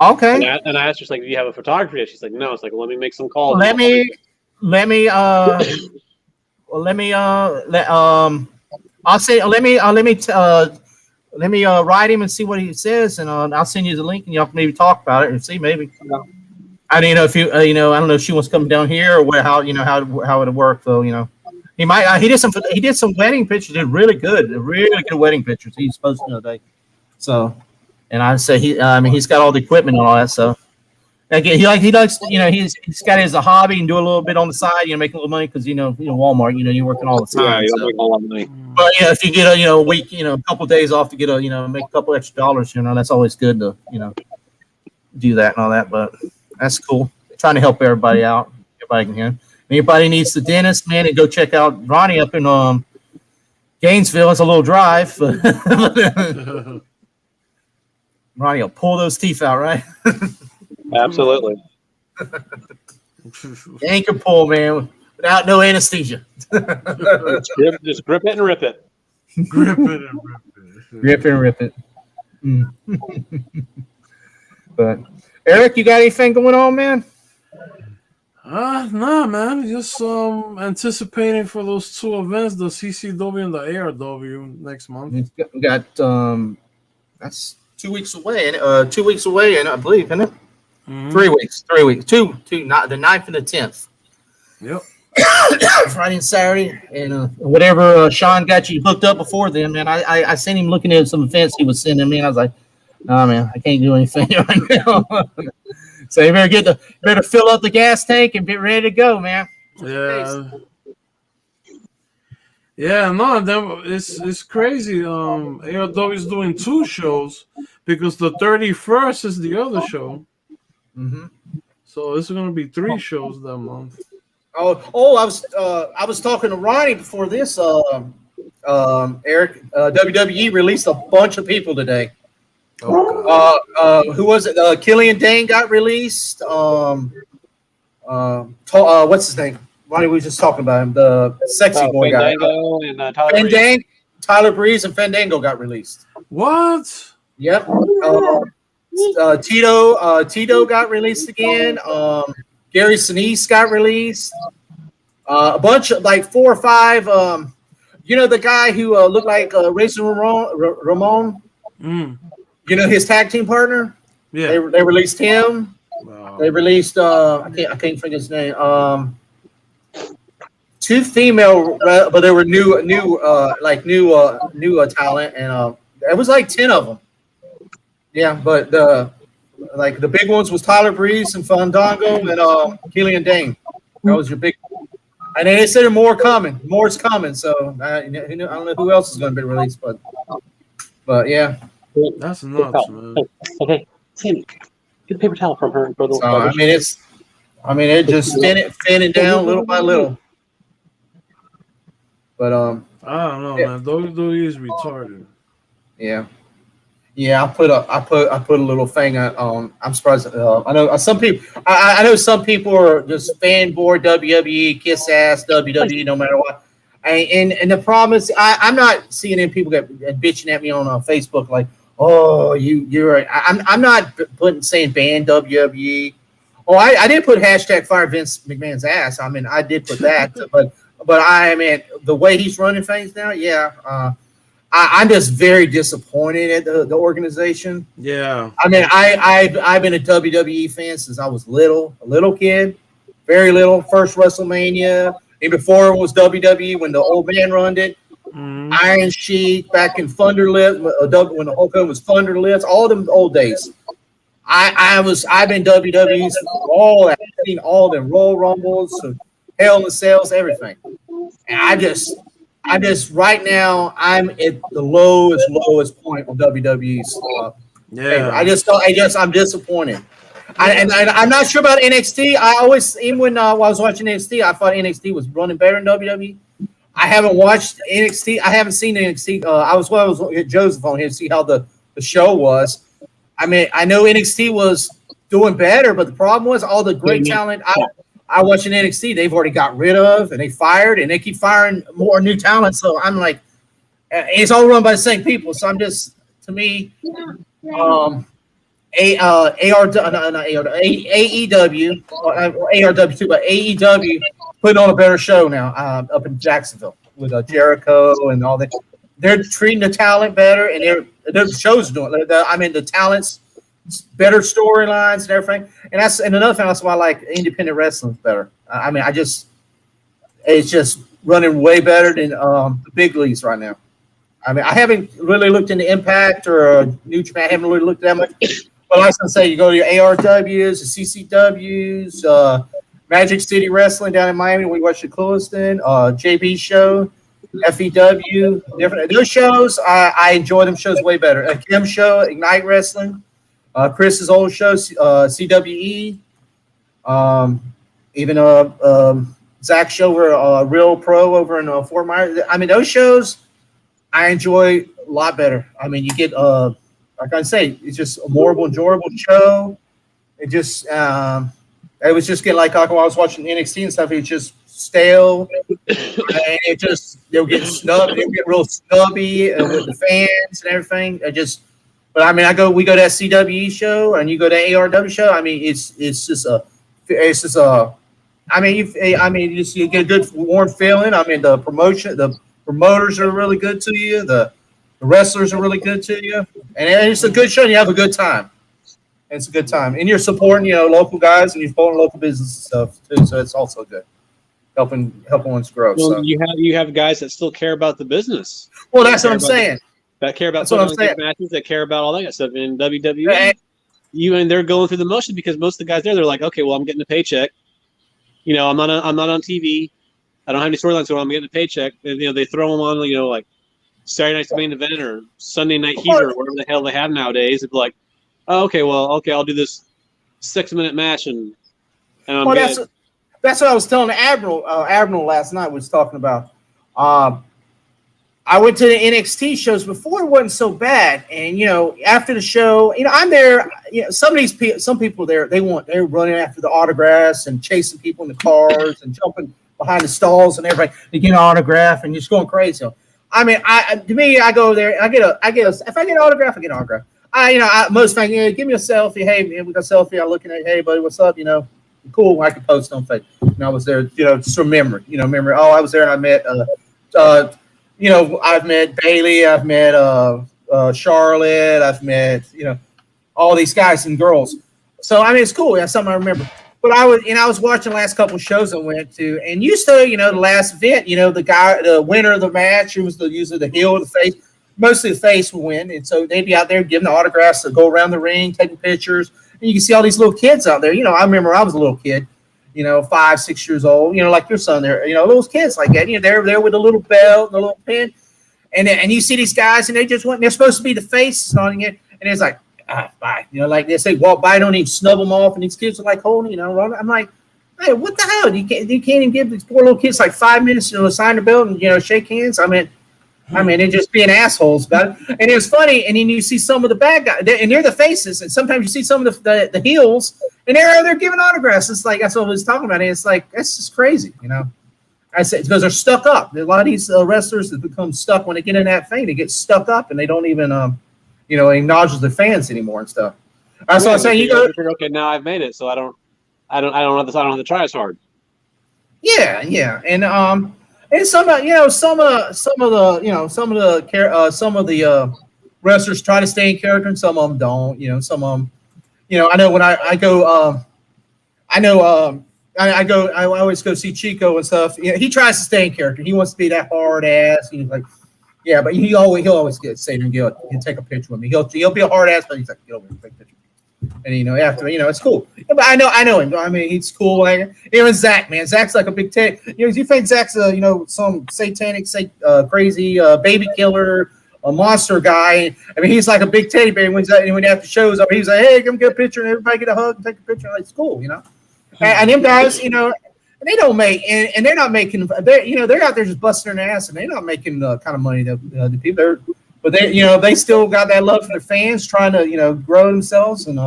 Okay. And I asked her, like, do you have a photographer yet? She's like, no. It's like, well, let me make some calls. Let me I'll say let me write him and see what he says, and I'll send you the link, and y'all can maybe talk about it and see maybe. I don't know if you I don't know if she wants to come down here or how it'll work though. He might. He did some wedding pictures. Did really good wedding pictures. He's supposed to know today. So, and I say he's got all the equipment and all that. So, again, he likes he's got it as a hobby and do a little bit on the side. Make a little money because Walmart. You're working all the time. Yeah, so. make a lot of money. But if you get a week, a couple of days off to get make a couple extra dollars, that's always good to do that and all that. But that's cool. Trying to help everybody out. Everybody can hear. Anybody needs the dentist, man, and go check out Ronnie up in Gainesville. It's a little drive. Ronnie will pull those teeth out, right? Absolutely. Anchor pull, man, without no anesthesia. just grip it and rip it. Grip it and rip it. Grip and rip it. But Eric, you got anything going on, man? Nah, man. Just anticipating for those two events, the CCW and the ARW next month. We got That's 2 weeks away, and 2 weeks away, and I believe, isn't it? Mhm. 3 weeks. 3 weeks. Two. Not the 9th and the 10th. Yep. Friday and Saturday, and whatever Sean got you hooked up before then, man. I seen him looking at some events he was sending me, and I was like, "Nah, man, I can't do anything right now." So you better fill up the gas tank and be ready to go, man. Yeah. Yeah, no, it's crazy. ARW is doing 2 shows because the 31st is the other show. Mm-hmm. So it's gonna be 3 shows that month. I was talking to Ronnie before this. Eric, WWE released a bunch of people today. Who was it? Killian Dane got released. What's his name? Ronnie, we were just talking about him. The sexy boy guy. Fandango and Tyler Breeze. Fandango, Tyler Breeze, and Fandango got released. What? Yep. Tito got released again. Gary Sinise got released. A bunch of like 4 or 5. You know the guy who looked like Razor Ramon. Mm. You know his tag team partner. Yeah. They released him. Wow. They released. I can't think his name. 2 female, but they were new talent, and it was like 10 of them. Yeah, but the big ones was Tyler Breeze and Fandango and Killian Dane. That was your big. And they said more coming. More's coming. So I don't know who else is going to be released, but yeah. That's nuts, man. Okay, Sammy, get a paper towel from her. So, it just thinning down little by little. But I don't know, man. WWE is retarded. Yeah. Yeah, I put a little thing on. I'm surprised. I know some people. I know some people are just fanboy WWE, kiss ass WWE, no matter what. And the problem is, I'm not seeing any people get bitching at me on Facebook like, oh, you're. I'm not saying ban WWE. Oh, I did put hashtag fire Vince McMahon's ass. I mean, I did put that, but I mean the way he's running things now, yeah. I'm just very disappointed at the organization. Yeah. I mean, I've been a WWE fan since I was a little kid, very little. First WrestleMania, and before it was WWE when the old man run it. Mm. Iron Sheik back in Thunder Lips when the whole thing was Thunder Lips, all them old days. I've been WWE's all that. I've seen all them Royal Rumbles, Hell in the Cells, everything. And I just right now I'm at the lowest point of WWE's. Yeah. I'm disappointed. I'm not sure about NXT. I always, even when I was watching NXT, I thought NXT was running better than WWE. I haven't watched NXT. I haven't seen NXT. I was at Joseph on here to see how the show was. I mean, I know NXT was doing better, but the problem was all the great talent I watch in NXT, they've already got rid of and they fired, and they keep firing more new talent. So I'm like, it's all run by the same people. So I'm just, to me, AEW, ARW too, but AEW putting on a better show now up in Jacksonville with Jericho and all that. They're treating the talent better, and their shows are doing. The talent's better storylines and everything. And another thing, that's why I like independent wrestling better. I mean, it's just running way better than the big leagues right now. I mean, I haven't really looked into Impact or New Japan. I haven't really looked that much. But like I say, you go to your ARWs, the CCWs, Magic City Wrestling down in Miami. We watch the Clewiston, JB show, FEW, different. Those shows, I enjoy them shows way better. Kim show, Ignite Wrestling, Chris's old show, CWE, even Zach show over Real Pro over in Fort Myers. I mean, those shows I enjoy a lot better. I mean, you get like I say, it's just a more enjoyable show. It just it was just getting like when I was watching NXT and stuff. It was just stale, and it just they were getting snubbed. They were getting real snubby with the fans and everything. But I mean, we go to that CWE show and you go to ARW show. I mean, it's just a. I mean, you get a good warm feeling. I mean, the promoters are really good to you. The The wrestlers are really good to you, and it's a good show. And you have a good time. And it's a good time, and you're supporting local guys, and you're supporting local business and stuff too. So it's also good, helping ones grow. Well, So. you have guys that still care about the business. Well, that's what I'm saying. That care about That's what I'm putting on saying. good matches. That care about all that kind of stuff. In WWE, Right. and they're going through the motion because most of the guys there, they're like, okay, well, I'm getting a paycheck. I'm not on TV. I don't have any storylines, so I'm getting a paycheck. And, they throw them on, like Saturday night's main event or Sunday night heater or whatever the hell they have nowadays. It's like, oh, okay, I'll do this 6-minute match and I'm good. That's what I was telling Admiral. Admiral last night was talking about. I went to the NXT shows before; it wasn't so bad. And after the show, I'm there. Some people there they're running after the autographs and chasing people in the cars and jumping behind the stalls and everything to get an autograph and just going crazy. So, I mean, I go there. If I get an autograph, I get an autograph. Most times, give me a selfie. Hey, man, we got a selfie. I'm looking at, hey, buddy, what's up? Cool. I can post on Facebook. I was there, just remember. Remember. Oh, I was there and I met. I've met Bailey. I've met Charlotte. I've met all these guys and girls. So I mean, it's cool. That's something I remember. But I was watching the last couple of shows I went to, and used to, the last event, the winner of the match, who was usually the heel or the face. Mostly the face will win, and so they'd be out there giving the autographs to go around the ring, taking pictures. And you can see all these little kids out there. I remember I was a little kid, 5, 6 years old, like your son there, little kids like that. They're there with a little belt, and a little pin. And you see these guys, and they're supposed to be the face on it. And it's like, bye. Like they say, walk by, don't even snub them off. And these kids are like holding, I'm like, hey, what the hell? You can't even give these poor little kids like 5 minutes to sign the belt and, shake hands. I mean, they're just being assholes about it. And it was funny. And then you see some of the bad guys, and they're the faces. And sometimes you see some of the heels, and they're giving autographs. It's like, that's what I was talking about. And it's like, that's just crazy, I said, because they're stuck up. A lot of these wrestlers that become stuck when they get in that thing. They get stuck up, and they don't even, acknowledge their fans anymore and stuff. That's what I'm saying. Okay, now I've made it, so I don't have to try as hard. Yeah, and some of the wrestlers try to stay in character, and some of them don't. Some of them, I know when I go, I always go see Chico and stuff. He tries to stay in character. He wants to be that hard ass. He's like, yeah, but he'll always get Satan and he'll take a picture with me. He'll be a hard ass, but he's like, get over here, take a picture. And after it's cool. But I know him. I mean, he's cool. Like, even Zach, man. Zach's like a big teddy. You think Zach's some satanic, crazy baby killer, a monster guy? I mean, he's like a big teddy bear. When after shows up, he's like, hey, come get a picture, and everybody get a hug and take a picture. Like, it's cool, And them guys, they don't make, and they're not making. They're out there just busting their ass, and they're not making the kind of money that the people. But they still got that love for their fans, trying to grow themselves, and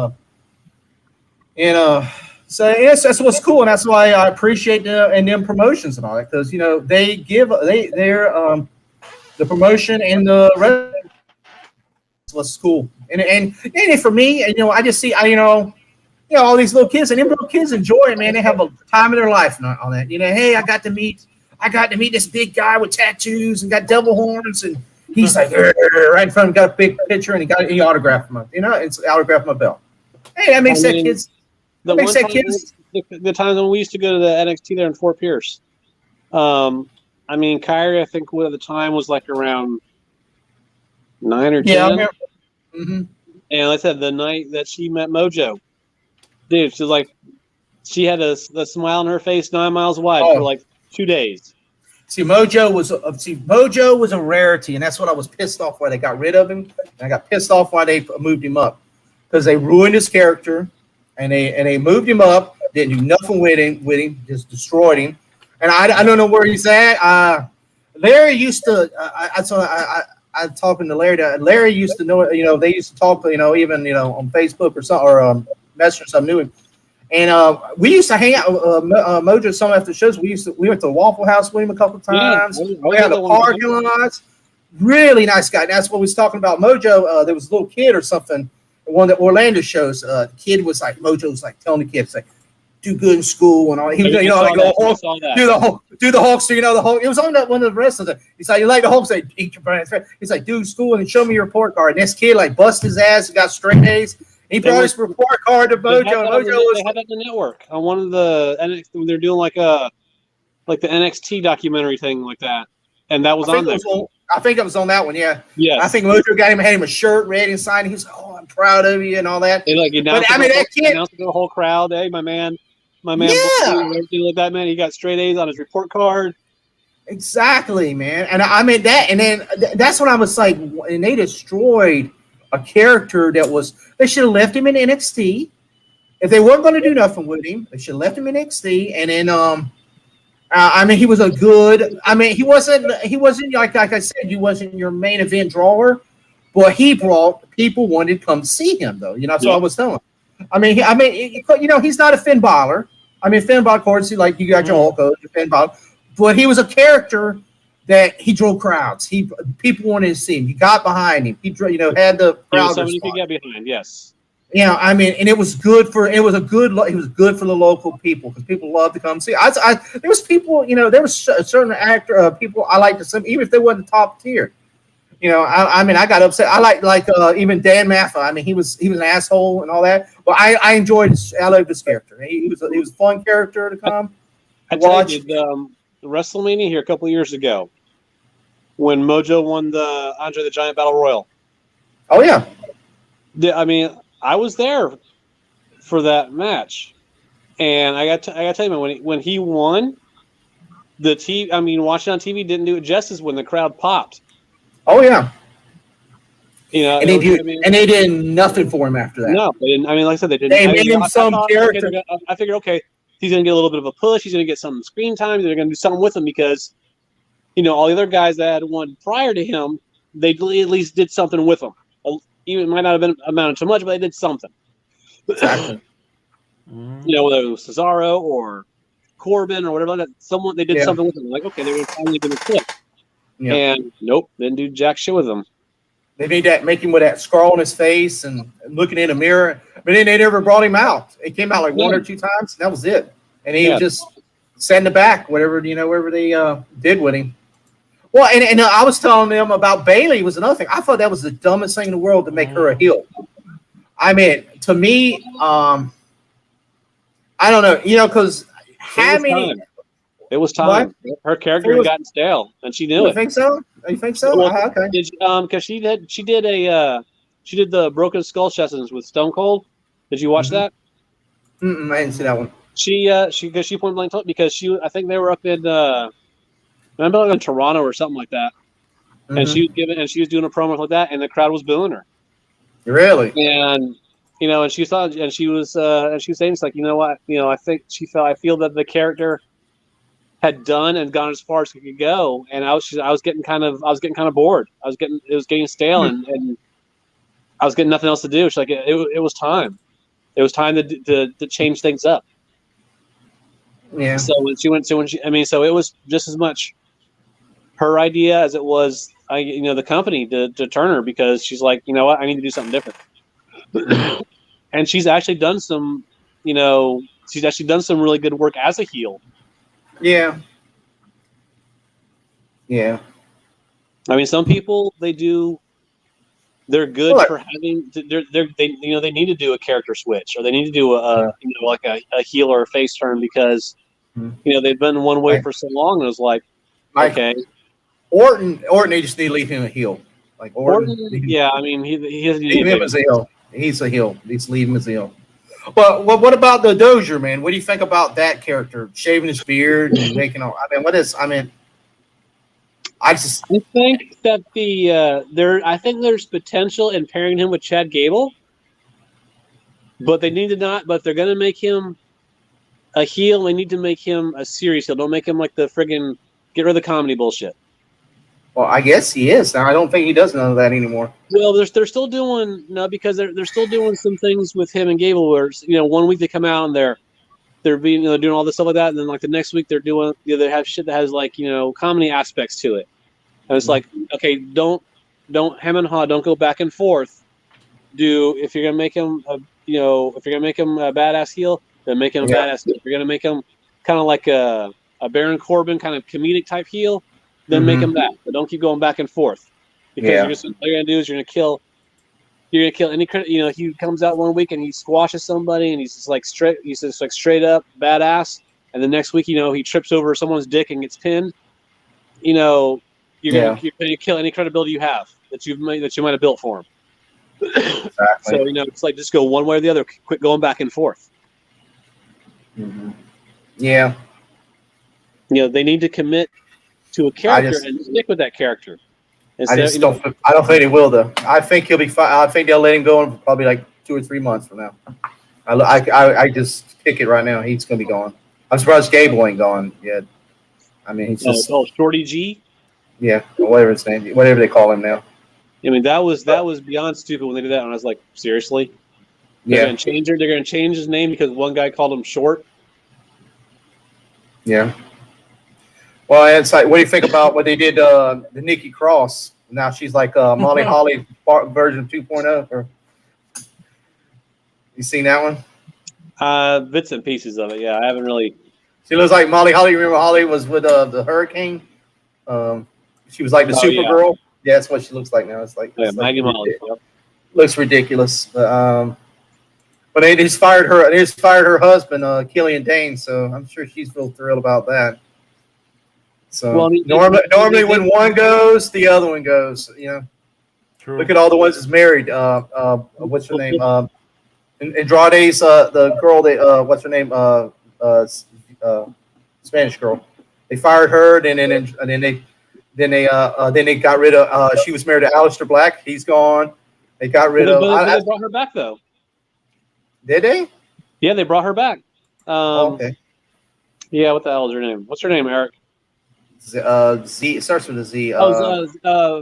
so yes, that's what's cool, and that's why I appreciate them promotions and all that, because they give they're the promotion and the what's cool, and for me, I just see all these little kids, and them little kids enjoy it, man. They have a time of their life on that. Hey, I got to meet this big guy with tattoos and got devil horns, and he's like right in front of him, got a big picture, and he autographed him. It's autographed my belt. Hey, that makes kids. The times when we used to go to the NXT there in Fort Pierce. Kyrie, I think at the time was like around 9 or 10. Yeah, I remember. Mm-hmm. And like I said, the night that she met Mojo, dude, she's like, she had a smile on her face 9 miles wide for like 2 days. See, Mojo was a rarity, and that's what I was pissed off why they got rid of him. And I got pissed off why they moved him up, because they ruined his character, and they moved him up. Didn't do nothing with him, just destroyed him. And I don't know where he's at. Larry used to. I talking to Larry. Larry used to know. They used to talk. Even on Facebook or something, or Messenger or something. Knew him. And we used to hang out Mojo some after shows. We went to the Waffle House with him a couple times. We had the parking lots. Really nice guy. That's what we was talking about. Mojo, there was a little kid or something. One of the Orlando shows. The kid was like, Mojo was like telling the kids, like, do good in school and all. He was, I saw like that. the I Hulk, saw that. do the Hulkster, the Hulk. It was on that one of the wrestlers. He's like, you like the Hulk? He's like, do school and show me your report card. And this kid like bust his ass and got straight A's. He brought his report card to Mojo. They had that on the network on one of the NXT when they're doing like the NXT documentary thing like that, and that was on there. I think it was on that one, yeah. Yes. I think Mojo had him a shirt ready and signed. He was like, "Oh, I'm proud of you" and all that. They announced the whole crowd. Hey, my man, yeah, everything like that, man. He got straight A's on his report card. Exactly, man. And I mean that, and then that's when I was like, and they destroyed a character that was. They should have left him in NXT. If they weren't going to do nothing with him, they should have left him in NXT. And then, I mean, he was a good. I mean, he wasn't like I said, he wasn't your main event drawer, but he brought people wanted to come see him though. So I was telling. I mean, he's not a Finn Balor. I mean, Finn Balor, of course, like you got your Hulk Hogan, Finn Balor, but he was a character that he drove crowds. People wanted to see him. He got behind him. He had the crowd. Somebody could get behind. Yes. I mean, and it was good for the local people because people love to come see. There was people, there was certain people I like to see, even if they weren't the top tier. I mean, I got upset. I like even Dan Maffa. I mean, he was an asshole and all that, but I enjoyed. I loved this character. He was a fun character to come. I tell you, the WrestleMania here a couple of years ago, when Mojo won the Andre the Giant Battle Royal. Oh yeah. I mean, I was there for that match, and I got to tell you, when he won, watching on TV didn't do it justice when the crowd popped. Oh yeah. And they did nothing for him after that. No, they didn't. I mean, like I said, they didn't. They made him some character. I figured, okay, he's going to get a little bit of a push. He's going to get some screen time. They're going to do something with him because, all the other guys that had won prior to him, they at least did something with him. Even it might not have been amounted to much, but they did something. Exactly. Whether it was Cesaro or Corbin or whatever like that, they did something with him. Like, okay, they were finally going to click. Yeah. And nope, didn't do jack shit with him. They made that, make him with that scar on his face and looking in a mirror. But then they never brought him out. It came out like one or two times, and that was it. And he just sat in the back, whatever they did with him. Well, and I was telling them about Bayley was another thing. I thought that was the dumbest thing in the world to make her a heel. I mean, to me, I don't know, because how many? It was time. What? Her character had gotten stale, and she knew it. You think so? You think so? Well, okay. Because she did the Broken Skull sessions with Stone Cold. Did you watch that? I didn't see that one. She point blank told because I think they were up in remember in Toronto or something like that, and she was doing a promo like that, and the crowd was booing her. Really? And and she thought, and she was saying, it's like, what, I feel that the character had done and gone as far as it could go, and I was getting kind of bored. It was getting stale, and I was getting nothing else to do. She's like, it was time. It was time to change things up. Yeah. So so it was just as much her idea as it was, the company to turn her, because she's like, what, I need to do something different. And she's actually done some, really good work as a heel. Yeah. Yeah. I mean, some people they're good for having. They need to do a character switch, or they need to do a heel or a face turn, because they've been one way for so long. And it was like, okay, Orton, they just need to leave him a heel. Like Orton, yeah. I mean, he doesn't leave him as a heel. He's a heel. Let's leave him as a heel. But what about the Dozier, man? What do you think about that character? Shaving his beard and making all. I think that I think there's potential in pairing him with Chad Gable, but they need to not. But if they're going to make him a heel, they need to make him a serious heel. Don't make him like the friggin' get rid of the comedy bullshit. Well, I guess he is now. I don't think he does none of that anymore. Well, they're still doing because they're still doing some things with him and Gable, where 1 week they come out and they're being doing all this stuff like that, and then like the next week they're doing they have shit that has like comedy aspects to it, and it's like, okay, don't hem and haw, don't go back and forth. If you're gonna make him a badass heel, Then make him a badass. If you're gonna make him kind of like a Baron Corbin kind of comedic type heel, then make him that. But don't keep going back and forth because all you're gonna do is you're gonna kill any credit. You know, he comes out one week and he squashes somebody and he's just like straight up badass, and the next week, you know, he trips over someone's dick and gets pinned. You know, you're gonna kill any credibility you have that you might have built for him. Exactly. So, you know, it's like just go one way or the other. Quit going back and forth. Yeah. You know, they need to commit to a character and stick with that character. I don't think they will, though. I think he'll be fine. I think they'll let him go in probably like 2 or 3 months from now. I just pick it right now. He's going to be gone. I'm surprised Gable ain't gone yet. I mean, he's just Shorty G. Yeah, whatever his name, whatever they call him now. I mean, that was beyond stupid when they did that. And I was like, seriously? They're gonna change it. They're gonna change his name because one guy called him short. Yeah. Well, it's like, what do you think about what they did the Nikki Cross? Now she's like Molly Holly version 2.0. Or you seen that one? Bits and pieces of it. Yeah, I haven't really. She looks like Molly Holly. Remember Holly was with the Hurricane? She was like the Supergirl. Yeah, that's what she looks like now. It's like Maggie Molly. Yep. Looks ridiculous. But they just fired her. They just fired her husband, Killian Dane. So I'm sure she's real thrilled about that. So normally when one goes, the other one goes. You know, True. Look at all the ones that's married. What's her name? Andrade's the girl that what's her name? Spanish girl. They fired her, then they got rid of. She was married to Aleister Black. He's gone. They got rid of. They brought her back though. Did they? Yeah, they brought her back. Okay. Yeah, what the hell is her name? What's her name, Eric? Z. It starts with a Z.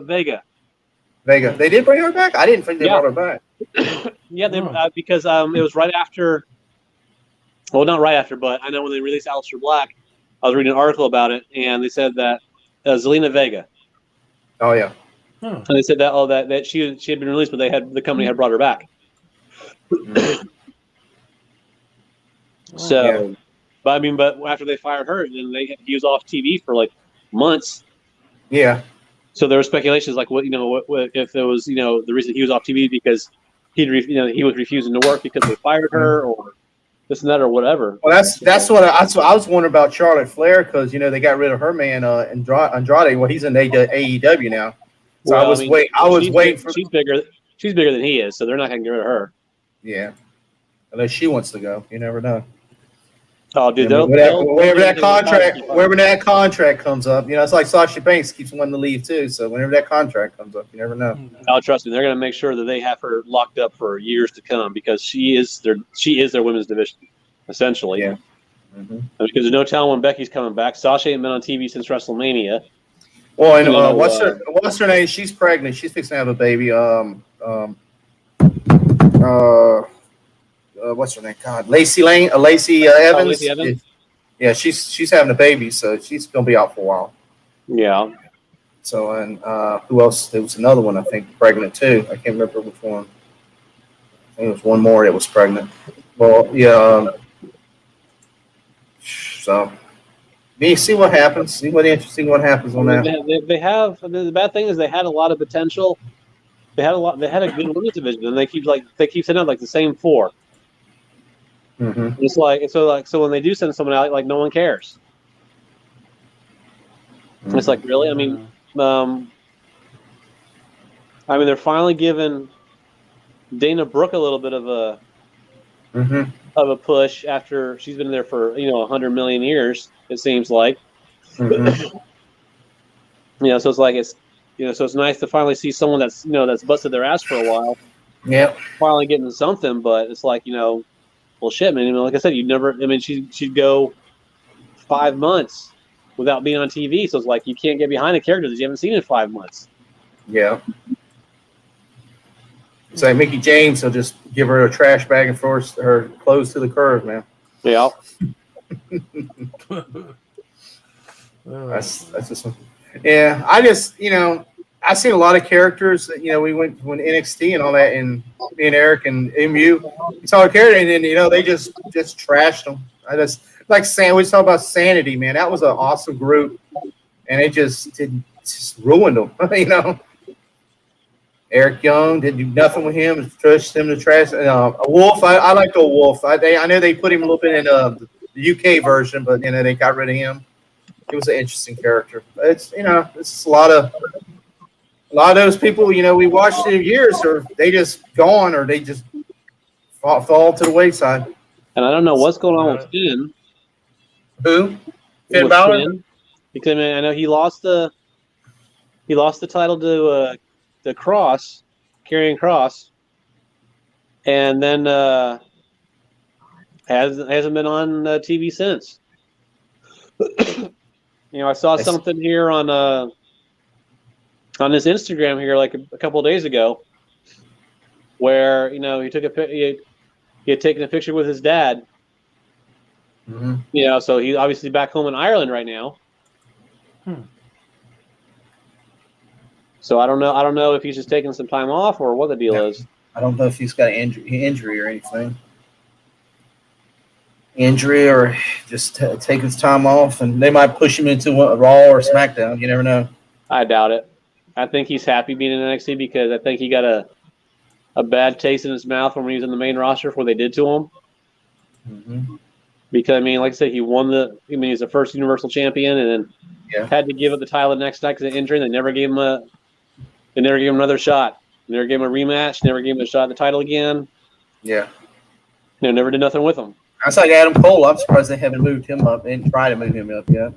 Vega. Vega. They did bring her back. I didn't think they brought her back. Yeah, they because it was right after. Well, not right after, but I know when they released Aleister Black, I was reading an article about it, and they said that Zelina Vega. Oh yeah. And they said that she had been released, but the company had brought her back. But after they fired her, then he was off TV for like months. Yeah. So there were speculations like what if there was the reason he was off TV because he was refusing to work because they fired her or this and that or whatever. Well, that's what I was wondering about Charlotte Flair because they got rid of her man Andrade. Well, he's in AEW now. So I was waiting for. She's bigger than he is, so they're not going to get rid of her. Yeah, unless she wants to go, you never know. Oh, dude, wherever that contract comes up, it's like Sasha Banks keeps wanting to leave too. So whenever that contract comes up, you never know. Oh, trust me, they're going to make sure that they have her locked up for years to come because she is their women's division, essentially. Yeah. Because there's no telling when Becky's coming back. Sasha ain't been on TV since WrestleMania. Well, and what's her name? She's pregnant. She's fixing to have a baby. What's her name? God, Lacey Evans. Lacey Evans. Yeah, she's having a baby, so she's gonna be out for a while. Yeah. So and who else? There was another one I think pregnant too. I can't remember which one. I think it was one more that was pregnant. Well, yeah. So. You see what happens. See what interesting what happens on that. They have the bad thing is they had a lot of potential. They had a good women's division, and they keep sending out like the same four. It's like so when they do send someone out, like no one cares. It's like really, I mean, they're finally giving Dana Brooke a little bit of a push after she's been there for 100 million years. It seems like, so it's like so it's nice to finally see someone that's busted their ass for a while. Yeah, finally getting something, but it's like well, shit, man. Like I said, she'd go 5 months without being on TV, so it's like you can't get behind a character that you haven't seen in 5 months. Yeah. It's like Mickey James will just give her a trash bag and throw her clothes to the curb, man. Yeah. That's just. Yeah, I just I seen a lot of characters. You know, we went when NXT and all that, and me and Eric and MU, we saw a character, and then they just trashed them. I just like we talk about Sanity, man. That was an awesome group, and it just ruined them. Eric Young didn't do nothing with him. Trashed him to trash. A Wolf, I like the Wolf. I know they put him a little bit in the UK version, but they got rid of him. It was an interesting character. It's it's a lot of those people. We watched in years, or they just gone, or they just fall to the wayside. And I don't know what's going on with Finn. Who? Finn Balor? Because I know he lost the title to the Cross, Karrion Kross, and then hasn't been on TV since. I saw something here on his Instagram here like a couple of days ago, where he had taken a picture with his dad. Mm-hmm. So he's obviously back home in Ireland right now. So I don't know if he's just taking some time off or what the deal is. I don't know if he's got an injury or anything. Injury or just take his time off, and they might push him into a Raw or SmackDown. You never know. I doubt it. I think he's happy being in NXT because I think he got a bad taste in his mouth when he was in the main roster for what they did to him. Mm-hmm. Because like I said, he won he's the first Universal Champion, and then had to give up the title the next night because of injury. And they never gave him another shot. They never gave him a rematch. Never gave him a shot at the title again. Yeah. Never did nothing with him. That's like Adam Cole. I'm surprised they haven't moved him up and tried to move him up yet.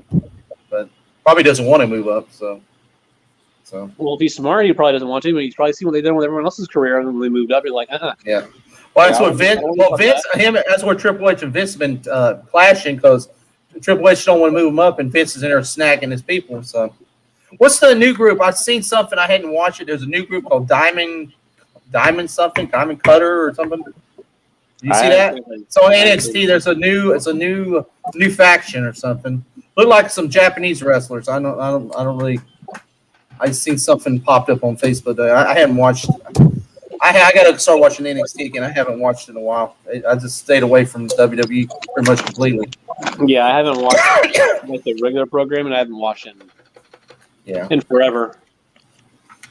But probably doesn't want to move up. So. Well, if he's smart, he probably doesn't want to. But he's probably seen what they've done with everyone else's career, and when they moved up, you're like, Yeah. Well, that's what Vince. Well, that's where Triple H and Vince have been clashing because Triple H don't want to move him up, and Vince is in there snagging his people. So, what's the new group? I've seen something. I hadn't watched it. There's a new group called Diamond Cutter or something. Do you see that? So on NXT, there's a new faction or something. Look like some Japanese wrestlers. I don't really. I seen something popped up on Facebook. I haven't watched. I got to start watching NXT again. I haven't watched it in a while. I just stayed away from WWE pretty much completely. Yeah, I haven't watched the regular program, and I haven't watched it in forever.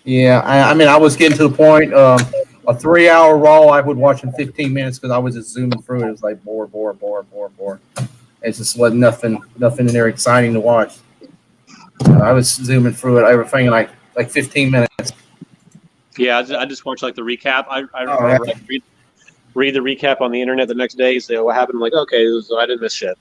Yeah, I mean, I was getting to the point. A 3-hour Raw, I would watch in 15 minutes because I was just zooming through it. It was like bore. It just wasn't nothing in there exciting to watch. I was zooming through it, everything in like 15 minutes. Yeah, I just watched like the recap. I read the recap on the internet the next day. Say what happened. I'm like, okay, I didn't miss shit.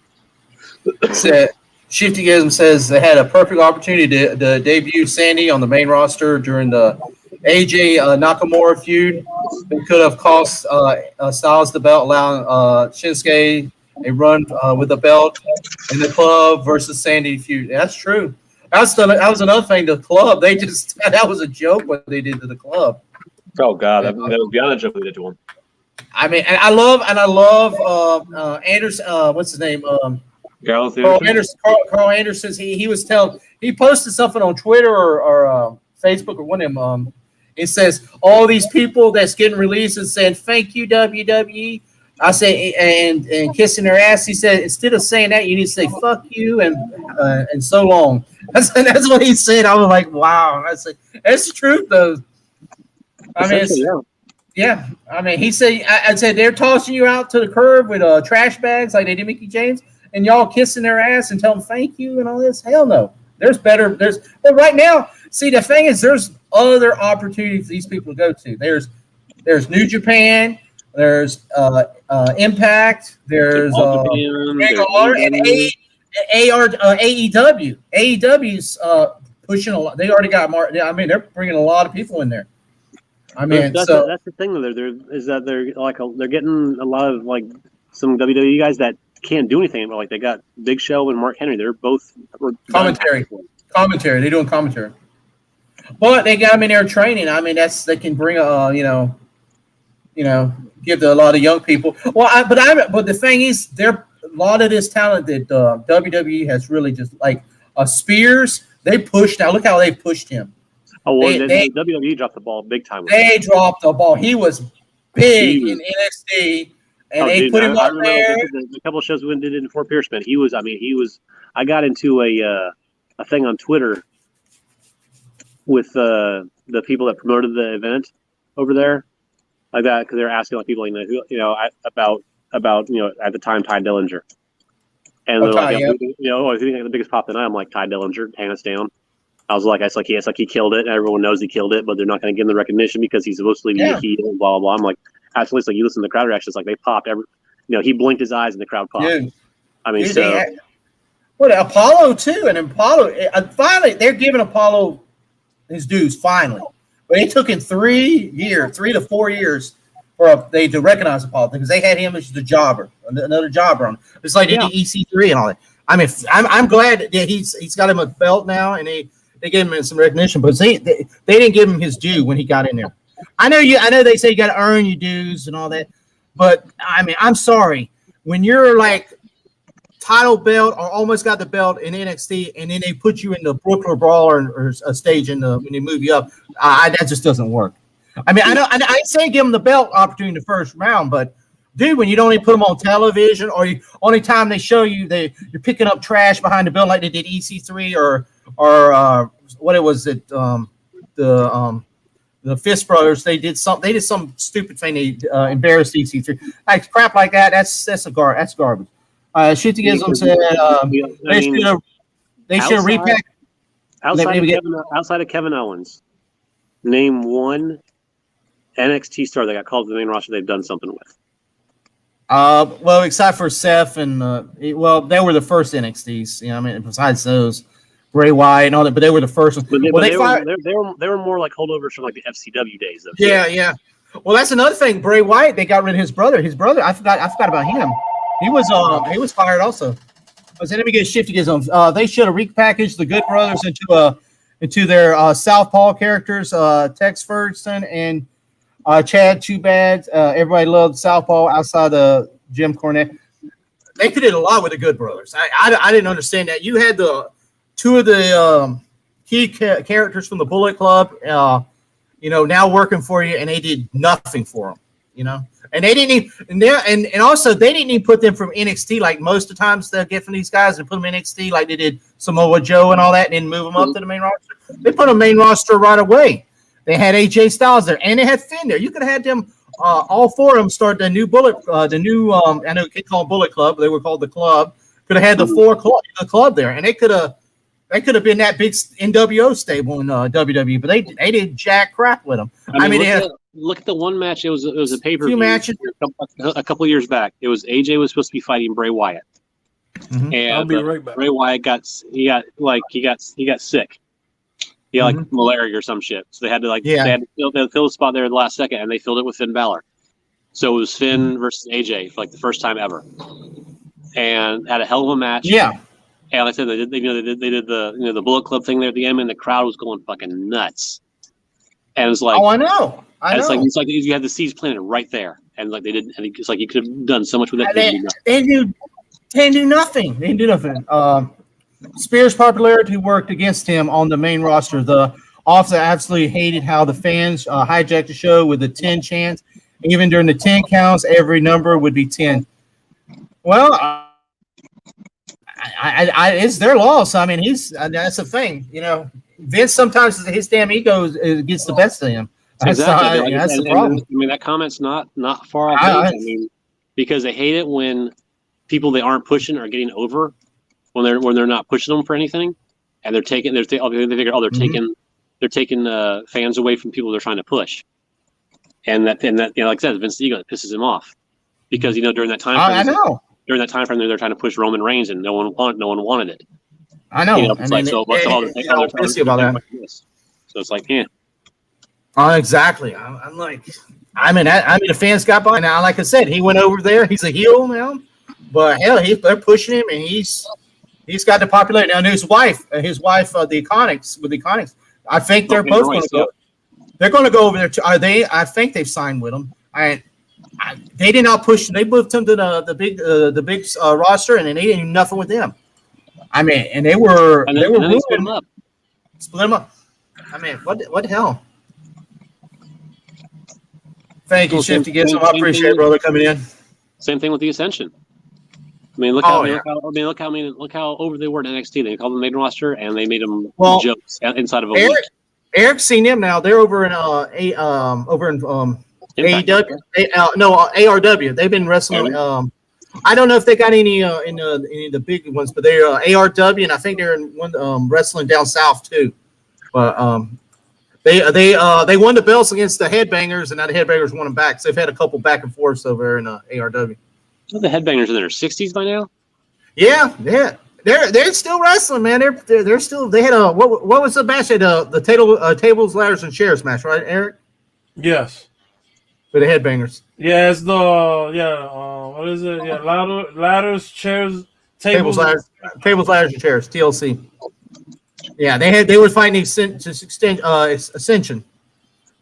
Shiftyism says they had a perfect opportunity to debut Sandy on the main roster during the AJ Nakamura feud. They could have cost Styles the belt, allowing Shinsuke a run with the belt in the club versus Sandy feud. That's true. That was another thing. The club, that was a joke what they did to the club. Oh God, that was beyond a joke they did to him. I mean, and I love Anderson. What's his name? Carl Anderson. He posted something on Twitter or Facebook or one of them. It says all these people that's getting released and saying thank you WWE. I say and kissing their ass. He said instead of saying that, you need to say fuck you and so long. That's what he said. I was like, wow. I said that's the truth though. I mean, yeah. I mean, he said I said they're tossing you out to the curb with trash bags like they did Mickey James, and y'all kissing their ass and tell them thank you and all this. Hell no. But right now, see the thing is there's other opportunities for these people to go to. There's New Japan. There's Impact. There's Ring of Honor and AEW. AEW's pushing a lot. They already got I mean, they're bringing a lot of people in there. I mean, that's the thing. They're getting a lot of like some WWE guys that can't do anything. But like they got Big Show and Mark Henry. They're both commentary. They're doing commentary. But they got them in there training. I mean, they can bring give to a lot of young people. Well, but the thing is, a lot of this talent that WWE has really just like Spears. They pushed. Now look how they pushed him. Oh, well, They- the WWE dropped the ball big time. With They that. dropped the ball. He was big Huge. in NXT, and Oh, they dude, put him I up remember there. the couple of shows we did in Fort Pierce, man. He was. I got into a thing on Twitter with the people that promoted the event over there, like that, because they were asking like people, about at the time Ty Dillinger, and they're Ty, like, yeah. if you think the biggest pop tonight, I'm like Ty Dillinger, hands down. I was like, he killed it. Everyone knows he killed it, but they're not going to give him the recognition because he's supposed to be a heel. Blah blah blah. I'm like, absolutely. It's like you listen to the crowd reactions, like they popped every. He blinked his eyes and the crowd popped. Dude, I mean, dude, so Apollo too, and Apollo finally they're giving Apollo his dues finally, but it took him 3 to 4 years for they to recognize Apollo because they had him as the jobber, another jobber on. It's like they did EC3 and all that. I mean, I'm glad that he's got him a belt now, and they gave him some recognition, but they didn't give him his due when he got in there. I know they say you got to earn your dues and all that, but I mean, I'm sorry when you're like title belt or almost got the belt in NXT, and then they put you in the Brooklyn Brawler or a stage when they move you up. That just doesn't work. I mean, I ain't saying give them the belt opportunity in the first round, but dude, when you don't even put them on television, or only time they show you you're picking up trash behind the belt like they did EC3 or what it was the Fist Brothers. They did some stupid thing. They embarrassed EC3. Like crap like that. That's garbage. Shittigism said they should have repacked. Outside of Kevin Owens, name one NXT star that got called to the main roster they've done something with. Well, except for Seth and they were the first NXTs. I mean, besides those, Bray Wyatt and all that, but they were the first ones. They were more like holdovers from like the FCW days, though. Yeah. Well, that's another thing. Bray Wyatt, they got rid of his brother. I forgot about him. He was fired also. Let me get Shiftigism. They should have repackaged the Good Brothers into their Southpaw characters, Tex Ferguson and Chad Too Bad. Everybody loved Southpaw outside of Jim Cornette. They could have did a lot with the Good Brothers. I didn't understand that. You had the two of the key characters from the Bullet Club, now working for you, and they did nothing for them. And they didn't even, and also they didn't even put them from NXT like most of the times they'll get from these guys and put them in NXT like they did Samoa Joe and all that, and then move them up to the main roster. They put them main roster right away. They had AJ Styles there, and they had Finn there. You could have had them, all four of them, start the new I know they call them Bullet Club, but they were called the Club. Could have had the club there, and they could have been that big NWO stable in WWE, but they did jack crap with them. Look at the one match. It was a pay-per-view matches a couple years back. It was AJ was supposed to be fighting Bray Wyatt, and I'll be right back. Bray Wyatt got sick. He got like malaria or some shit. So they had to they had to fill the spot there at the last second, and they filled it with Finn Balor. So it was Finn versus AJ for like the first time ever, and had a hell of a match. Yeah. And like I said, they did the Bullet Club thing there at the end, and the crowd was going fucking nuts. And it's like, I know. It's like you had the seeds planted right there, and like they did, and it's like you could have done so much with that. They didn't do nothing. They didn't do nothing. Spears' popularity worked against him on the main roster. The officer absolutely hated how the fans hijacked the show with the 10 chants. Even during the 10 counts, every number would be 10. Well, it's their loss. I mean, that's the thing. Vince sometimes his damn ego gets the best of him. That's the problem. I mean, that comment's not far off. Because they hate it when people they aren't pushing are getting over when they're not pushing them for anything, and they're taking fans away from people they're trying to push, and that like I said, Vince ego pisses him off because during that time frame, during that time frame they're trying to push Roman Reigns and no one wanted it. I know. It's like so. About that. So it's like, yeah. Exactly. I'm like, the fans got by now. Like I said, he went over there. He's a heel now, but hell, they're pushing him, and he's got the popularity now. And his wife, the Iconics. I think they're both going to go. They're going to go over there too. Are they? I think they've signed with them. They did not push. They moved him to the big roster, and then they didn't do nothing with them. And they were split them up. I mean, what the hell? Thank you, Well, Shifty. Get some. I same appreciate it, thing. brother, coming in. Same thing with the Ascension. I mean, look Oh, how, yeah. look how over they were in NXT. They called them main roster, and they made them Well, jokes inside of a week. Eric's seen them now. They're over in Impact. AEW. ARW. They've been wrestling. I don't know if they got any in any of the big ones, but they're ARW, and I think they're in one wrestling down south too. But they won the belts against the Headbangers, and now the Headbangers won them back. So they've had a couple back and forths over there in ARW. So the Headbangers in their 60s by now. Yeah. They're still wrestling, man. They're still. They had a what was the match at the tables, ladders, and chairs match, right, Eric? Yes. For the Headbangers. Yeah, it's the what is it? Yeah, ladders, chairs, tables, ladders, and chairs. TLC. Yeah, they were fighting Ascension,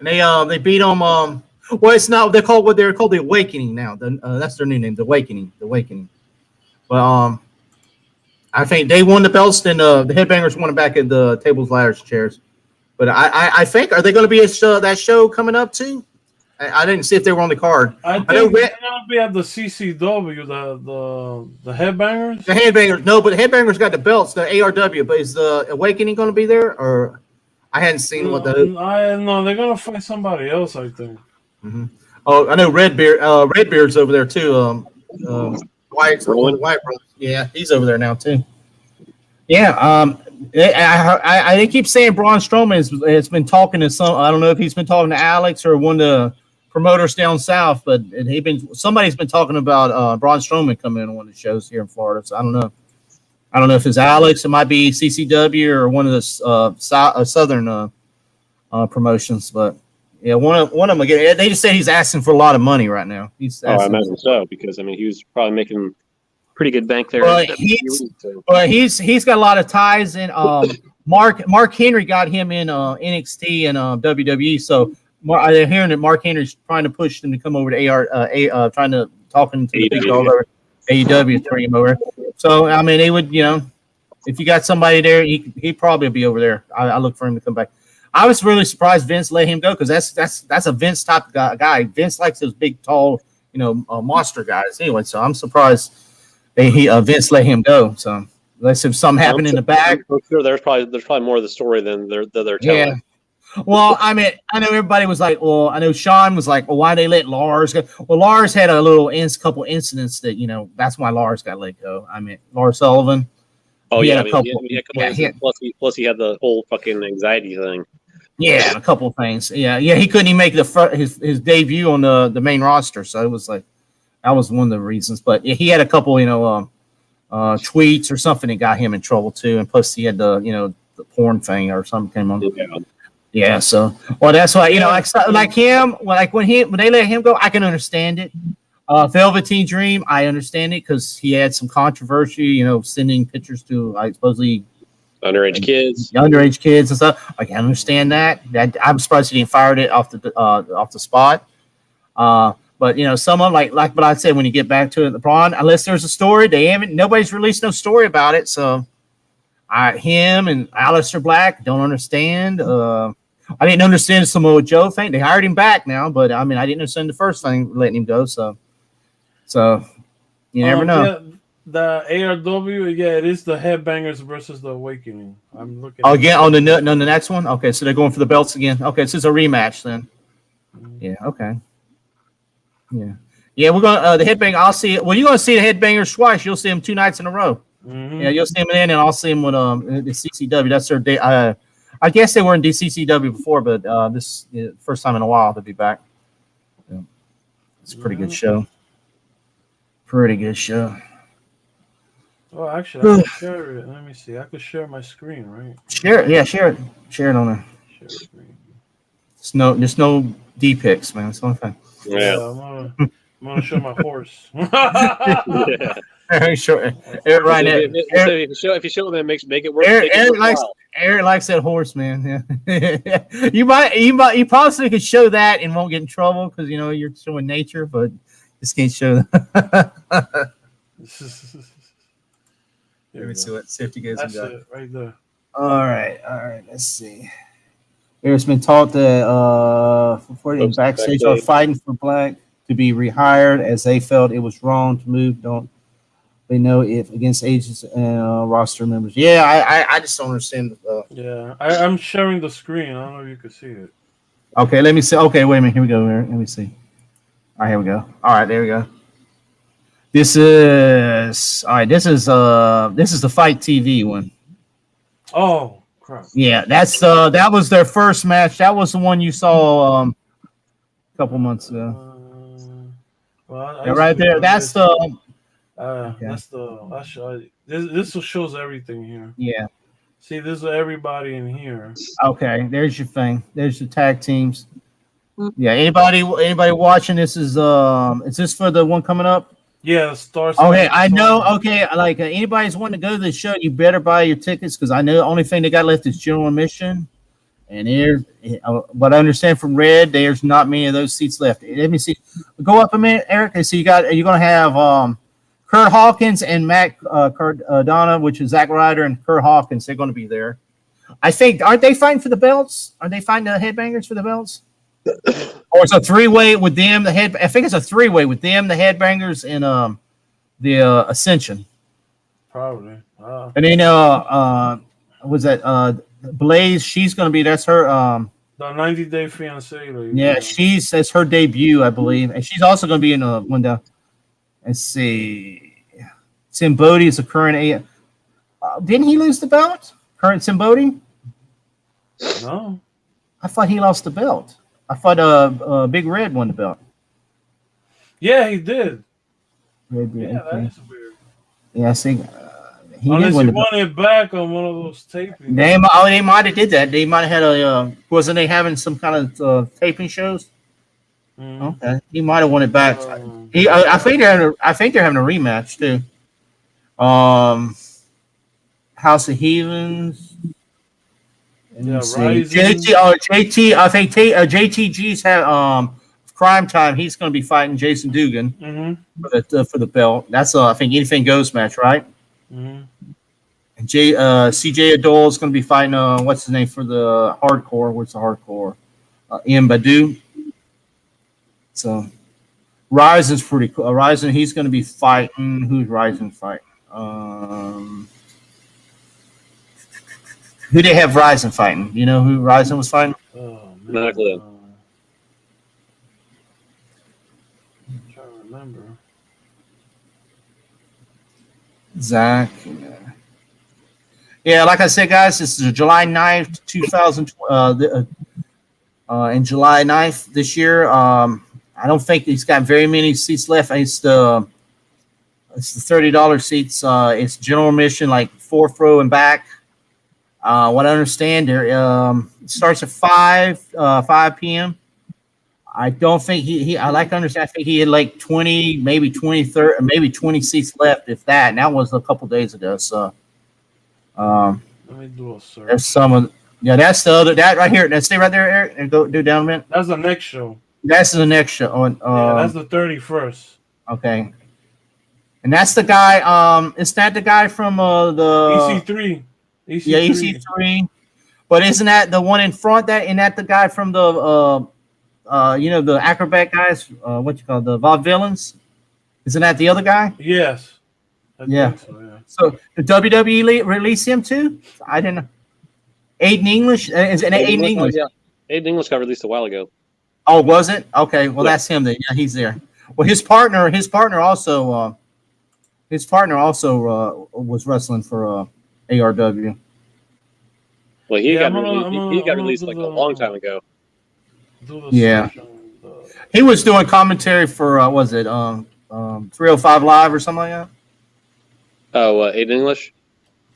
and they beat them. Well, it's not. They're called the Awakening now. That's their new name, the Awakening. But I think they won the belts. Then the Headbangers won it back at the tables, ladders, and chairs. But I think, are they going to be at that show coming up too? I didn't see if they were on the card. I think they're going to be at the CCW, the Headbangers. The Headbangers, no, but the Headbangers got the belts, the ARW. But is the Awakening going to be there? Or I hadn't seen what the. No, they're going to fight somebody else, I think. Mm-hmm. Oh, I know Redbeard's over there too. White brothers. Yeah, he's over there now too. Yeah, I keep saying Braun Strowman has been talking to some. I don't know if he's been talking to Alex or one of the promoters down south, but somebody's been talking about Braun Strowman coming in on one of the shows here in Florida. So I don't know. I don't know if it's Alex. It might be CCW or one of the southern promotions, but yeah, one of them again. They just say he's asking for a lot of money right now. I imagine so, because I mean he was probably making pretty good bank there. But he's got a lot of ties in. Mark Henry got him in NXT and WWE. So I'm hearing that Mark Henry's trying to push them to come over to talking to the big dog over AEW to bring him over. So I mean, they would, if you got somebody there, he'd probably be over there. I look for him to come back. I was really surprised Vince let him go, because that's a Vince type guy. Vince likes those big, tall, monster guys. Anyway, so I'm surprised Vince let him go. So unless if something happened in the back, I'm sure there's probably more of the story than they're telling. Yeah. Well, I mean, I know everybody was like, well, I know Sean was like, well, why they let Lars go? Well, Lars had a couple incidents that, that's why Lars got let go. I mean, Lars Sullivan. Oh, he had a couple incidents. Plus he had the whole fucking anxiety thing. Yeah, a couple of things. Yeah. He couldn't even make his debut on the main roster. So it was like, that was one of the reasons. But he had a couple, tweets or something that got him in trouble too. And plus he had the porn thing or something came on. Yeah. So, well, that's why, like him, like when they let him go, I can understand it. Velveteen Dream, I understand it because he had some controversy, sending pictures to supposedly underage kids and stuff. I can understand that. I'm surprised he didn't fire it off the spot. But someone like what I said, when you get back to it, LeBron, unless there's a story, nobody's released no story about it. So him and Aleister Black don't understand. I didn't understand the Samoa Joe thing. They hired him back now, but I mean, I didn't understand the first thing letting him go. So you never know. Yeah, the ARW, it is the Headbangers versus the Awakening. I'm looking. Again on the next one. Okay, so they're going for the belts again. Okay, so it's a rematch then. Yeah. Okay. Yeah. We're gonna the Headbanger. I'll see it. Well, you're gonna see the Headbangers twice. You'll see them 2 nights in a row. Mm-hmm. Yeah, you'll see them in, and I'll see them with the CCW. That's their day. I guess they were in DCCW before, but this first time in a while they'll be back. Yeah. It's a pretty good show. Pretty good show. Oh, actually, I can share it. Let me see. I could share my screen, right? Share it. Yeah, share it. Share it on there. Share screen. There's no D pics, man. It's the only thing. Yeah, I'm gonna show my horse. Sure. Right. If you show them, make it work. Eric likes that horse, man. Yeah. you possibly could show that and won't get in trouble because you're showing nature, but just can't show that. Let me see if you guys That's got it right there. All right. Let's see. There's been talk that before Folks backstage are backstage. fighting for Black to be rehired as they felt it was wrong to move. Don't they know if against agents and roster members? Yeah, I just don't understand. Yeah, I'm sharing the screen. I don't know if you can see it. Okay, let me see. Okay, wait a minute. Here we go. Let me see. All right, here we go. All right, there we go. This is all right. This is the Fight TV one. Oh crap! Yeah, that was their first match. That was the one you saw a couple months ago. Well, I Yeah, used right to be there. on That's this. the That's the. This shows everything here. yeah. See, this is everybody in here. Okay, there's your thing. There's your tag teams. Yeah, anybody watching this is this for the one coming up? Yeah, Stars. Okay, I know. Okay, like anybody's wanting to go to the show, you better buy your tickets because I know the only thing they got left is general admission, and what I understand from Red, there's not many of those seats left. Let me see. Go up a minute, Eric. So you're gonna have Kurt Hawkins and Matt Cardona, which is Zack Ryder and Kurt Hawkins. They're going to be there. I think aren't they fighting for the belts? Are they fighting the Headbangers for the belts? Or it's a three-way with them. I think it's a three-way with them, the Headbangers, and the Ascension. Probably. And then was that Blaze? She's going to be. That's her. The 90-day fiance. Yeah, that's her debut, I believe, and she's also going to be in the window. Let's see. Tim Bodie is a current. Didn't he lose the belt? Current Tim Bodie? No. I thought he lost the belt. I thought Big Red won the belt. Yeah, he did. Red did, Yeah, okay. that is weird. Yeah, I see. He Unless did win he the belt. won it back on one of those tapings. They might have did that. They might have had wasn't they having some kind of taping shows? Mhm. Okay, he might have won it back. Um, I think they're having a rematch too. House of Heathens. Yeah, JT. I think JTG's had Crime Time. He's going to be fighting Jason Dugan for the belt. That's I think anything goes match, right? Mhm. And CJ Adol is going to be fighting what's his name for the hardcore? What's the hardcore? Ian Badu. So Ryzen's pretty cool. Ryzen, he's going to be fighting. Who's Ryzen fighting? Who they have Ryzen fighting? You know who Ryzen was fighting? Oh, man. Not a clue. I'm trying to remember. Zach. Yeah, like I said, guys, this is July 9th, 2020. In July 9th this year. I don't think he's got very many seats left. It's the $30 seats. It's general admission, like fourth row and back. What I understand, there it starts at 5 p.m. I don't think I like to understand. I think he had like 20, maybe 20, 30, maybe 20 seats left, if that. And that was a couple days ago. So Let me do a search. there's some of that's the other that right here. Stay right there, Eric, and go do down a minute. That's the next show. That's the next show. Yeah, that's the 31st. Okay. And that's the guy. Is that the guy from the EC3. Yeah, EC3. But isn't that the one in front? Isn't that the guy from the the acrobat guys? What you call the Vaudevillains? Isn't that the other guy? Yes. I Yeah. think so, yeah. So the WWE release him too? I didn't know. Aiden English? Is it Aiden English? Yeah. Aiden English got released a while ago. Oh, was it? Okay, well that's him then. Yeah, he's there. Well, his partner also was wrestling for ARW. Well, he Yeah, got released like a long time ago. Do the Yeah. search on He was doing commentary for 305 Live or something like that. Oh, Aiden English.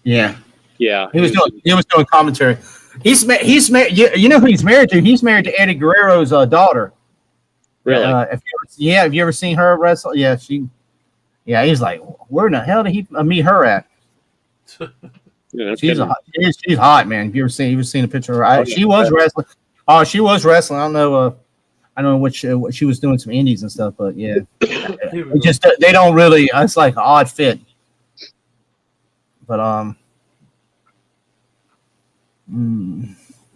Yeah, Yeah, he was doing commentary. He's married. You know who he's married to? He's married to Eddie Guerrero's daughter. really. Have you ever seen her wrestle? Yeah, he's like, where in the hell did he meet her at? Yeah, that's She's good. she's hot, man. Have you ever seen a picture of her? Oh, yeah. She was wrestling. Oh, she was wrestling. I don't know what she was doing, some indies and stuff, but yeah, Here we it go. just they don't really. It's like an odd fit. But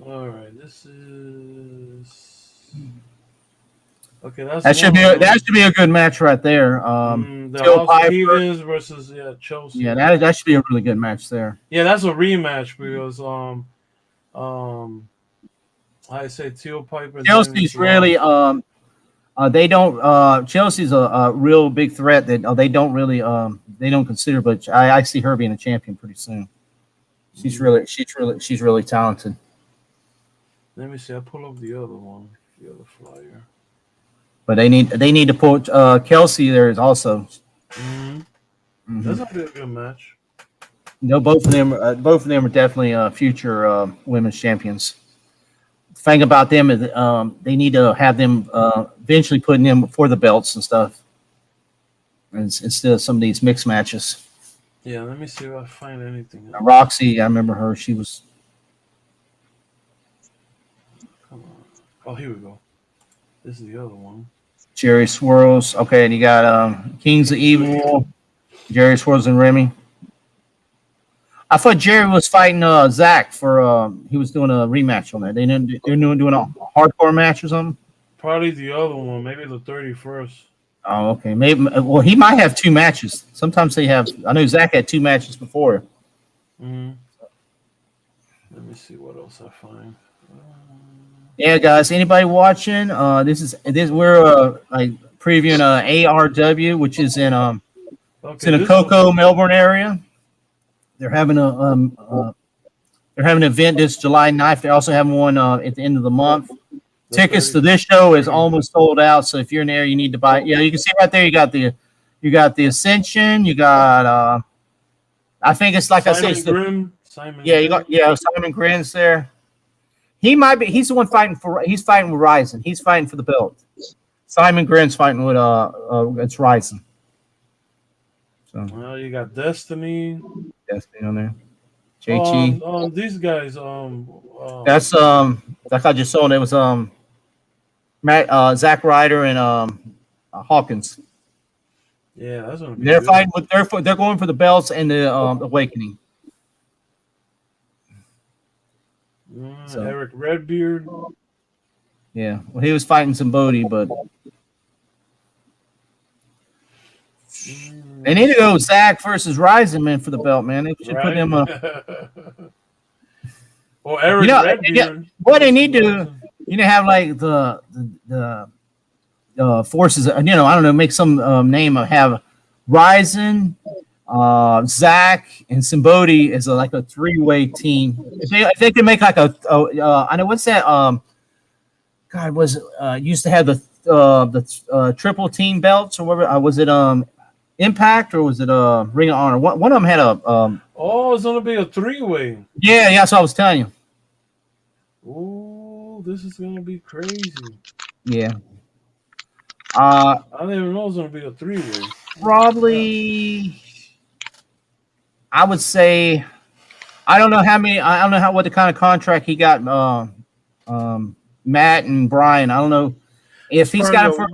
All right, this is okay. That's That should be a good match right there. the Till House of Piper. Heathens versus Chelsea. Yeah, that should be a really good match there. Yeah, that's a rematch because I say Teal Piper. Chelsea's really they don't Chelsea's a real big threat that they don't really they don't consider, but I see her being a champion pretty soon. She's really talented. Let me see. I pull up the other one, the other flyer. But they need to put Kelsey there is also. Mm-hmm. That's gonna be a good match. No, both of them are definitely future women's champions. The thing about them is they need to have them eventually putting them for the belts and stuff, instead of some of these mixed matches. Yeah, let me see if I find anything else. Roxy, I remember her. She was. Come on. Oh, here we go. This is the other one. Jerry Swirls. Okay, and you got Kings of Evil, Jerry Swirls and Remy. I thought Jerry was fighting Zach for he was doing a rematch on that. They're doing a hardcore match or something. Probably the other one, maybe the 31st. Oh, okay. Maybe. Well, he might have two matches. Sometimes they have. I know Zach had two matches before. Mm-hmm. Let me see what else I find. Yeah, guys. Anybody watching? This we're like previewing ARW, which is in it's in a Cocoa, Melbourne area. They're having an event this July 9th. They're also having one at the end of the month. Tickets to this show is almost sold out. So if you're in there, you need to buy. Yeah, you can see right there. You got the Ascension. You got I think it's like Simon I said. Grimm. Simon Grimm's there. He's the one fighting he's fighting with Ryzen. He's fighting for the belt. Simon Grimm's fighting with it's Ryzen. So Well, you got Destiny. Destiny on there. JT. These guys. That's like I just saw. It was Matt Zack Ryder and Hawkins. Yeah, that's gonna be They're good. fighting with they're going for the belts and the Awakening. So. Eric Redbeard. Yeah, well, he was fighting Zimbodi, but they need to go Zach versus Ryzen, man, for the belt, man. They should put him. Or Eric Redbeard. What they need to, have like the forces. I don't know, make some name of have Ryzen, Zach, and Zimbodi as like a three-way team. If they can make like I know what's that. God, was used to have the triple team belts or whatever. Was it Impact or was it Ring of Honor? One of them had a. It's gonna be a three-way. Yeah, that's what I was telling you. Oh, this is gonna be crazy. Yeah. I didn't even know it was gonna be a three-way. Probably. I would say. I don't know what the kind of contract he got. Matt and Brian. I don't know if he's got him for.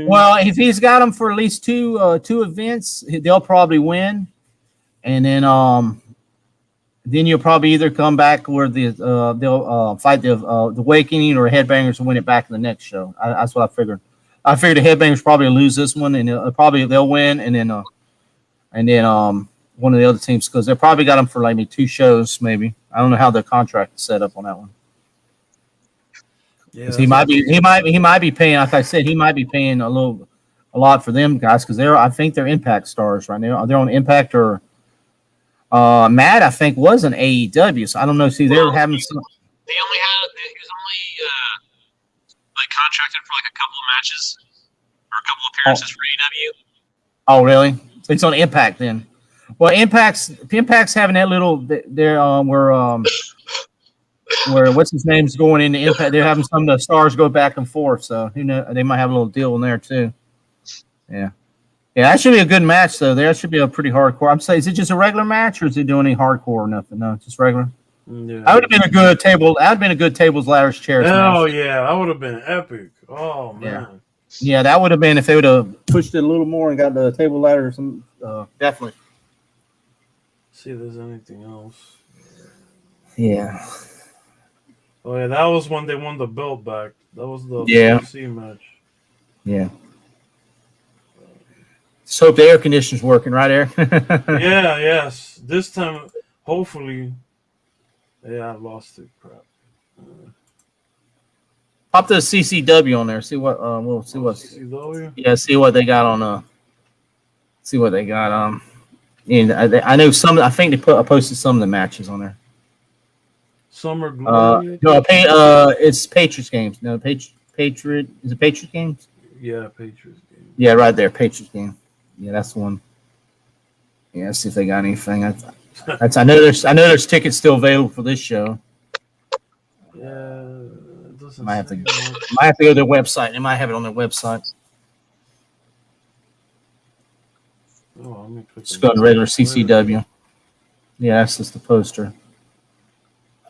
Well, if he's got them for at least two events, they'll probably win, and then you'll probably either come back where they'll fight the Awakening or Headbangers will win it back in the next show. That's what I figured. I figured the Headbangers probably lose this one, and they'll win, and then one of the other teams because they probably got them for like maybe two shows, maybe. I don't know how their contract is set up on that one. Yeah, he might be paying. Like I said, he might be paying a lot for them guys because I think they're Impact stars right now. They're on Impact or Matt. I think was an AEW. So I don't know. See, they're having some. He was only like contracted for like a couple of matches or a couple of appearances for AEW. Oh, really? So it's on Impact then. Well, Impact's having that little. Where what's his name's going into Impact. They're having some of the stars go back and forth. So who knows? They might have a little deal in there too. Yeah. Yeah, that should be a good match though. There should be a pretty hardcore. I'm saying, is it just a regular match or is it doing any hardcore or nothing? No, just regular. Yeah. That would have been a good table. That would have been a good tables, ladders, chairs. Oh match. yeah, that would have been epic. Oh man. Yeah, that would have been if they would have pushed it a little more and got the table ladder or some. Definitely. See if there's anything else. Yeah. Oh yeah, that was when they won the belt back. That was the Yeah. PWC match. Yeah. Just hope the air conditioner's working right there. Yeah, yes. This time, hopefully. Yeah, I lost it. Crap. Pop the CCW on there. See what we'll see what. CCW? Yeah, see what they got on. See what they got. And I know some. I think they I posted some of the matches on there. Summer Glory. No, it's Patriots games. No, Patriot. Is it Patriots games? Yeah, Patriots game. Yeah, right there, Patriots game. Yeah, that's the one. Yeah, let's see if they got anything. I know there's tickets still available for this show. Yeah, it doesn't Might have to say much. Might have to go to their website. They might have it on their website. Oh, let me click Just on go to regular CCW. Yeah, that's just the poster.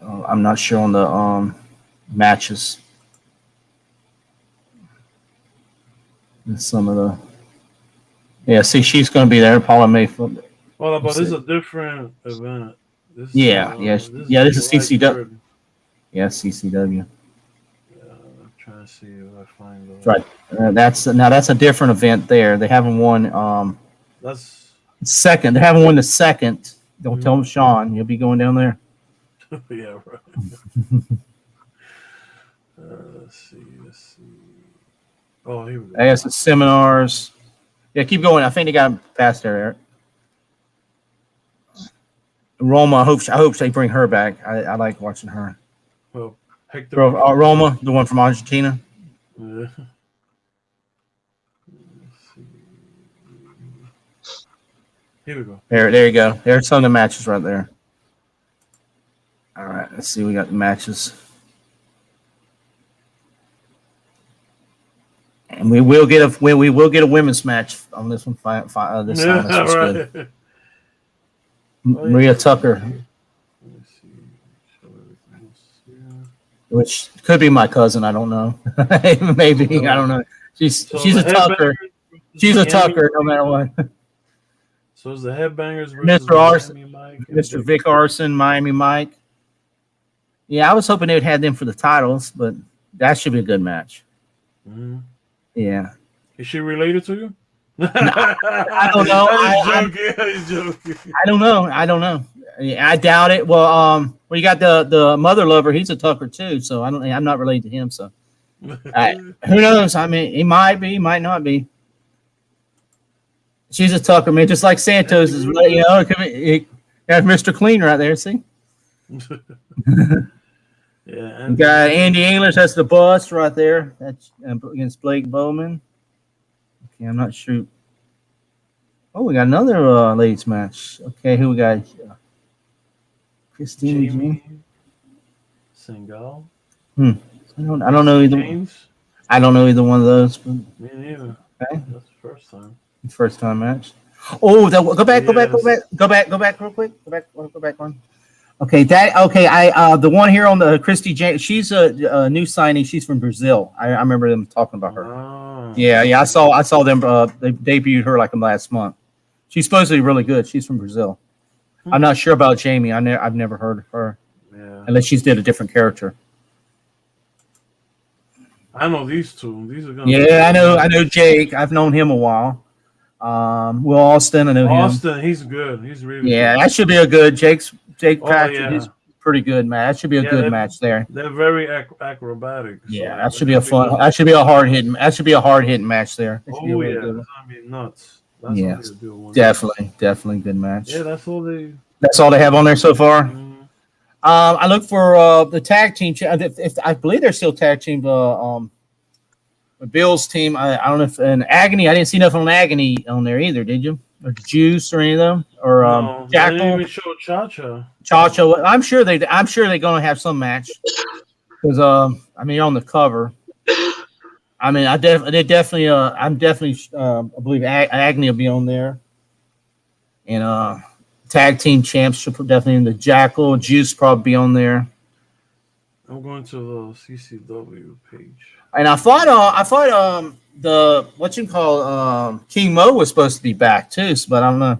I'm not sure on the matches. And some of the. Yeah, see, she's going to be there. Paula Mayfield. Well, but this is a different event. This is, Yeah, yes, yeah. This is July CCW. 3rd. Yeah, CCW. Yeah, I'm trying to see if I find the. Right. That's a different event. There, they haven't won. That's Second, they haven't won the second. Don't tell Sean. You'll be going down there. yeah, right. Let's see. Oh, here we go. I guess it's seminars. Yeah, keep going. I think they got past there, Eric. Roma, I hope they bring her back. I like watching her. Well, Hector. Roma, the one from Argentina. Yeah. Here we go. There you go. There's some of the matches right there. All right, let's see. We got the matches. And we will get a women's match on this one. This time, this was good. Right. Maria Tucker, Let me see. Show everything else here. which could be my cousin. I don't know. Maybe I don't know. She's So a the Tucker. Headbangers She's a versus Tucker, no Miami- matter what. So it's the Headbangers versus Mr. Arson, Miami Mike and Mr. Vic Arson, Miami Mike. Yeah, I was hoping they would have them for the titles, but that should be a good match. Mhm. Yeah. Is she related to you? I don't know. He's joking. I don't know. Yeah, I doubt it. Well, you got the mother lover. He's a Tucker too, so I'm not related to him. So who knows? I mean, he might be, might not be. She's a Tucker, man, just like Santos is. It got Mr. Clean right there. See, Yeah, you got Andy English. That's the bus right there. That's against Blake Bowman. Okay, I'm not sure. Oh, we got another ladies match. Okay, who we got? Christine Jamie Jean. Singal. I don't know either. James. I don't know either one of those. But Me neither. Okay. That's the first time. First time match. Oh, go back real quick. Go back one. Okay, the one here on the Christy James, she's a new signing. She's from Brazil. I remember them talking about her. Oh. Yeah, I saw them. They debuted her like last month. She's supposedly really good. She's from Brazil. I'm not sure about Jamie. I've never heard of her Yeah. unless she's did a different character. I know these two. These are gonna. Yeah, I know Jake. I've known him a while. Will Austin, I know him. Austin, he's good. He's really Yeah, good. that should be a good Jake Oh, Patrick. yeah. He's pretty good, man. That should be a Yeah, good match there. They're very acrobatic. so Yeah, that that's should be a gonna fun. good. That should be a hard hitting. That should be a hard hitting match there. That should be a Oh really yeah, good that's one. gonna be nuts. That's Yeah, gonna be a good one. definitely good match. Yeah, that's all they. That's all they have on there so far. Mhm. I look for the tag team. If I believe they're still tag team. The Bills team. I don't know if an Agony. I didn't see nothing on Agony on there either. Did you? Or Juice or any of them? Or No, they didn't Jackal? even show Cha-Cha. Chacho. I'm sure they're going to have some match because I mean, on the cover. I mean, I believe Agony will be on there, and tag team champs should definitely in the Jackal. Juice probably be on there, I'm going to the CCW page. and I thought the King Mo was supposed to be back too, but I don't know.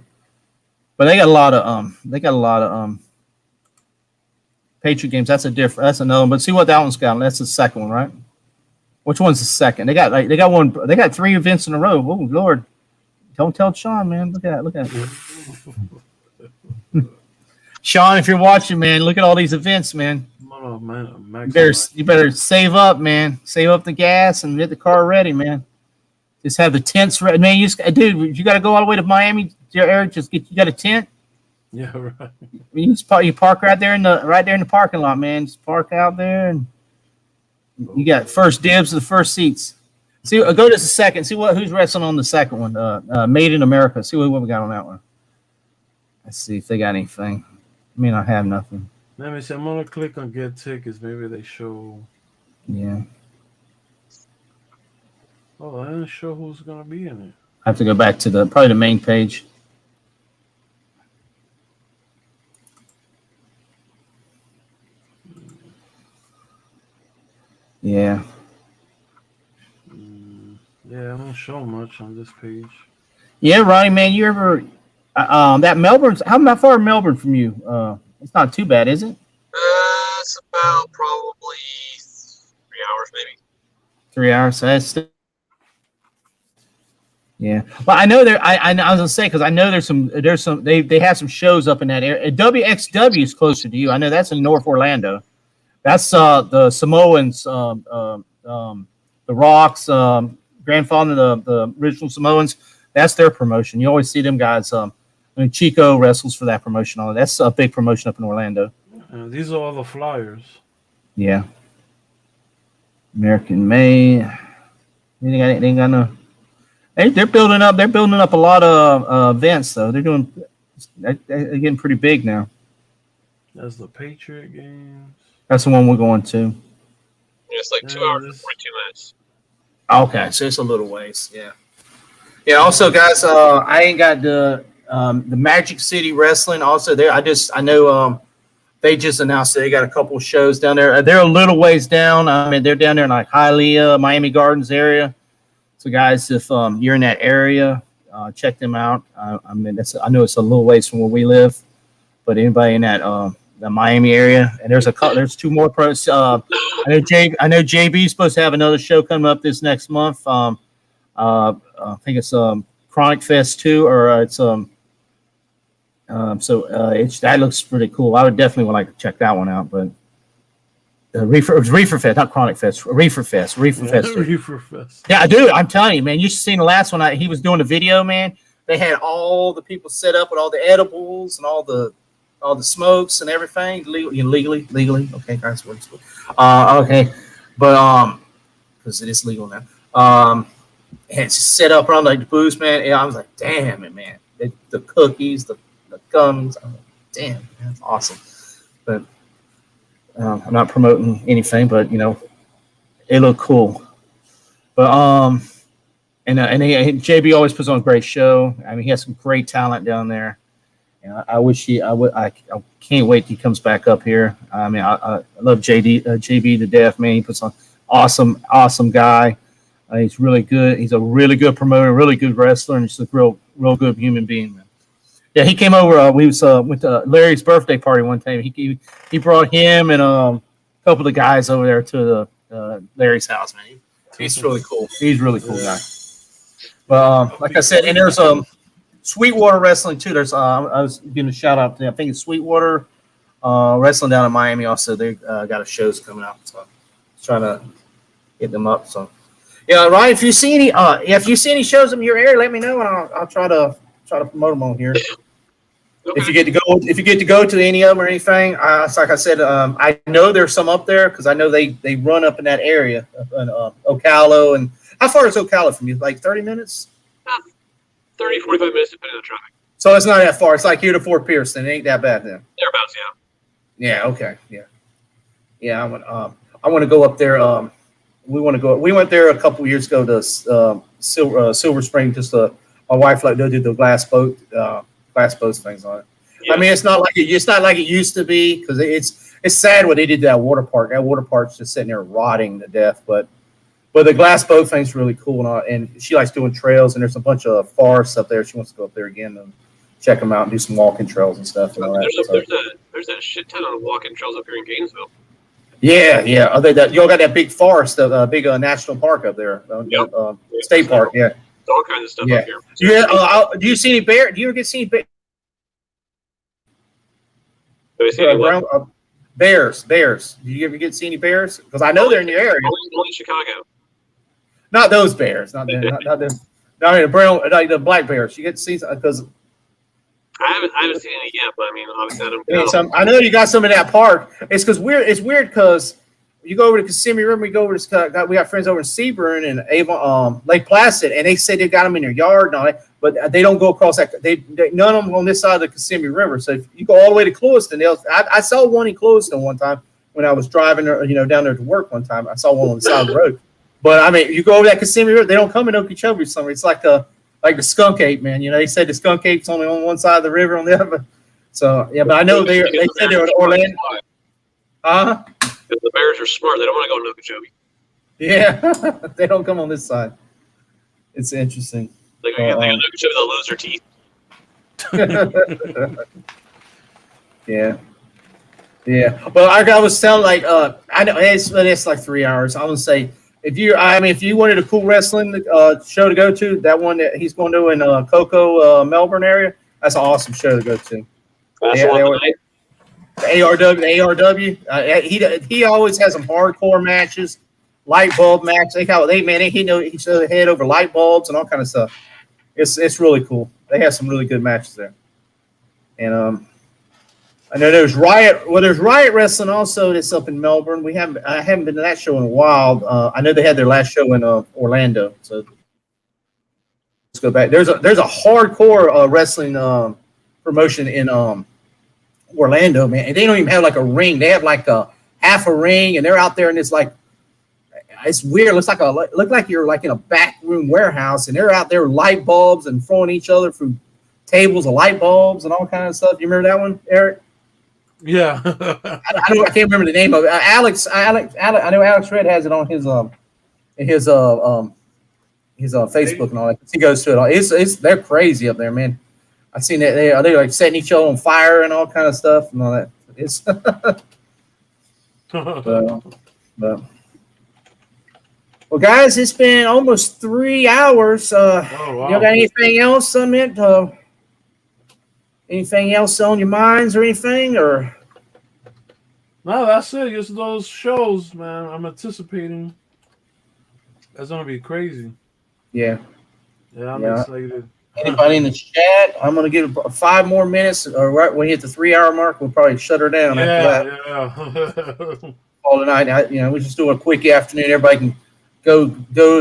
But they got a lot of Patriot Games. That's another one. But see what that one's got. That's the second one, right? Which one's the second? They got they got 3 events in a row. Oh Lord. Don't tell Sean, man. Look at it. Sean, if you're watching, man, look at all these events, man. Oh, man, You better save up, man. Save up the gas and get the car ready, man. Just have the tents ready, man. You got to go all the way to Miami, Eric. You got a tent. Yeah, right. You park right there in the parking lot, man. Just park out there, and you got first dibs to the first seats. See, go to the second. See who's wrestling on the second one. Made in America. See what we got on that one. Let's see if they got anything. I mean, I have nothing. Let me see. I'm gonna click on get tickets. Maybe they show. Yeah. Oh, I didn't show who's gonna be in it. I have to go back to probably the main page. Yeah. Yeah, I don't show much on this page. Yeah, Ronnie, man, you ever that Melbourne's how far Melbourne from you? It's not too bad, is it? It's about probably 3 hours, maybe. 3 hours. So that's yeah. But I know I was gonna say because I know there's some they have some shows up in that area. WXW is closer to you. I know that's in North Orlando. That's the Samoans, the Rocks, grandfather, the original Samoans. That's their promotion. You always see them guys. Chico wrestles for that promotion. That's a big promotion up in Orlando. These are all the flyers. Yeah. American Made. They ain't got no. They're building up. They're building up a lot of events, though. They're getting pretty big now. That's the Patriot Games. That's the one we're going to. Yeah, it's like 2 hours and 42 minutes. Okay, so it's a little ways. Yeah. Yeah. Also, guys, I ain't got the Magic City Wrestling. Also, there. I know they just announced that they got a couple of shows down there. They're a little ways down. I mean, they're down there in like Hialeah, Miami Gardens area. So, guys, if you're in that area, check them out. I mean, I know it's a little ways from where we live, but anybody in that the Miami area, and there's 2 more pros. I know JB's supposed to have another show coming up this next month. I think it's Chronic Fest 2, or it's that looks pretty cool. I would definitely like to check that one out, but. Reefer Fest, not Chronic Fest. Reefer Fest. Reefer Fest. Yeah, dude, I'm telling you, man. You should seen the last one. He was doing the video, man. They had all the people set up with all the edibles and all the smokes and everything legally. Okay, guys, okay, but because it is legal now. And it's set up around like the booze, man. And I was like, damn it, man. The cookies, the gums. I'm like, damn, man, that's awesome. But. I'm not promoting anything, but it looked cool. But JB always puts on a great show. I mean, he has some great talent down there. And I can't wait till he comes back up here. I mean, I love JB to death, man. He puts on awesome guy. He's really good. He's a really good promoter, really good wrestler, and just a real good human being, man. Yeah, he came over. We was went to Larry's birthday party one time. He brought him and a couple of guys over there to the Larry's house. Man, he's really cool. He's a really cool guy. But like I said, and there's Sweetwater Wrestling too. There's I was giving a shout out to them. I think it's Sweetwater Wrestling down in Miami. Also, they got a shows coming out. So trying to get them up. So yeah, Ryan, if you see any shows in your area, let me know, and I'll try to promote them on here. Okay. If you get to go to any of them or anything, like I said, I know there's some up there because I know they run up in that area, in Ocala. And how far is Ocala from you? Like 30 minutes? 30, 45 minutes depending on traffic. So it's not that far. It's like here to Fort Pierce. Then it ain't that bad then. Thereabouts, yeah. Yeah. Okay. Yeah. Yeah. I want to go up there. We want to go. We went there a couple years ago to Silver Spring. Just my wife did the glass boat things on it. Yeah. I mean, it's not like it used to be because it's sad what they did to that water park. That water park's just sitting there rotting to death. But the glass boat thing's really cool, and she likes doing trails. And there's a bunch of forests up there. She wants to go up there again and check them out and do some walking trails and stuff. And all that. There's a shit ton of walking trails up here in Gainesville. Yeah. Y'all got that big forest, big national park up there, state park. Yeah, All kinds of stuff Yeah. up here. Do you see any bear? Do you ever get to see any bear? Do we see any what? Bears. Do you ever get to see any bears? Because I know they're in your area. Only Chicago. Not those bears. Not them. Not them. Not the brown, like the black bears. You get to see because I haven't seen any yet, but I mean, obviously I know you got some in that park. It's weird because you go over to Kissimmee River, we go over to we got friends over in Seaburn and Avon, Lake Placid, and they say they got them in their yard and all that, but they don't go across that. They none of them on this side of the Kissimmee River. So if you go all the way to Clewiston, I saw one in Clewiston one time when I was driving, down there to work one time. I saw one on the side of the road. But I mean, you go over that Kissimmee River, they don't come in Okeechobee somewhere. It's like the skunk ape, man. They said the skunk ape's only on one side of the river, on the other. So yeah, but I know they said they were in Orlando. The Bears are smart. They don't want to go to Okeechobee. Yeah, they don't come on this side. It's interesting. They go to Okeechobee, they'll lose their teeth. Yeah. Well, our guy was telling I know it's like 3 hours. I would say if you wanted a cool wrestling show to go to, that one that he's going to in Cocoa, Melbourne area, that's an awesome show to go to. The ARW. He always has some hardcore matches, light bulb matches. He head over light bulbs and all kind of stuff. It's really cool. They have some really good matches there. And I know there's Riot. Well, there's Riot Wrestling also that's up in Melbourne. I haven't been to that show in a while. I know they had their last show in Orlando. So let's go back. There's a hardcore wrestling promotion in Orlando, man. And they don't even have like a ring. They have like a half a ring, and they're out there, and it's like it's weird. It looks like you're like in a back room warehouse, and they're out there with light bulbs and throwing each other through tables of light bulbs and all kind of stuff. You remember that one, Eric? Yeah. I can't remember the name of it. Alex. I know Alex Red has it on his Facebook and all that. He goes to it all. They're crazy up there, man. I've seen that they're like setting each other on fire and all kind of stuff and all that. It's but well, guys, it's been almost 3 hours. Wow. You got anything else on it? Anything else on your minds or anything? Or no, that's it. Just those shows, man. I'm anticipating. That's gonna be crazy. Yeah. Yeah, I'm excited. Anybody in the chat? I'm gonna give 5 more minutes. Or right when we hit the 3 hour mark, we'll probably shut her down after that. Yeah. All tonight, we just do a quick afternoon. Everybody can go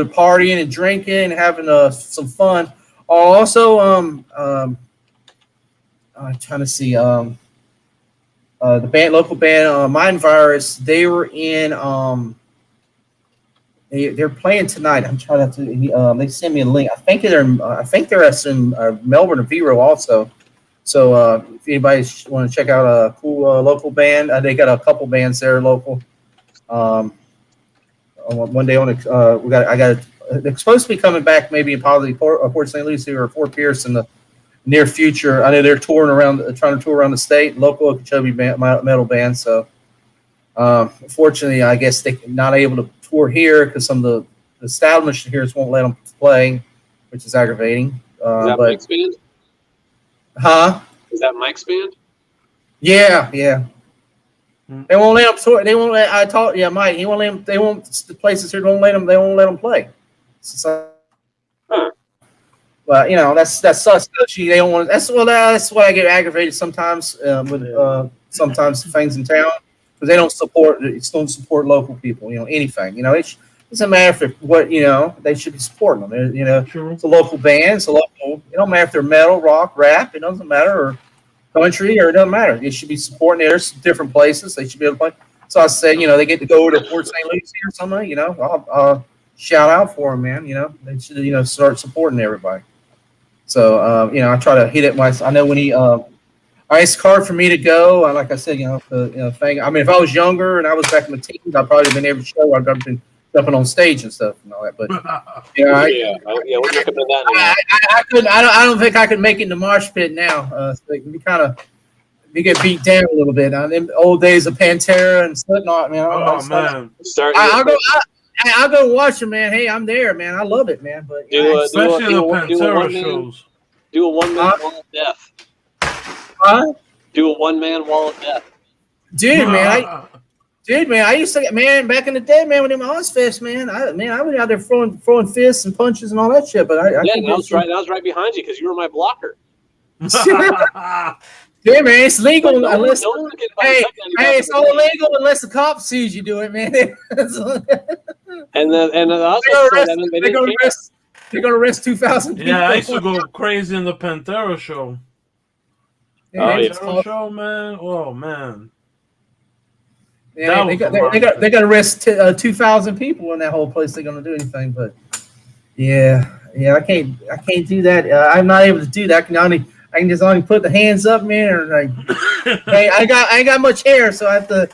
partying and drinking and having some fun. Also, I'm trying to see the local band Mind Virus. They were in they're playing tonight. I'm trying to they sent me a link. I think they're at some Melbourne or Vero also. So if anybody want to check out a cool local band, they got a couple bands there local. One day they're supposed to be coming back maybe probably Port St. Lucie or Fort Pierce in the near future. I know they're trying to tour around the state, local Okeechobee metal band. So unfortunately, I guess they're not able to tour here because some of the establishments won't let them play, which is aggravating. Is that Mike's band? Huh? Is that Mike's band? Yeah. They won't let them tour. They won't let. I taught. Yeah, Mike. He won't let them. They won't. The places here won't let them. They won't let them play. So, but that's such. They don't want. That's why I get aggravated sometimes with sometimes things in town because they don't support local people. Anything. It doesn't matter if what they should be supporting them. True. It's a local band. It's a local. It don't matter if they're metal, rock, rap. It doesn't matter or country or it doesn't matter. They should be supporting. There's different places they should be able to play. So I said, they get to go to Port St. Lucie or something. I'll shout out for them, man. They should start supporting everybody. So I try to hit it. I know when he it's hard for me to go. Like I said, thing. I mean, if I was younger and I was back in the teens, I'd probably been every show. I've been jumping on stage and stuff and all that. But yeah, Yeah, we recommend that. I couldn't. I don't think I could make it in the mosh pit now. So it can be kind of. You get beat down a little bit. Them old days of Pantera and Slipknot, man. I'll go watch them, man. Hey, I'm there, man. I love it, man. But especially the Pantera shows. Do a one-man wall of death. Huh? Do a one-man wall of death. Dude, man. I used to, man, back in the day, man, when in my Ozfest, man, I was out there throwing fists and punches and all that shit. But I I was right behind you because you were my blocker. Yeah, man, it's legal unless it's all all legal unless the cop sees you do it, man. And they're gonna arrest 2,000 people. Yeah, I used to go crazy in the Pantera show. Pantera show, man. Oh man. Yeah, they got to arrest 2,000 people in that whole place. They're gonna do anything, but yeah, I can't do that. I'm not able to do that. I can just only put the hands up, man, or like, hey, I ain't got much hair, so I have to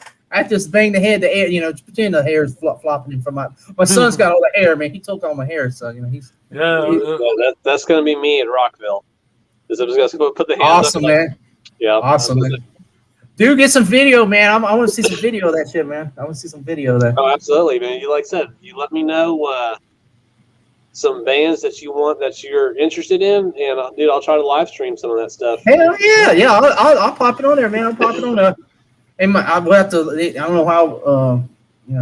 just bang the head, the air, pretend the hair is flopping in from my son's got all the hair, man. He took all my hair, so he's that's gonna be me in Rockville. I'm just gonna put the hands awesome, up. Man. Yeah, awesome, man. Dude, get some video, man. I want to see some video of that shit, man. I want to see some video of that. Oh, absolutely, man. Like I said, you let me know some bands that you want that you're interested in, and I'll try to live stream some of that stuff. Hell yeah. I'll pop it on there, man. I'll pop it on there. And I will have to. I don't know how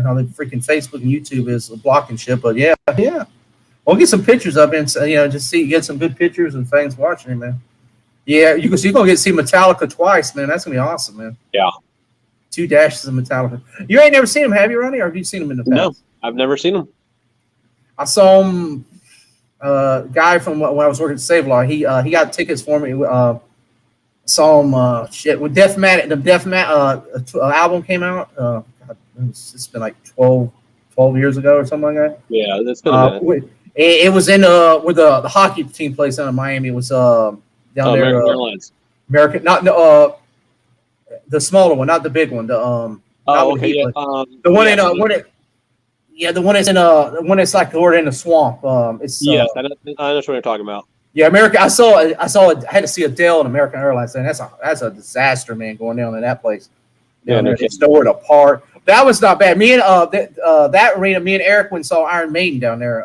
how the freaking Facebook and YouTube is blocking shit, but yeah. We'll get some pictures up and just get some good pictures and things watching it, man. Yeah, you're gonna get to see Metallica twice, man. That's gonna be awesome, man. Yeah. 2 dashes of Metallica. You ain't never seen them, have you, Ronnie? Or have you seen them in the past? No, I've never seen them. I saw him. Guy from when I was working at Save Law. He got tickets for me. Saw him. With Deathmat. The Deathmat album came out. It's been like 12 years ago or something like that. Yeah, that's been a minute. It was in where the hockey team plays down in Miami. It was down there. American Airlines. American, not the smaller one, not the big one. The okay. The one in the one that's in the one that's like in the swamp. It's yes, I know what you're talking about. Yeah, America. I saw. I had to see Adele in American Airlines, and that's a disaster, man. Going down in that place. Yeah, it's nowhere to park. That was not bad. Me and that arena. Me and Eric went and saw Iron Maiden down there.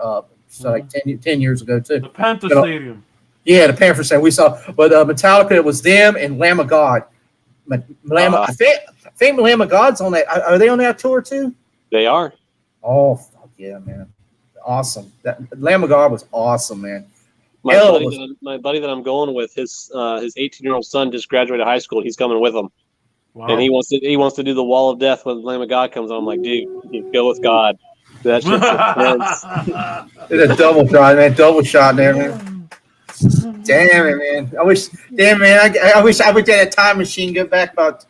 Like 10 years ago too. The Panther Stadium. Yeah, the Panther Stadium. We saw, but Metallica. It was them and Lamb of God. I think Lamb of God's on that. Are they on that tour too? They are. Oh fuck yeah, man! Awesome. That Lamb of God was awesome, man. My buddy that I'm going with, his 18-year-old son just graduated high school. He's coming with him, and he wants to do the Wall of Death when Lamb of God comes on. I'm like, dude, you go with God. That shit's intense. It's a double shot, man. Double shot there, man. Damn it, man. I wish I would get a time machine. Go back about.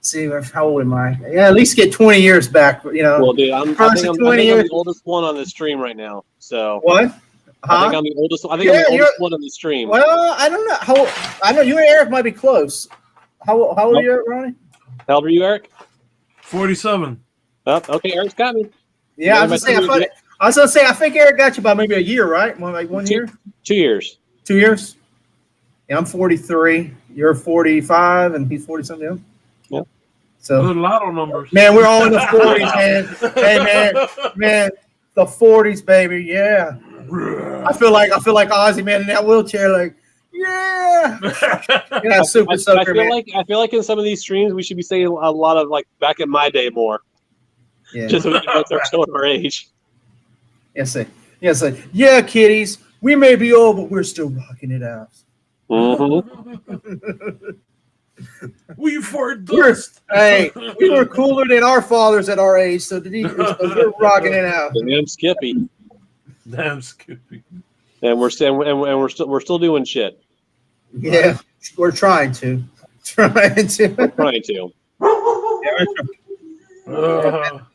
See, how old am I? Yeah, at least get 20 years back. Well, dude, I think I'm the oldest one on the stream right now. So what? I think I'm the oldest. I'm the oldest one on the stream. Well, I don't know. I know you and Eric might be close. How old are you, Ronnie? How old are you, Eric? 47. Oh, okay, Eric's got me. Yeah, I was gonna say I think Eric got you by maybe a year, right? Like 1 year? 2 years. 2 years? Yeah, I'm 43. You're 45, and he's 40-something. Yeah. So good lotto numbers. Man, we're all in the 40s, man. Hey, man, the 40s, baby. Yeah. I feel like Ozzy, man, in that wheelchair, like, yeah. Super sucker, man. I feel like in some of these streams we should be saying a lot of like back in my day more. Yeah. Just so we can start showing our age. Yes, yeah, kiddies. We may be old, but we're still rocking it out. Mm-hmm. We fart dust. Hey, we were cooler than our fathers at our age, so we're rocking it out. Damn Skippy. And we're still doing shit. Yeah, we're trying to.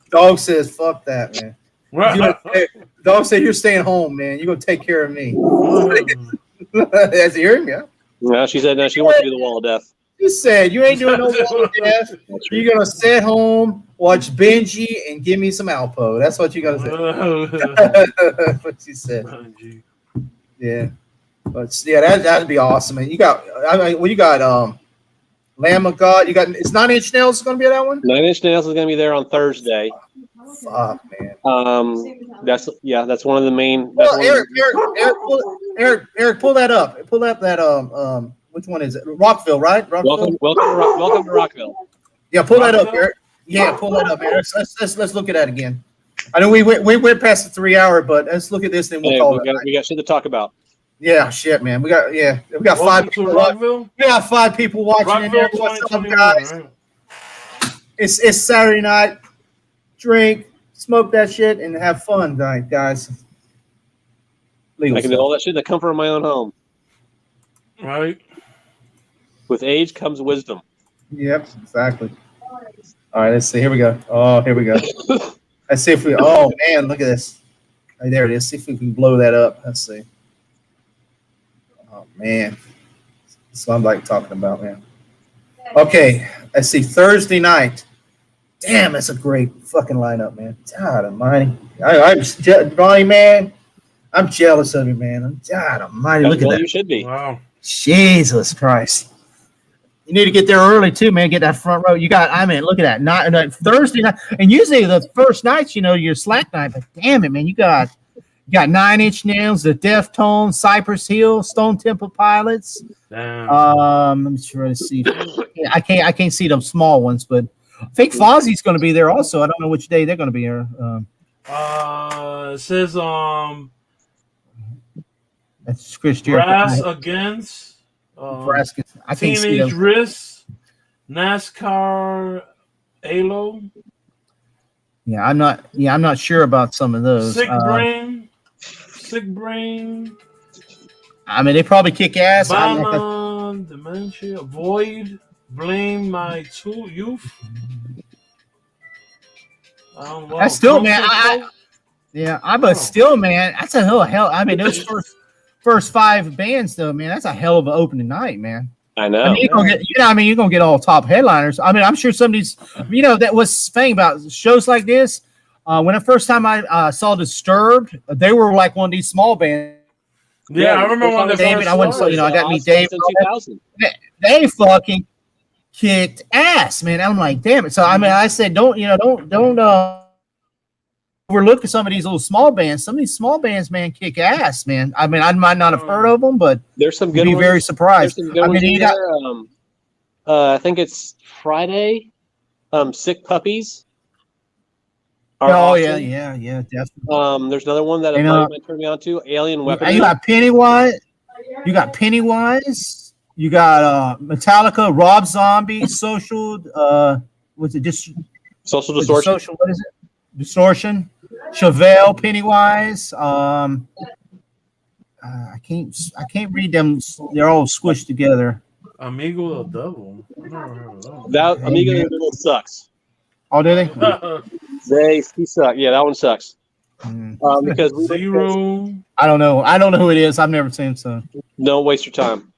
Dog says, "Fuck that, man." Dog said, "You're staying home, man. You're gonna take care of me." That's hearing me. Yeah, she wants to do the Wall of Death. You said you ain't doing no Wall of Death. You're gonna stay home, watch Benji, and give me some Alpo. That's what you got to say. What you said. Yeah. But yeah, that'd be awesome. And you got, what you got? Lamb of God. You got, it's 9 Inch Nails going to be that one? 9 Inch Nails is going to be there on Thursday. Fuck, man. That's one of the main. Well, Eric, pull that up. Pull up that which one is it? Rockville, right? Rockville? Welcome to Rockville. Yeah, pull that up, Eric. Yeah, pull that up, Eric. Let's look at that again. I know we went past the 3 hour, but let's look at this, then we'll call it. We got shit to talk about. Yeah, shit, man. We got five people. We got 5 people watching in there. What's up, guys? Right? It's Saturday night. Drink, smoke that shit, and have fun, guys. Legal I can do all that shit in the comfort of my own home. Right. With age comes wisdom. Yep, exactly. All right, let's see. Here we go. Oh, here we go. Let's see if we. Oh man, look at this. Right, there it is. See if we can blow that up. Let's see. Oh man, that's what I'm like talking about, man. Okay, let's see. Thursday night. Damn, that's a great fucking lineup, man. God almighty. Ronnie, man, I'm jealous of you, man. God almighty. Look at that. You should be. Wow. Jesus Christ. You need to get there early too, man. Get that front row. You got, I mean, look at that. Not Thursday night. And usually the first nights, you know, your slack night, but damn it, man. You got 9 Inch Nails, the Deftones, Cypress Hill, Stone Temple Pilots. Damn. Let me try to see. I can't see them small ones, but Fake Fozzie's going to be there also. I don't know which day they're going to be here. It says that's Chris Jericho. Brass Against I can't see Teenage them. Risk, NASCAR, Halo. Yeah, I'm not sure about some of those. Sick Brain. I mean, they probably kick ass. Batman, Dementia, Void, Blame My Youth. That's still, man. Still, man. That's a hell. I mean, those first 5 bands, though, man. That's a hell of an opening night, man. I know. I mean, you're gonna get all top headliners. I mean, I'm sure some of these, that was the thing about shows like this. When the first time I saw Disturbed, they were like one of these small bands. Yeah, I remember when David. I went, I got to meet David. They fucking kicked ass, man. I'm like, damn it. So I mean, I said, don't overlook some of these little small bands. Some of these small bands, man, kick ass, man. I mean, I might not have heard of them, but there's some good. Be ones. Very surprised. There's some good ones I think it's Friday. Sick Puppies. Oh awesome. yeah, definitely. There's another one that might turn me on to. Alien Weapon. You got Pennywise. You got Metallica, Rob Zombie, Social. What's it? Social Distortion. What is it? Distortion. Chevelle, Pennywise. I can't read them. They're all squished together. Amigo the Devil. Amigo the Devil sucks. Oh, do they? He suck. Yeah, that one sucks. Because Zero. I don't know who it is. I've never seen, so don't waste your time.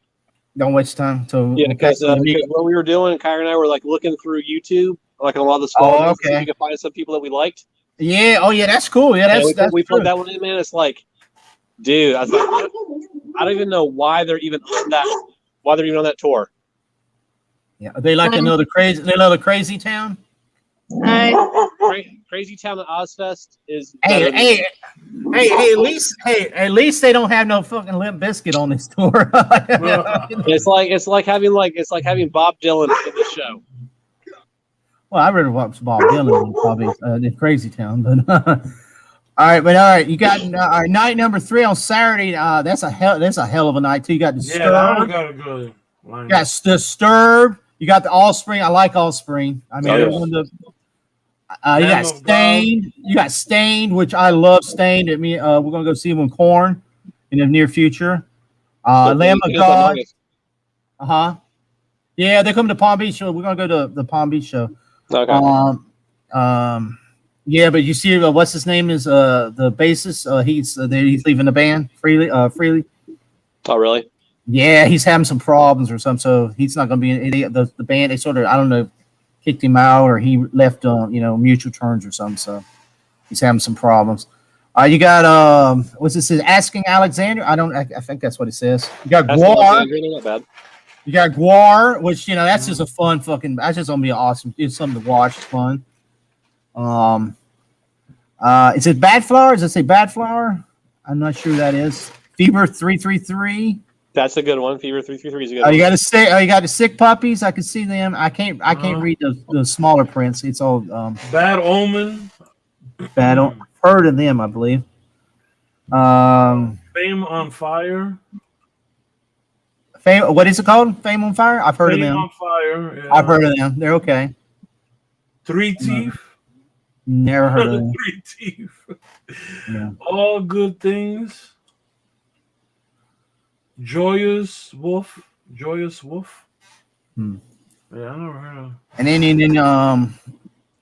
Don't waste time. So yeah, because what we were doing, Kyra and I were like looking through YouTube, like a lot of the small ones, so we could find some people that we liked. Yeah. Oh, yeah. That's cool. Yeah, that's we put that one in, man. It's like, dude, I was like, I don't even know why they're even on that. Why they're even on that tour? Yeah, are they like another crazy town? Crazy Town at Ozfest is. Hey! At least they don't have no fucking Limp Bizkit on this tour. it's like having Bob Dylan in the show. Well, I really watch Bob Dylan probably in Crazy Town, but all right. You got night number 3 on Saturday. That's a hell of a night too. You got Disturbed. Yeah, got a good lineup. You got Disturbed. You got the Offspring. I like Offspring. I mean, you got Stained. You got Stained, which I love Stained. I mean, we're gonna go see them in Korn in the near future. Lamb of God. Yeah, they're coming to Palm Beach. So we're gonna go to the Palm Beach show. Okay. Yeah, but you see, what's his name is the bassist. He's leaving the band freely. Oh, really? Yeah, he's having some problems or something, so he's not going to be in the band. They sort of, I don't know, kicked him out, or he left on mutual terms or something. So he's having some problems. You got what's this? Asking Alexander. I think that's what it says. You got That's Guar. not bad. You got Guar, which that's just a fun fucking. That's just gonna be awesome. It's something to watch. It's fun. Is it Bad Flower? Does it say Bad Flower? I'm not sure who that is. Fever 333. That's a good one. Fever 333 is a good one. You got to say. You got the Sick Puppies. I can see them. I can't read the smaller prints. It's all Bad Omen. bad. Heard of them, I believe. Fame on Fire. Fame. What is it called? Fame on Fire. I've heard Fame of them. on Fire. Yeah. I've heard of them. They're okay. Three Teeth. Never heard of them. Three Teeth. Yeah. All Good Things. Joyous Wolf. Hmm. Yeah, I never heard of. And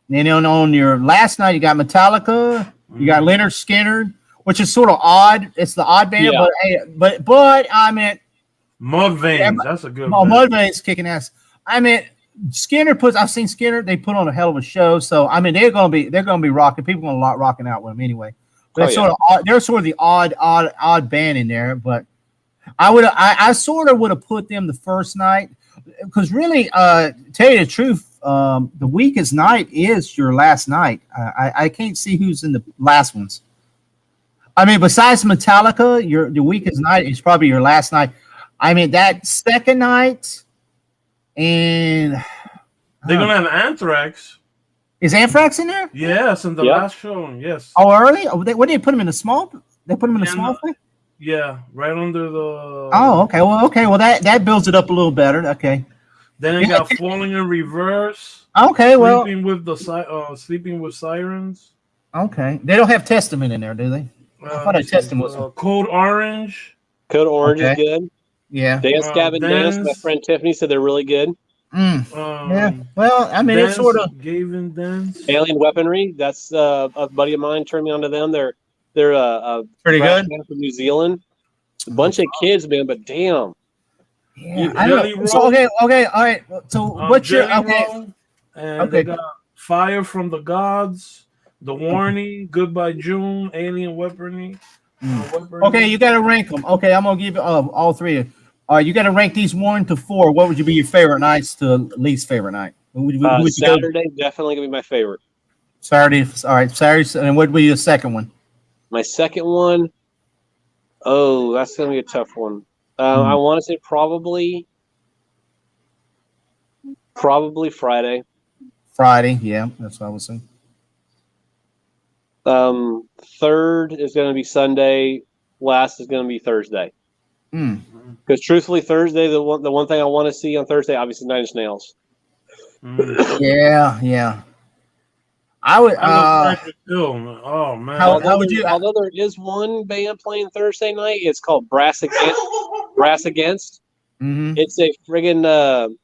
then on your last night, you got Metallica. You got Leonard Skinner, which is sort of odd. It's the odd band, Yeah. but I mean, Mudvayne. That's a good oh, band. Mudvayne's kicking ass. I mean, I've seen Skinner. They put on a hell of a show. So I mean, they're gonna be rocking. People are gonna rocking out with them anyway. But they're sort of the odd band in there. But I sort of would have put them the first night because really, tell you the truth, the weakest night is your last night. I can't see who's in the last ones. I mean, besides Metallica, the weakest night is probably your last night. I mean, that second night, and they're gonna have Anthrax. Is Anthrax in there? Yes, in the last show. Yes. Oh, early? Oh, what did they put him in the small? They put him in the small thing? Yeah, right under the. Oh, okay. Well, that builds it up a little better. Okay. Then they got Falling in Reverse. Okay, well, Sleeping with Sirens. Okay, they don't have Testament in there, do they? I thought Testament was Code Orange. Code Orange is good. Yeah. Dance Gavin Dance. My friend Tiffany said they're really good. Yeah. Well, I mean, it's sort of Gavin Dance. Alien Weaponry. That's a buddy of mine turned me on to them. They're pretty good from New Zealand. A bunch of kids, man, but damn. Yeah, I don't know. So, okay, all right. So what's your They got Fire from the Gods, The Warning, Goodbye June, Alien Weaponry. Okay, you got to rank them. Okay, I'm gonna give you all three. You got to rank these 1 to 4. What would you be your favorite nights to least favorite night? Who would Saturday definitely gonna be my favorite. Saturday, all right. Saturday, and what would be your second one? My second one, oh, that's gonna be a tough one. I want to say probably Friday. Friday, yeah, that's what I was saying. Third is going to be Sunday. Last is going to be Thursday. Because truthfully, Thursday, the one thing I want to see on Thursday, obviously, Nine Inch Nails. Yeah. I would. Oh man! How would you? Although there is one band playing Thursday night, it's called Brass Against. Mm-hmm. It's a friggin'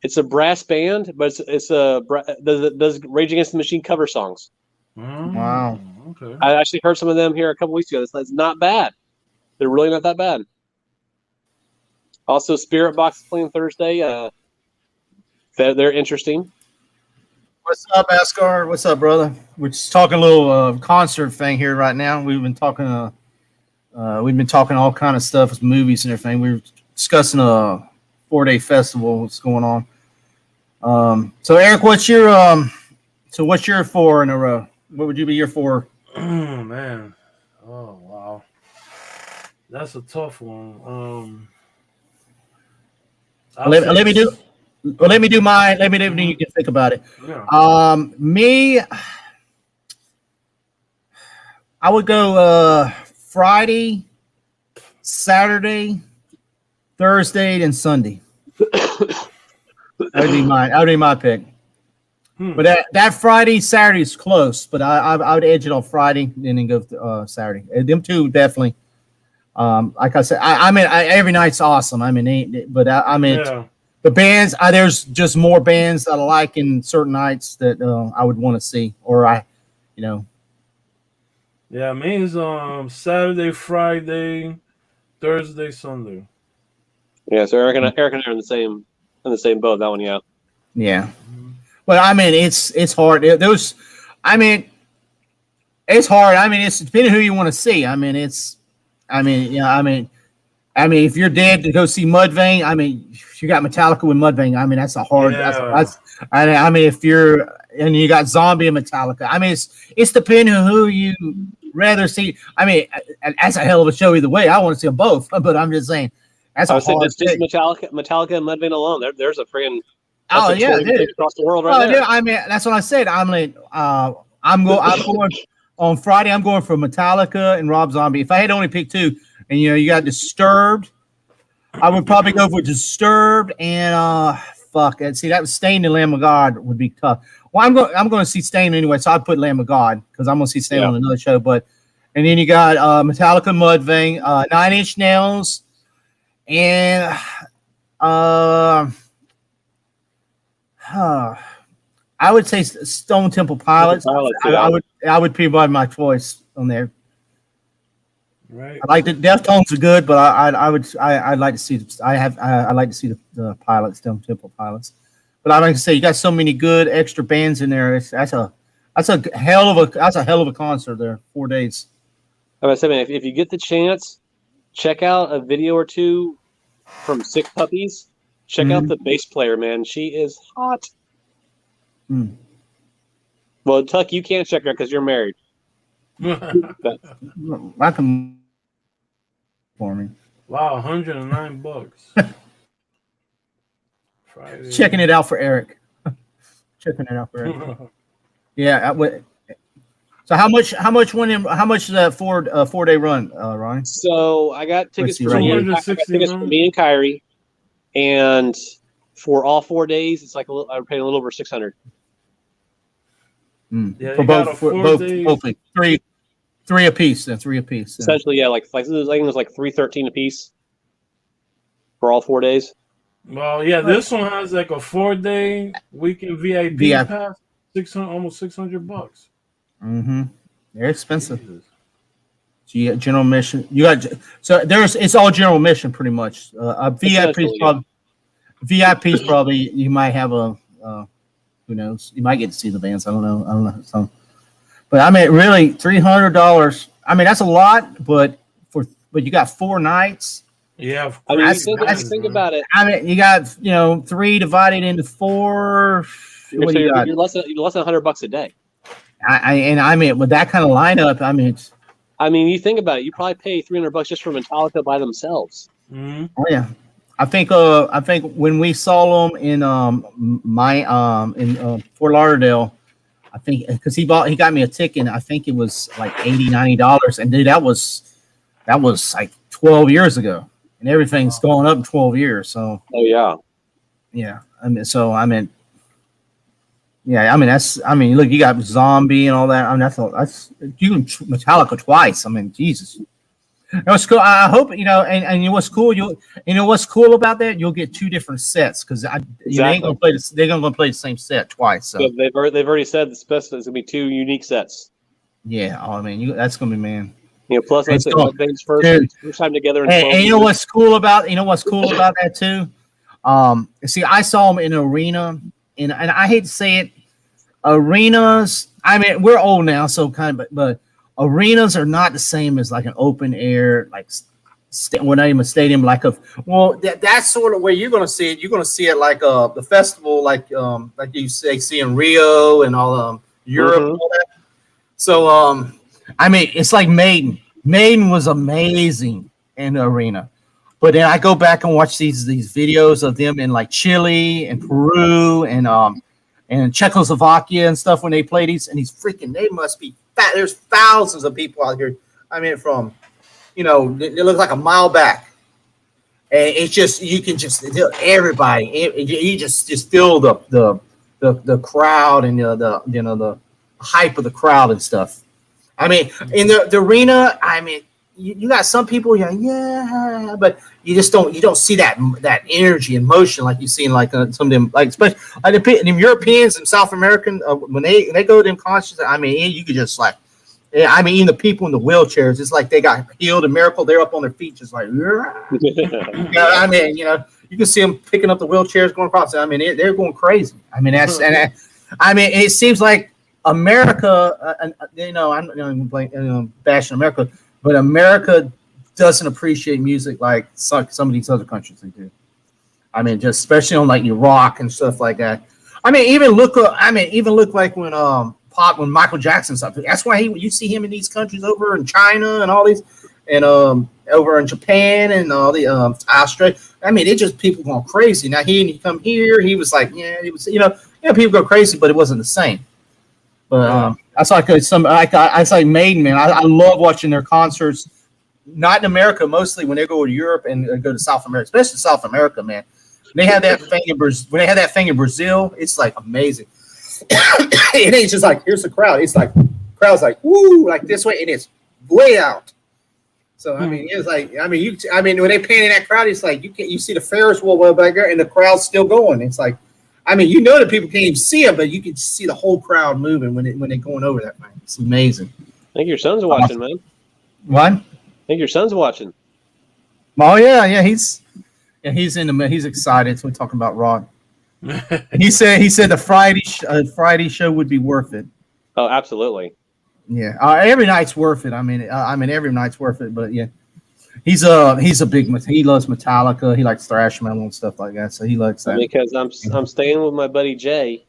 it's a brass band, but does Rage Against the Machine cover songs. Wow. Okay. I actually heard some of them here a couple weeks ago. It's not bad. They're really not that bad. Also, Spirit Box is playing Thursday. They're interesting. What's up, Ascar? What's up, brother? We're just talking a little concert thing here right now. We've been talking all kind of stuff with movies and everything. We were discussing a 4-day festival. What's going on? So Eric, what's your your 4 in a row? What would you be your 4? Oh man. Oh wow. That's a tough one. Let me do mine. Let me do. You can think about it. Yeah. Me, I would go Friday, Saturday, Thursday, and Sunday. That would be mine. That would be my pick. But that Friday, Saturday is close. But I would edge it on Friday and then go Saturday. Them two definitely. Like I said, I mean, every night's awesome. I mean, the bands. There's just more bands that I like in certain nights that I would want to see, or Yeah, me is Saturday, Friday, Thursday, Sunday. Yeah, so Eric and I are in the same boat. That one, yeah. Yeah. Well, I mean, it's hard. Those, I mean, it's hard. I mean, it's depending who you want to see. I mean, if you're dead to go see Mudvayne, I mean, if you got Metallica with Mudvayne, I mean, that's a hard. Yeah. I mean, if you're and you got Zombie and Metallica, I mean, it's depending on who you rather see. I mean, that's a hell of a show either way. I want to see them both, but I'm just saying that's I a was saying hard. that's just Metallica and Mudvayne alone. There's a friggin' Oh yeah, dude. across the world right there. Yeah, I mean, that's what I said. I'm going on Friday. I'm going for Metallica and Rob Zombie. If I had only picked two, and you got Disturbed, I would probably go for Disturbed and fuck it. See, that was Stain and Lamb of God would be tough. Well, I'm going to see Stain anyway, so I'd put Lamb of God because I'm going to see Stain on another show. But and then you got Metallica, Mudvayne, 9 Inch Nails, and I would say Stone Temple Pilots. I would be by my choice on there. Right. I like the Deftones are good, but I'd like to see I'd like to see the Pilots, Stone Temple Pilots. But I like to say you got so many good extra bands in there. That's a hell of a concert there. 4 days. I was saying, if you get the chance, check out a video or two from Sick Puppies. Check out the bass player, man. She is hot. Mm. Well, Tuck, you can't check her because you're married. I can for me. Wow, $109. Friday. Checking it out for Eric. Yeah. So how much is that 4 day run, Ronnie? So I got tickets see for right here. me and Kyrie, and for all 4 days, it's like I would pay a little over $600. Yeah, For you got a both 4 days. three apiece. Then 3 apiece. Yeah. Essentially, yeah, I think it was like $313 a piece for all 4 days. Well, yeah, this one has like a 4 day weekend VIP pass, almost $600. Mm-hmm. They're expensive. So you got general mission. It's all general mission pretty much. VIP's probably you might have a who knows, you might get to see the bands. I don't know. So, but I mean, really $300. I mean, that's a lot, but you got 4 nights. Yeah, I mean, think about it. I mean, you got 3 divided into 4. What do you got? You're less than $100 a day. I mean, with that kind of lineup, I mean, you think about it. You probably pay $300 just for Metallica by themselves. Mm-hmm. Oh yeah, I think when we saw them in Fort Lauderdale, I think because he got me a ticket. I think it was like $80-$90, and dude, that was like 12 years ago, and everything's going up in 12 years. So yeah. Look, you got Zombie and all that. I mean, that's you can Metallica twice. I mean, Jesus. It's cool. I hope and what's cool. What's cool about that? You'll get 2 different sets because they ain't gonna play. They're gonna play the same set twice. So they've already said the best is gonna be 2 unique sets. Yeah. Oh, I mean, that's gonna be man. Plus that's first time together. And you know what's cool about that too? See, I saw them in an arena. And I hate to say it, arenas. I mean, we're old now, so but arenas are not the same as like an open air, like well, not even a stadium. That's sort of where you're going to see it. You're going to see it like the festival, like you see in Rio and all Europe and all that. So I mean, it's like Maiden. Maiden was amazing in the arena. But then I go back and watch these videos of them in like Chile and Peru and Czechoslovakia and stuff when they play these, and they must be fat. There's thousands of people out here. I mean, from it looks like a mile back, and it's just you can just everybody. You just feel the crowd and the hype of the crowd and stuff. I mean, in the arena, I mean. You got some people, yeah, but you just don't see that energy and motion like you see in like some of them, like especially the Europeans and South American when they go to them concerts. I mean, you could just even the people in the wheelchairs, it's like they got healed, a miracle. They're up on their feet, just like, I mean, You can see them picking up the wheelchairs going across. I mean, they're going crazy. I mean, it seems like America. I'm bashing America, but America doesn't appreciate music like some of these other countries they do. I mean, just especially on like Iraq and stuff like that. I mean, even look like when Michael Jackson stuff. That's why you see him in these countries over in China and all these, and over in Japan and all the Australia. I mean, it just people going crazy. Now he come here, he was like, people go crazy, but it wasn't the same. But that's like I like Maiden, man. I love watching their concerts. Not in America, mostly when they go to Europe and go to South America, especially South America, man. When they have that thing in Brazil, it's like amazing. It ain't just like here's the crowd. It's like crowd's like woo, like this way, and it's way out. So I mean, it's like when they pan in that crowd, it's like you see the Ferris wheel way back there, and the crowd's still going. It's like, I mean, you know that people can't even see it, but you can see the whole crowd moving when they're going over that thing. It's amazing. I think your son's watching, man. What? I think your son's watching. Oh yeah, he's he's excited. So we're talking about Rod. He said the Friday show would be worth it. Oh, absolutely. Yeah, every night's worth it. I mean, every night's worth it. But yeah, he loves Metallica. He likes thrash metal and stuff like that. So he likes that. Because I'm staying with my buddy Jay,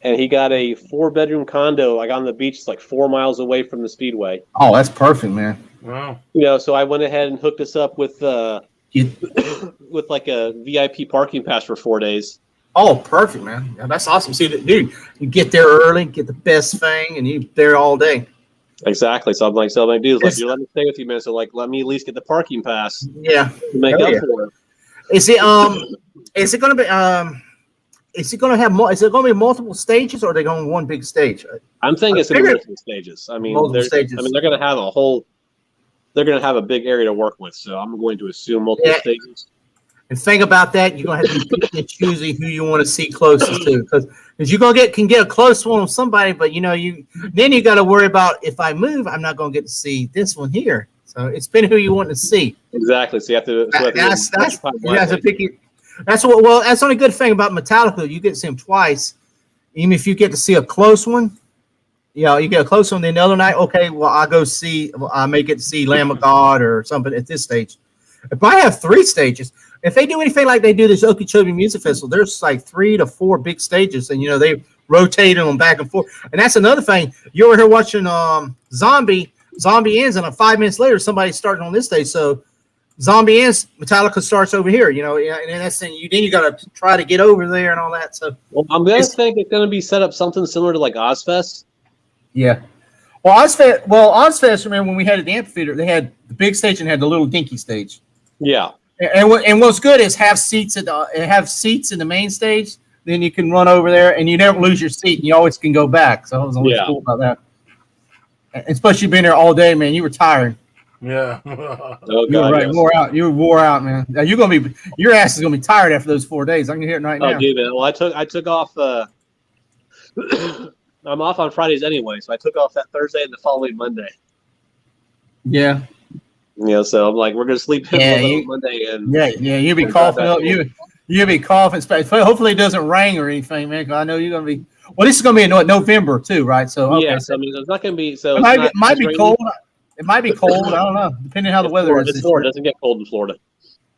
and he got a 4-bedroom condo like on the beach, like 4 miles away from the Speedway. Oh, that's perfect, man. Wow. So I went ahead and hooked us up with with like a VIP parking pass for 4 days. Oh, perfect, man. Yeah, that's awesome. See, dude, you get there early, get the best thing, and you're there all day. Exactly. So I'm like, dude, you're letting me stay with you, man. So like, let me at least get the parking pass. Yeah. To make up for it. Is it going to be is it going to have is it going to be multiple stages, or are they going one big stage? I'm thinking it's going to be multiple stages. I mean, multiple stages. they're going to have they're going to have a big area to work with. So I'm going to assume multiple stages. And think about that. You're gonna have to be picking and choosing who you want to see closest to, because you're gonna can get a close one on somebody, but you got to worry about if I move, I'm not gonna get to see this one here. So it's been who you want to see. Exactly. So you have to. That's the only good thing about Metallica. You get to see them twice, even if you get to see a close one. You get a close one. Then the other night, okay, well I may get to see Lamb of God or something at this stage. If I have 3 stages. If they do anything like they do this Okeechobee Music Festival, there's like 3 to 4 big stages, and they rotate them back and forth. And that's another thing. You're over here watching Zombie ends, and 5 minutes later, somebody's starting on this stage. So Zombie ends, Metallica starts over here. And that's then you got to try to get over there and all that. So I'm gonna think it's gonna be set up something similar to like Ozfest. Yeah. Well, Ozfest. Remember when we had at the amphitheater, they had the big stage and had the little dinky stage. Yeah. And what's good is have seats in the main stage. Then you can run over there, and you never lose your seat. And you always can go back. So I was always cool about that. And especially being there all day, man. You were tired. Yeah. Oh, you were right, wore out. You were wore out, man. Now your ass is gonna be tired after those 4 days. I can hear it right now. Oh, dude, man. Well, I took off. I'm off on Fridays anyway, so I took off that Thursday and the following Monday. Yeah. So I'm like, we're gonna sleep in on Monday, and you'll be coughing up. You'll be coughing. Hopefully, it doesn't rain or anything, man. Because I know you're gonna be. Well, this is gonna be in November too, right? So yes, I mean, it's not gonna be. So it might be cold. It might be cold. I don't know, depending on how the weather is. Florida. It doesn't get cold in Florida.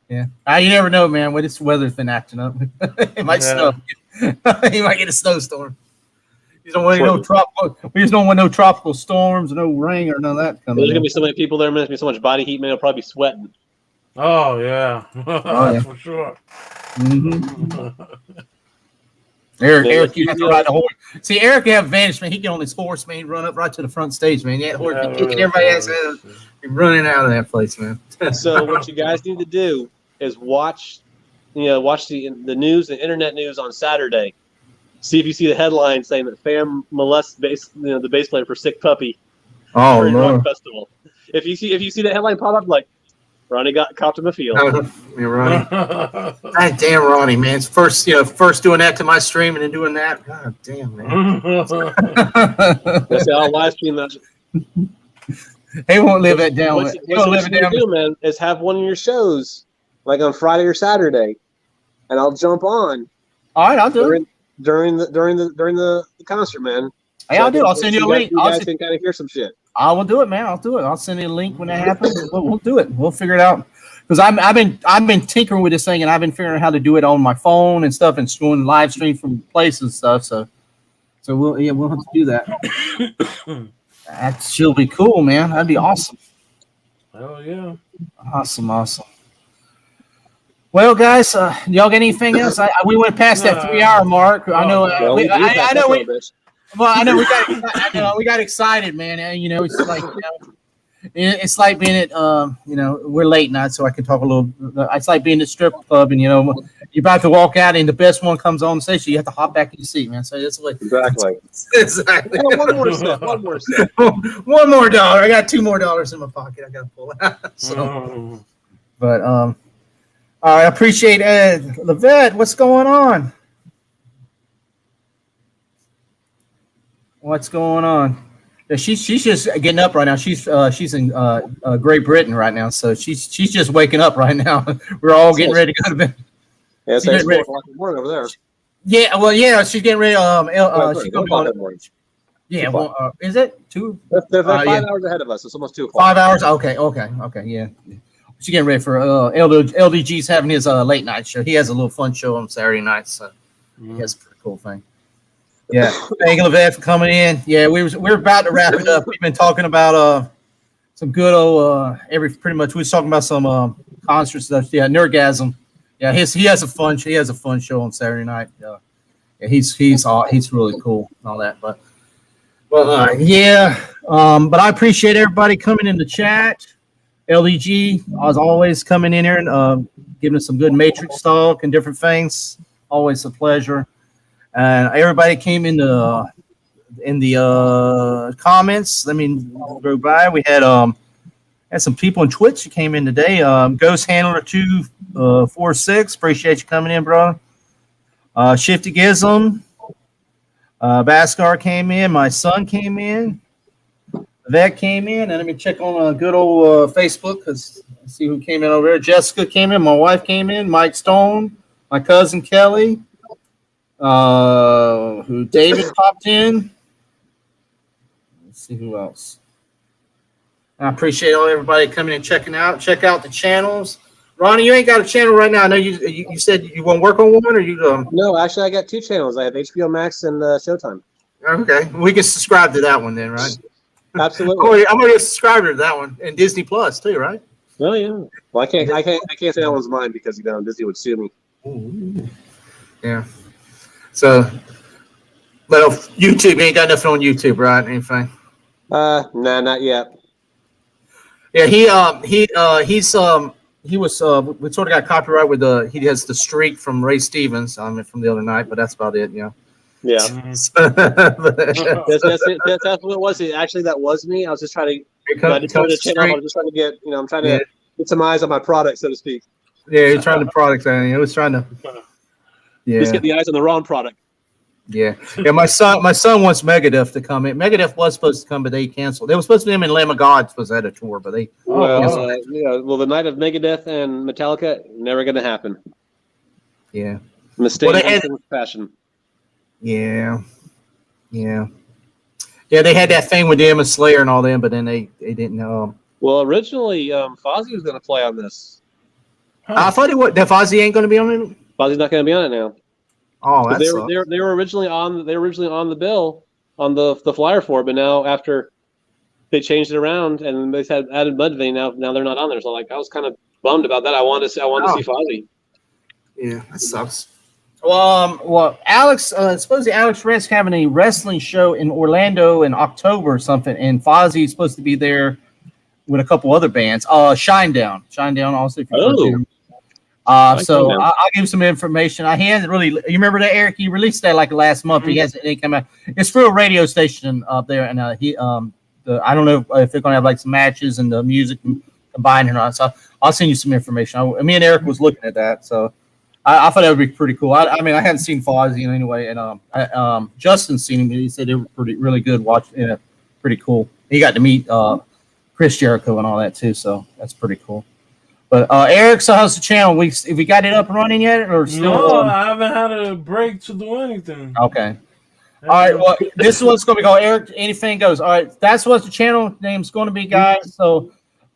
Yeah, you never know, man. When this weather's been acting up, it might snow. You might get a snowstorm. We just don't want no tropical storms, no rain, or none of that coming. There's gonna be so many people there. There's gonna be so much body heat, man. I'll probably be sweating. Oh yeah, for sure. Mm-hmm. Eric, you have to ride the horse. See, Eric, you have advantage, man. He get on his horse, man. Run up right to the front stage, man. That horse be kicking everybody's ass. You're running out of that place, man. So what you guys need to do is watch the news and internet news on Saturday. See if you see the headline saying that Fam molests the bass player for Sick Puppy. Oh no! Rock Festival. If you see the headline pop up, like Ronnie got copped in the field. You're Ronnie. God damn, Ronnie, man! It's first doing that to my stream and then doing that. God damn, man! I'll live stream that. They won't live it down. What you do, man, is have one of your shows like on Friday or Saturday. and I'll jump on All right, I'll do it. during the concert, man. Hey, I'll do it. I'll send you a link. You guys can kind of hear some shit. I will do it, man. I'll do it. I'll send you a link when that happens. We'll do it. We'll figure it out. Because I've been tinkering with this thing, and I've been figuring out how to do it on my phone and stuff, and doing live stream from places and stuff. So we'll have to do that. That should be cool, man. That'd be awesome. Oh yeah. Awesome. Well, guys, y'all got anything else? We went past that 3-hour mark. I know. Well, I know we got excited, man. And, it's like it's like being at we're late night, so I can talk a little. It's like being at the strip club, and you're about to walk out, and the best one comes on stage, so you have to hop back in your seat, man. So that's what Exactly. exactly. One more step. One more step. One more dollar. I got $2 more in my pocket. I got to pull out. So, but I appreciate Levette. What's going on? What's going on? Yeah, she's just getting up right now. She's in Great Britain right now, so she's just waking up right now. We're all getting ready to go to bed. Yeah, it's 4 o'clock in the morning over there. Yeah, well, yeah, she's getting ready. She's going in the morning. Yeah, well, is it 2? They're 5 yeah. hours ahead of us. It's almost 2 o'clock. 5 hours. Okay, yeah. She's getting ready for LDG's having his late night show. He has a little fun show on Saturday nights, so he has a pretty cool thing. Yeah, thank you, Levette, for coming in. Yeah, we're about to wrap it up. We've been talking about some good old pretty much. We was talking about some concert stuff. Yeah, Nerdgasm. Yeah, he has a fun show on Saturday night. Yeah, he's really cool and all that. But but I appreciate everybody coming in the chat. LEG, as always, coming in here and giving us some good Matrix talk and different things. Always a pleasure. And everybody came in the comments. Let me go by. We had some people on Twitch who came in today. Ghost Handler 246. Appreciate you coming in, bro. Shifty Gism. Baskar came in. My son came in. That came in, and let me check on good old Facebook because see who came in over there. Jessica came in. My wife came in. Mike Stone. My cousin Kelly. Who David popped in. Let's see who else. I appreciate everybody coming and checking out. Check out the channels. Ronnie, you ain't got a channel right now. I know you said you want to work on one, or you No, actually, I got 2 channels. I have HBO Max and Showtime. Okay, we can subscribe to that one then, right? Absolutely. I'm gonna get a subscriber to that one and Disney Plus too, right? Oh yeah. Well, I can't say that one's mine because Disney would sue me. Ooh. Yeah. So, but YouTube ain't got nothing on YouTube, right? Anything? Nah, not yet. Yeah, he was we sort of got copyright with he has the streak from Ray Stevens from the other night, but that's about it, Yeah. That's That's what it was. Actually, that was me. I was just trying to. I just trying to get. I'm trying to get some eyes on my product, so to speak. Yeah, you're trying to product. I was trying to. Yeah. Just get the eyes on the wrong product. Yeah. My son wants Megadeth to come in. Megadeth was supposed to come, but they canceled. They were supposed to be him and Lamb of God supposed to have a tour, but they. Well, the night of Megadeth and Metallica never going to happen. Yeah. Mistake. Fashion. Yeah. Yeah, they had that thing with them and Slayer and all them, but then they didn't know. Well, originally, Fozzy was going to play on this. I thought that Fozzy ain't going to be on it. Fozzy's not going to be on it now. Oh, that's they were originally on the bill on the flyer for it, but now after they changed it around and they had added Mudvayne, now they're not on there. So I was kind of bummed about that. I wanted to see Fozzy. Yeah, that sucks. Well, Alex, supposedly Alex Red's having a wrestling show in Orlando in October or something, and Fozzy is supposed to be there with a couple other bands. Shinedown also. If you so I'll give him some information. He hasn't really. You remember that, Eric? He released that like last month. He hasn't. It come out. It's for a radio station up there, and I don't know if they're gonna have like some matches and the music combined or not. So I'll send you some information. Me and Eric was looking at that, so. I thought that would be pretty cool. I hadn't seen Fozzy anyway, and Justin's seen him. He said they were really good. Pretty cool. He got to meet Chris Jericho and all that too, so that's pretty cool. But Eric, so how's the channel? We got it up and running yet, or still? No, I haven't had a break to do anything. Okay. All right. Well, this is what's going to be called. Eric, anything goes. All right. That's what the channel name's going to be, guys. So,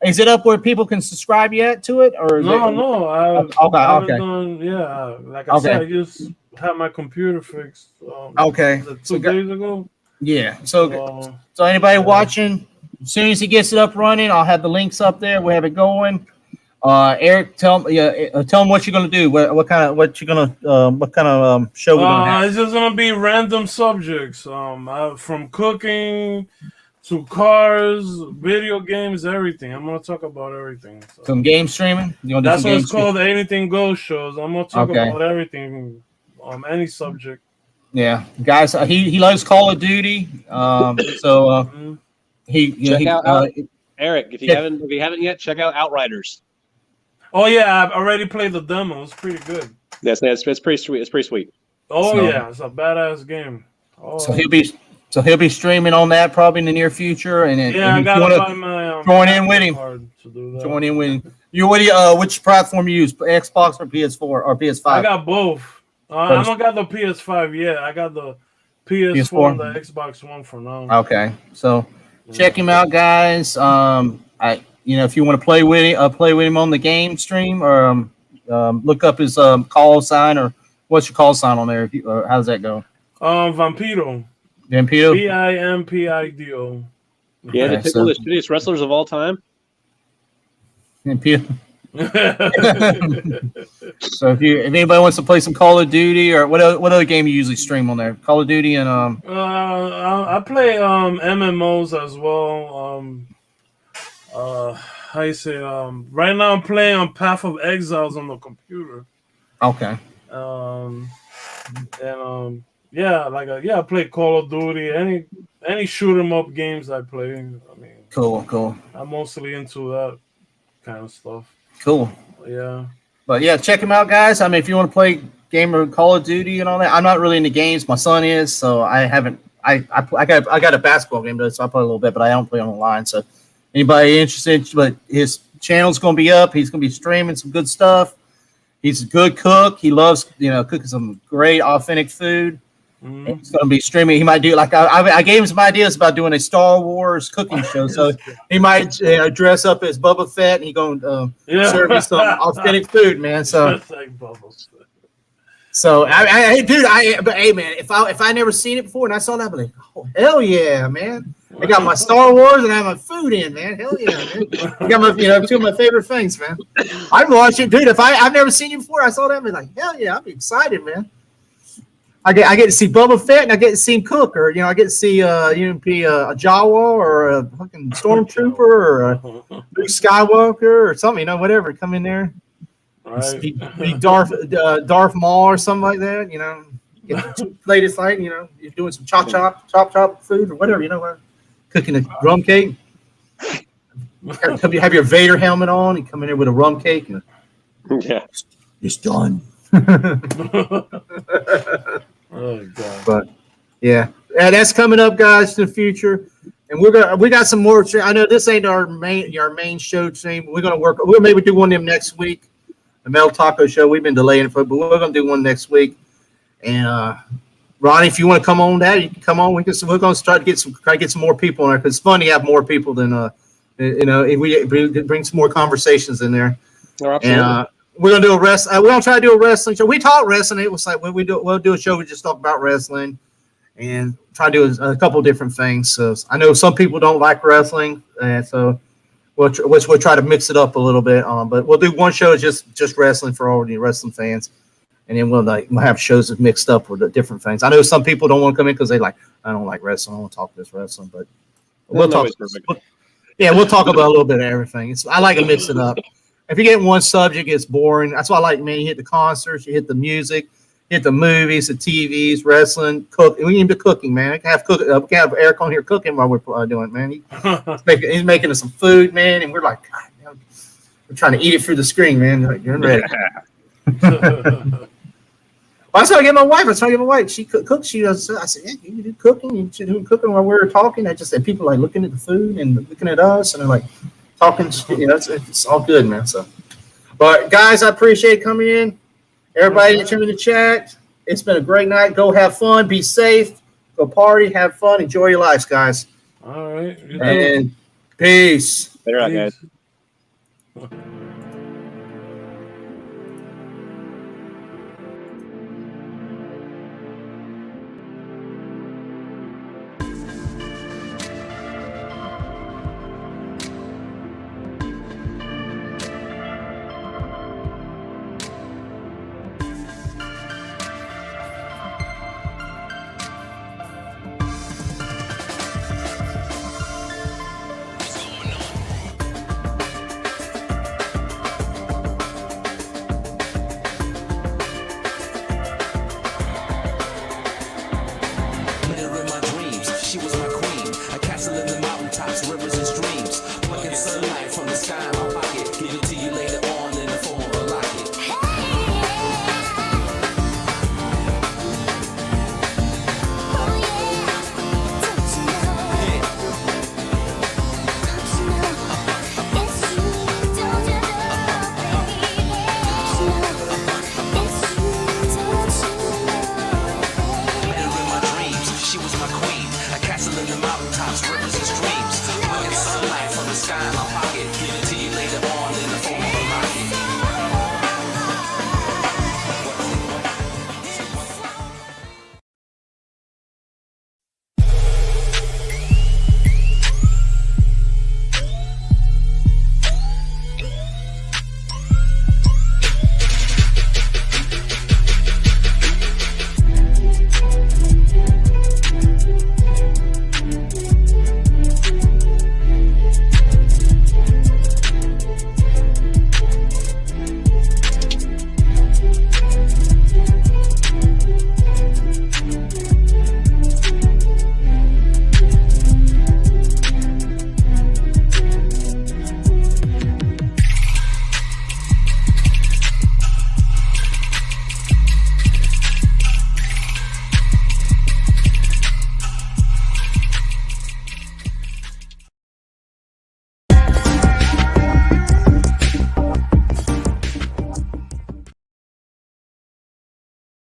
is it up where people can subscribe yet to it, or is No. Okay. Like I said, I just had my computer fixed. Okay. 2 days ago. Yeah. So anybody watching, as soon as he gets it up running, I'll have the links up there. We have it going. Eric, tell them what you're gonna do. What kind of show we're gonna have? It's just gonna be random subjects. From cooking to cars, video games, everything. I'm gonna talk about everything. So. Some game streaming. That's what it's called. Anything Goes shows. I'm gonna talk about everything. Any subject. Yeah, guys. He loves Call of Duty. Check out Eric. If you haven't yet, check out Outriders. Oh yeah, I've already played the demo. It's pretty good. Yes, it's pretty sweet. It's pretty sweet. It's a badass game. So he'll be streaming on that probably in the near future. And I gotta buy my join in with him. Join in with him. Which platform you use? Xbox or PS4 or PS5? I got both. I don't got the PS5 yet. I got the PS4 and the Xbox One for now. Okay, so check him out, guys. If you want to play with him on the game stream, or look up his call sign, or what's your call sign on there? Or how does that go? Vampiro. Vampiro. Vimpido. Yeah, the shittiest wrestlers of all time. Vampiro. So if anybody wants to play some Call of Duty, or what other game you usually stream on there? Call of Duty and I play MMOs as well. How you say? Right now I'm playing on Path of Exiles on the computer. Okay. I play Call of Duty. Any shoot 'em up games I play. I mean, cool. I'm mostly into that kind of stuff. Cool. Yeah. But yeah, check him out, guys. I mean, if you want to play game of Call of Duty and all that, I'm not really into games. My son is, so I haven't. I got a basketball game, so I play a little bit, but I don't play online. So anybody interested? But his channel's going to be up. He's going to be streaming some good stuff. He's a good cook. He loves cooking some great authentic food. Mm-hmm. He's going to be streaming. He might do I gave him some ideas about doing a Star Wars cooking show. So he might dress up as Boba Fett and he's going to serve you some authentic food, man. So, hey man, if I never seen it before and I saw that, I'd be like, oh hell yeah, man! I got my Star Wars and I have my food in, man. Hell yeah, man! I got my two of my favorite things, man. I'd watch it, dude. If I've never seen you before, I saw that, I'd be like, hell yeah, I'd be excited, man. I get to see Boba Fett and I get to see him cook, or I get to see a Jawa or a fucking stormtrooper or a Luke Skywalker or something, whatever. Come in there, right. Be Darth Maul or something like that. Get the latest like you're doing some chop food or whatever. Cooking a rum cake. Have your Vader helmet on and come in there with a rum cake. Yeah, it's done. Oh God! But yeah, that's coming up, guys, in the future, and we got some more. I know this ain't our main show stream. We're gonna work. We'll maybe do one of them next week. The Metal Taco Show. We've been delaying it but we're gonna do one next week. And Ronnie, if you want to come on that, you can come on. We're gonna start to try to get some more people in there because it's fun to have more people than if we bring some more conversations in there. Oh, absolutely. And, we're gonna do we're gonna try to do a wrestling show. We talk wrestling. It was like we'll do a show. We just talk about wrestling and try to do a couple different things. So I know some people don't like wrestling, and so we'll try to mix it up a little bit. But we'll do one show just wrestling for all the wrestling fans, and then we'll have shows that mixed up with the different things. I know some people don't want to come in because I don't like wrestling. I don't want to talk this wrestling, but we'll talk. We'll talk about a little bit of everything. I like to mix it up. If you get one subject, it's boring. That's why I like, man, you hit the concerts, you hit the music, hit the movies, the TVs, wrestling, cook. We need to cooking, man. We can have Eric on here cooking while we're doing it, man. He's making us some food, man, and we're like, God, man, we're trying to eat it through the screen, man. Like, you're ready. That's how I get my wife. She cooks. She does. I said, yeah, you do cooking. You should do cooking while we were talking. I just said people like looking at the food and looking at us, and they're like, talking, it's all good, man. So But guys, I appreciate coming in. Everybody that's in the chat, it's been a great night. Go have fun, be safe, go party, have fun, enjoy your lives, guys. All right. And peace. Later out, guys. Met her in my dreams. She was my queen. A castle in the mountaintops, rivers and streams. Plucking sunlight from the sky in my pocket. Give it to you later on in the form of a locket. Met her in my dreams. She was my queen. A castle in the mountaintops, rivers and streams. Plucking sunlight from the sky in my pocket. Give it